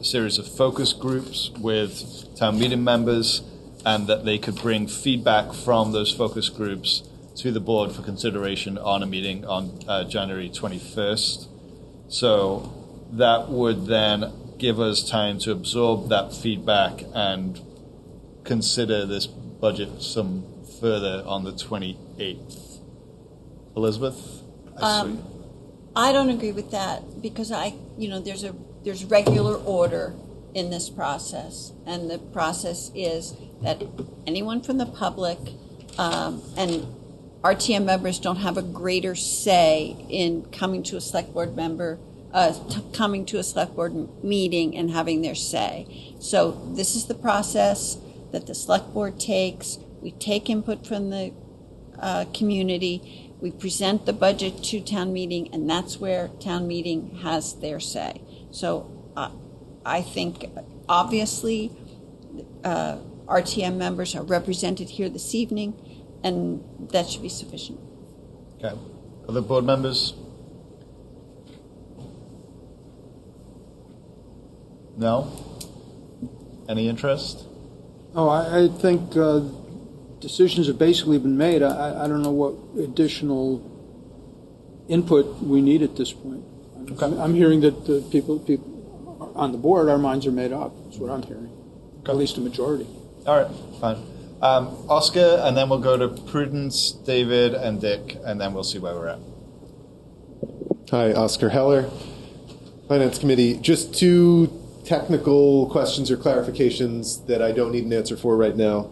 series of focus groups with town meeting members, and that they could bring feedback from those focus groups to the board for consideration on a meeting on January 21st. So that would then give us time to absorb that feedback and consider this budget some further on the 28th. Elizabeth? I don't agree with that, because there's regular order in this process, and the process is that anyone from the public and RTM members don't have a greater say in coming to a select board coming to a select board meeting and having their say. So this is the process that the select board takes. We take input from the community. We present the budget to town meeting, and that's where town meeting has their say. So I think obviously RTM members are represented here this evening, and that should be sufficient. Okay. Other board members? No? Any interest? Oh, I think decisions have basically been made. I don't know what additional input we need at this point. Okay. I'm hearing that the people on the board, our minds are made up. That's what I'm hearing. Okay. At least a majority. All right, fine. Oscar, and then we'll go to Prudence, David, and Dick, and then we'll see where we're at. Hi, Oscar Heller, Finance Committee. Just two technical questions or clarifications that I don't need an answer for right now,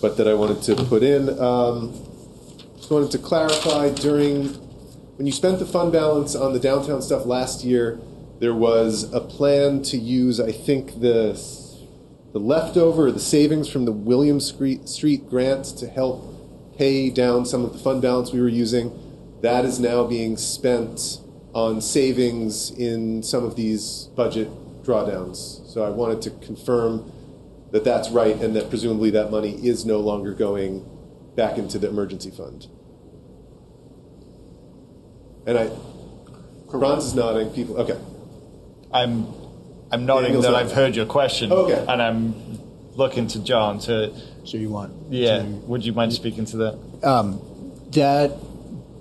but that I wanted to put in. Just wanted to clarify, when you spent the fund balance on the downtown stuff last year, there was a plan to use, I think, the leftover, or the savings from the William Street grant to help pay down some of the fund balance we were using. That is now being spent on savings in some of these budget drawdowns. So I wanted to confirm that that's right, and that presumably that money is no longer going back into the emergency fund. And Ron's is nodding. People, okay. I'm nodding Daniel's that nodding. I've heard your question, okay. And I'm looking to John to. So you want? Yeah. Would you mind speaking to that?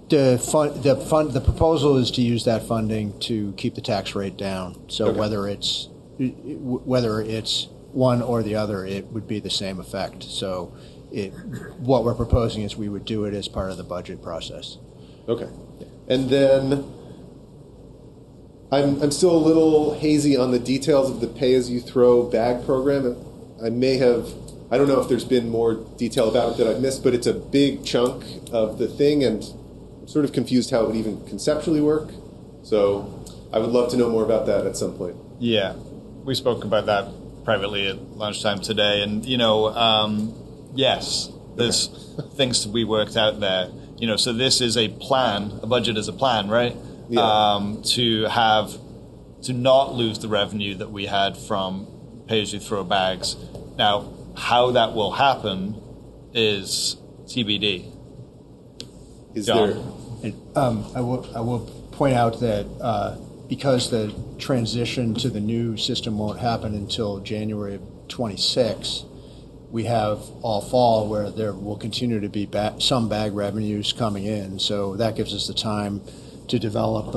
The proposal is to use that funding to keep the tax rate down. So Okay. whether it's one or the other, it would be the same effect. So what we're proposing is we would do it as part of the budget process. Okay. And then I'm still a little hazy on the details of the pay-as-you-throw bag program. I don't know if there's been more detail about it that I've missed, but it's a big chunk of the thing, and I'm sort of confused how it would even conceptually work. So I would love to know more about that at some point. Yeah, we spoke about that privately at lunchtime today, and yes, there's things to be worked out there. So this is a plan. A budget is a plan, right? Yeah. To not lose the revenue that we had from pay-as-you-throw bags. Now, how that will happen is TBD. Is John? there? I will point out that because the transition to the new system won't happen until January of 26, we have all fall where there will continue to be some bag revenues coming in. So that gives us the time to develop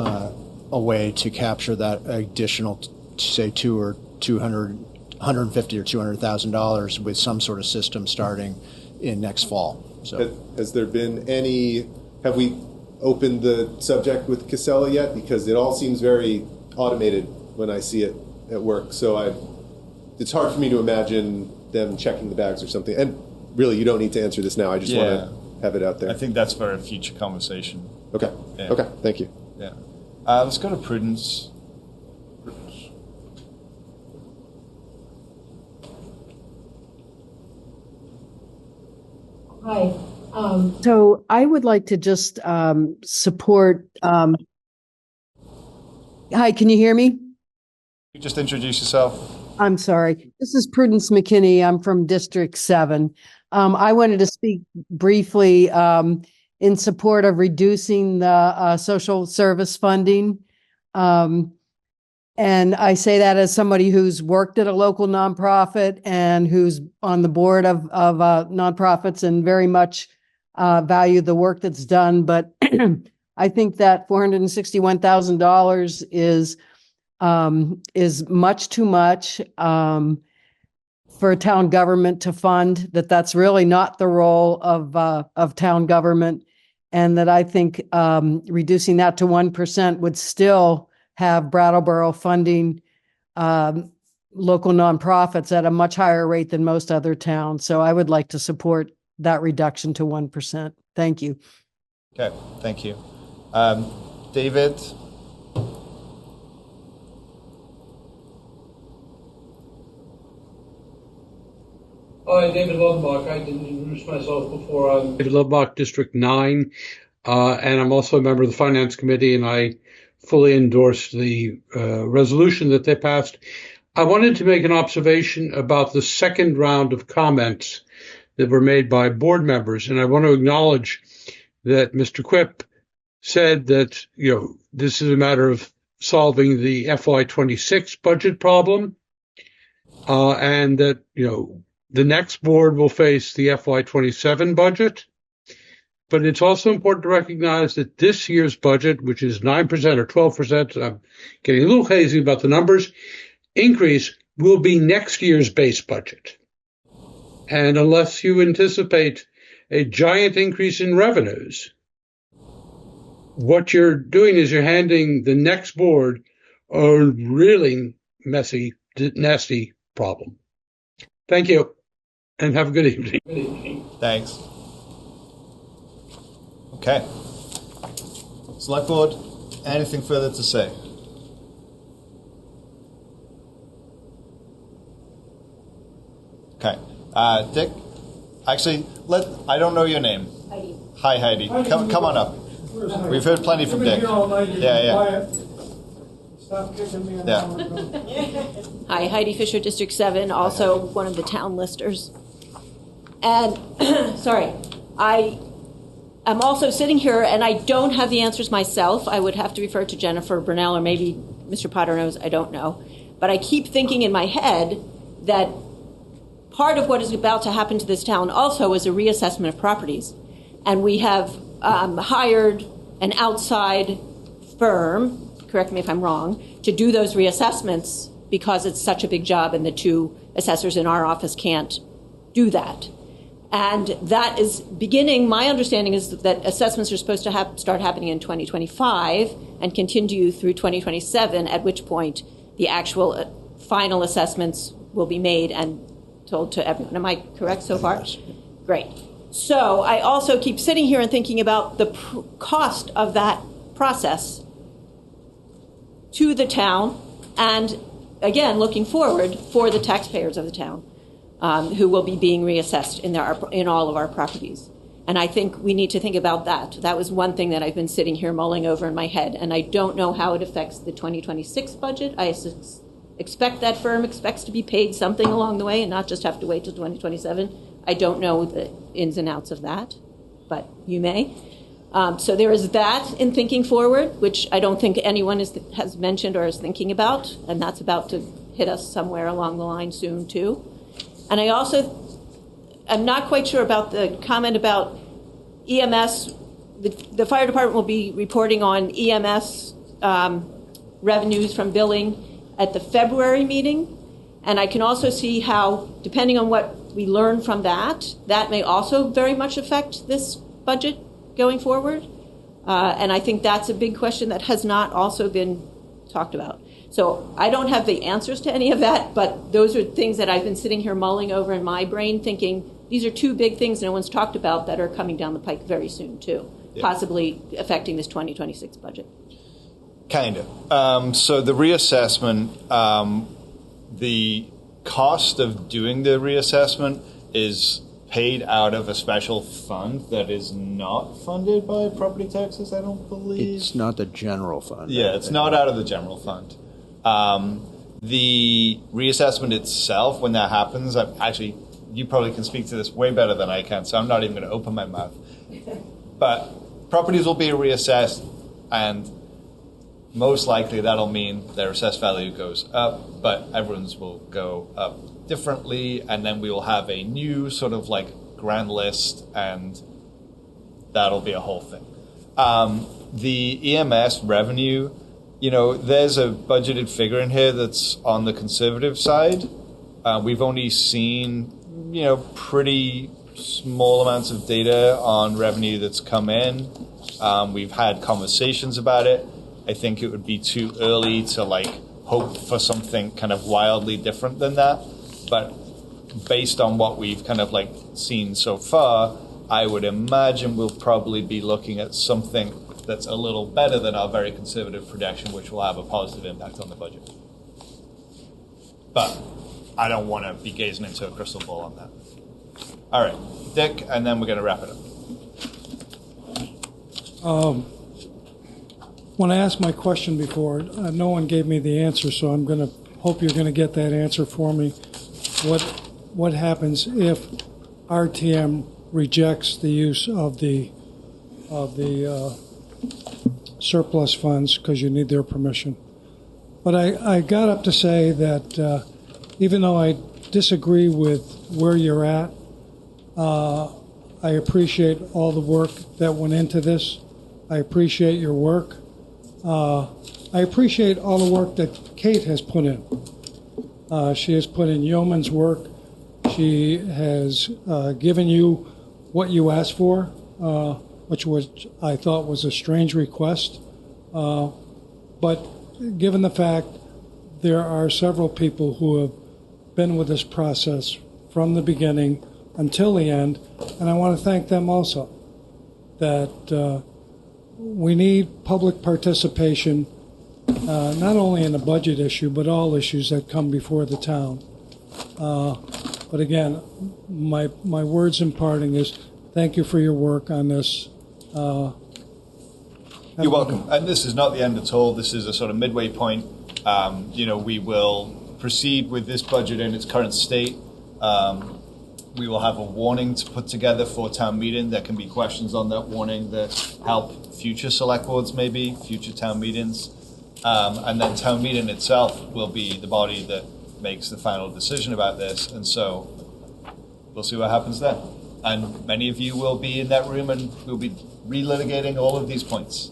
a way to capture that additional, say, $150,000 or $200,000 with some sort of system starting in next fall. So, has there been any? Have we opened the subject with Casella yet? Because it all seems very automated when I see it at work. So it's hard for me to imagine them checking the bags or something. And really, you don't need to answer this now. I just want to have it out there. I think that's for a future conversation. Okay. Yeah. Okay. Thank you. Yeah. Let's go to Prudence. Hi. So I would like to just support. Hi, can you hear me? You just introduce yourself. I'm sorry. This is Prudence McKinney. I'm from District 7. I wanted to speak briefly in support of reducing the social service funding. And I say that as somebody who's worked at a local nonprofit and who's on the board of nonprofits and very much value the work that's done. But I think that $461,000 is much too much for a town government to fund. That's really not the role of town government, and that I think reducing that to 1% would still have Brattleboro funding local nonprofits at a much higher rate than most other towns. So I would like to support that reduction to 1%. Thank you. Okay, thank you. David? Hi, David Lovenbach. I didn't introduce myself before. I'm David Lovenbach, District 9, and I'm also a member of the Finance Committee, and I fully endorse the resolution that they passed. I wanted to make an observation about the second round of comments that were made by board members, and I want to acknowledge that Mr. Quip said that, this is a matter of solving the FY26 budget problem, and that, the next board will face the FY27 budget. But it's also important to recognize that this year's budget, which is 9% or 12%, I'm getting a little hazy about the numbers, increase will be next year's base budget. And unless you anticipate a giant increase in revenues, what you're doing is you're handing the next board a really messy, nasty problem. Thank you, and have a good evening. Thanks. Okay. Select Board, anything further to say? Okay. Dick, actually, I don't know your name. Heidi. Hi, Heidi. Come on up. We've heard plenty from Dick. Yeah. Stop kicking me. Yeah. Hi, Heidi Fisher, District 7, also one of the town listers. And, sorry, I am also sitting here and I don't have the answers myself. I would have to refer to Jennifer Brunel, or maybe Mr. Potter knows, I don't know. But I keep thinking in my head that part of what is about to happen to this town also is a reassessment of properties. And we have hired an outside firm, correct me if I'm wrong, to do those reassessments because it's such a big job and the two assessors in our office can't do that. And that is beginning, my understanding is that assessments are supposed to start happening in 2025 and continue through 2027, at which point the actual final assessments will be made and told to everyone. Am I correct so far? Great. So I also keep sitting here and thinking about the cost of that process to the town, and again, looking forward for the taxpayers of the town who will be being reassessed in all of our properties. And I think we need to think about that. That was one thing that I've been sitting here mulling over in my head, and I don't know how it affects the 2026 budget. I expect that firm expects to be paid something along the way and not just have to wait till 2027. I don't know the ins and outs of that, but you may. So there is that in thinking forward, which I don't think anyone has mentioned or is thinking about, and that's about to hit us somewhere along the line soon too. And I also, I'm not quite sure about the comment about EMS. The fire department will be reporting on EMS revenues from billing at the February meeting. And I can also see how, depending on what we learn from that, that may also very much affect this budget going forward. And I think that's a big question that has not also been talked about. So I don't have the answers to any of that, but those are things that I've been sitting here mulling over in my brain thinking, these are two big things no one's talked about that are coming down the pike very soon too, possibly affecting this 2026 budget. Kind of. So the reassessment, the cost of doing the reassessment is paid out of a special fund that is not funded by property taxes, I don't believe. It's not the general fund. Yeah, it's not out of the general fund. The reassessment itself, when that happens, actually, you probably can speak to this way better than I can, so I'm not even going to open my mouth. But properties will be reassessed, and most likely that'll mean their assessed value goes up, but everyone's will go up differently, and then we will have a new sort of like grand list, and that'll be a whole thing. The EMS revenue, there's a budgeted figure in here that's on the conservative side. We've only seen, pretty small amounts of data on revenue that's come in. We've had conversations about it. I think it would be too early to hope for something kind of wildly different than that. But based on what we've kind of seen so far, I would imagine we'll probably be looking at something that's a little better than our very conservative projection, which will have a positive impact on the budget. But I don't want to be gazing into a crystal ball on that. All right, Dick, and then we're going to wrap it up. When I asked my question before, no one gave me the answer, so I'm going to hope you're going to get that answer for me. What happens if RTM rejects the use of the surplus funds because you need their permission? But I got up to say that even though I disagree with where you're at, I appreciate all the work that went into this. I appreciate your work. I appreciate all the work that Kate has put in. She has put in yeoman's work. She has given you what you asked for, which I thought was a strange request. But given the fact there are several people who have been with this process from the beginning until the end, and I want to thank them also, that we need public participation, not only in the budget issue, but all issues that come before the town. But again, my words in parting is thank you for your work on this. You're welcome. And this is not the end at all. This is a sort of midway point. We will proceed with this budget in its current state. We will have a warning to put together for town meeting. There can be questions on that warning that help future select boards, maybe future town meetings. And then town meeting itself will be the body that makes the final decision about this. And so we'll see what happens then. And many of you will be in that room and we'll be relitigating all of these points.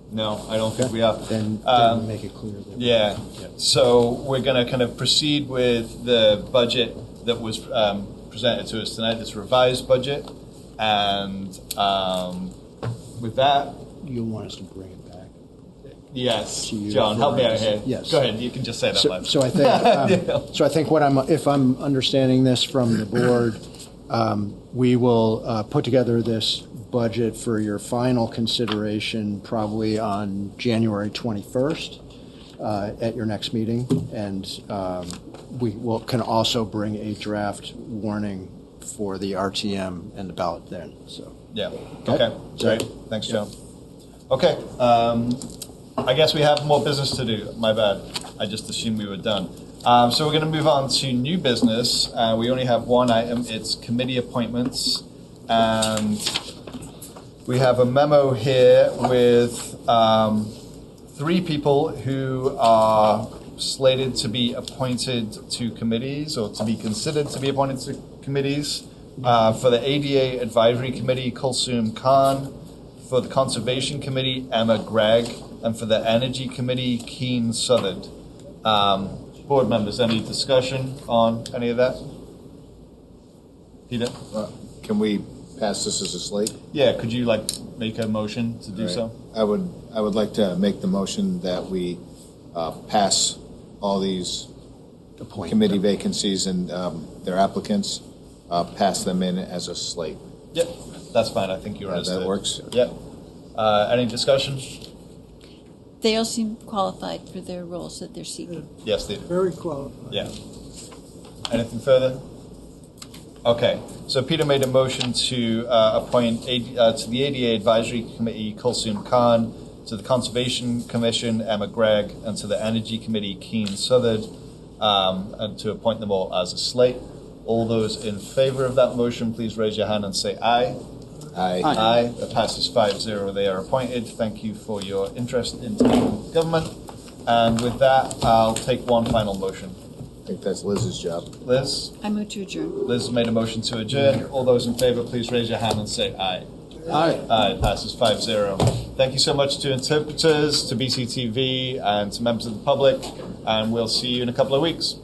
No, I don't think we are. Then make it clear. Yeah. So we're going to kind of proceed with the budget that was presented to us tonight, this revised budget. And with that... You'll want us to bring it back. Yes. John, help me out here. Yes. Go ahead. You can just say that loud. So I think, if I'm understanding this from the board, we will put together this budget for your final consideration probably on January 21st at your next meeting, and we can also bring a draft warning for the RTM and the ballot then. So yeah. Okay. Great. Thanks, John. Okay. I guess we have more business to do. My bad. I just assumed we were done. So we're going to move on to new business. We only have one item. It's committee appointments. And we have a memo here with 3 people who are slated to be appointed to committees or to be considered to be appointed to committees. For the ADA Advisory Committee, Kulsum Khan. For the Conservation Committee, Emma Gregg. And for the Energy Committee, Keen Southard. Board members, any discussion on any of that? Peter? Can we pass this as a slate? Yeah, could you make a motion to do Right. so? I would like to make the motion that we pass all these committee vacancies and their applicants, pass them in as a slate. Yep, that's fine. I think you understood. That works? Yep. Any discussion? They all seem qualified for their roles that they're seeking. Yes, they do. Very qualified. Yeah. Anything further? Okay. So Peter made a motion to appoint to the ADA Advisory Committee Kulsum Khan, to the Conservation Commission Emma Gregg, and to the Energy Committee Keen Southard, and to appoint them all as a slate. All those in favor of that motion, please raise your hand and say aye. Aye. Aye. That passes 5-0. They are appointed. Thank you for your interest in town government. And with that, I'll take one final motion. I think that's Liz's job. Liz? I move to adjourn. Liz made a motion to adjourn. All those in favor, please raise your hand and say aye. Aye. Aye. Passes 5-0. Thank you so much to interpreters, to BCTV, and to members of the public. And we'll see you in a couple of weeks.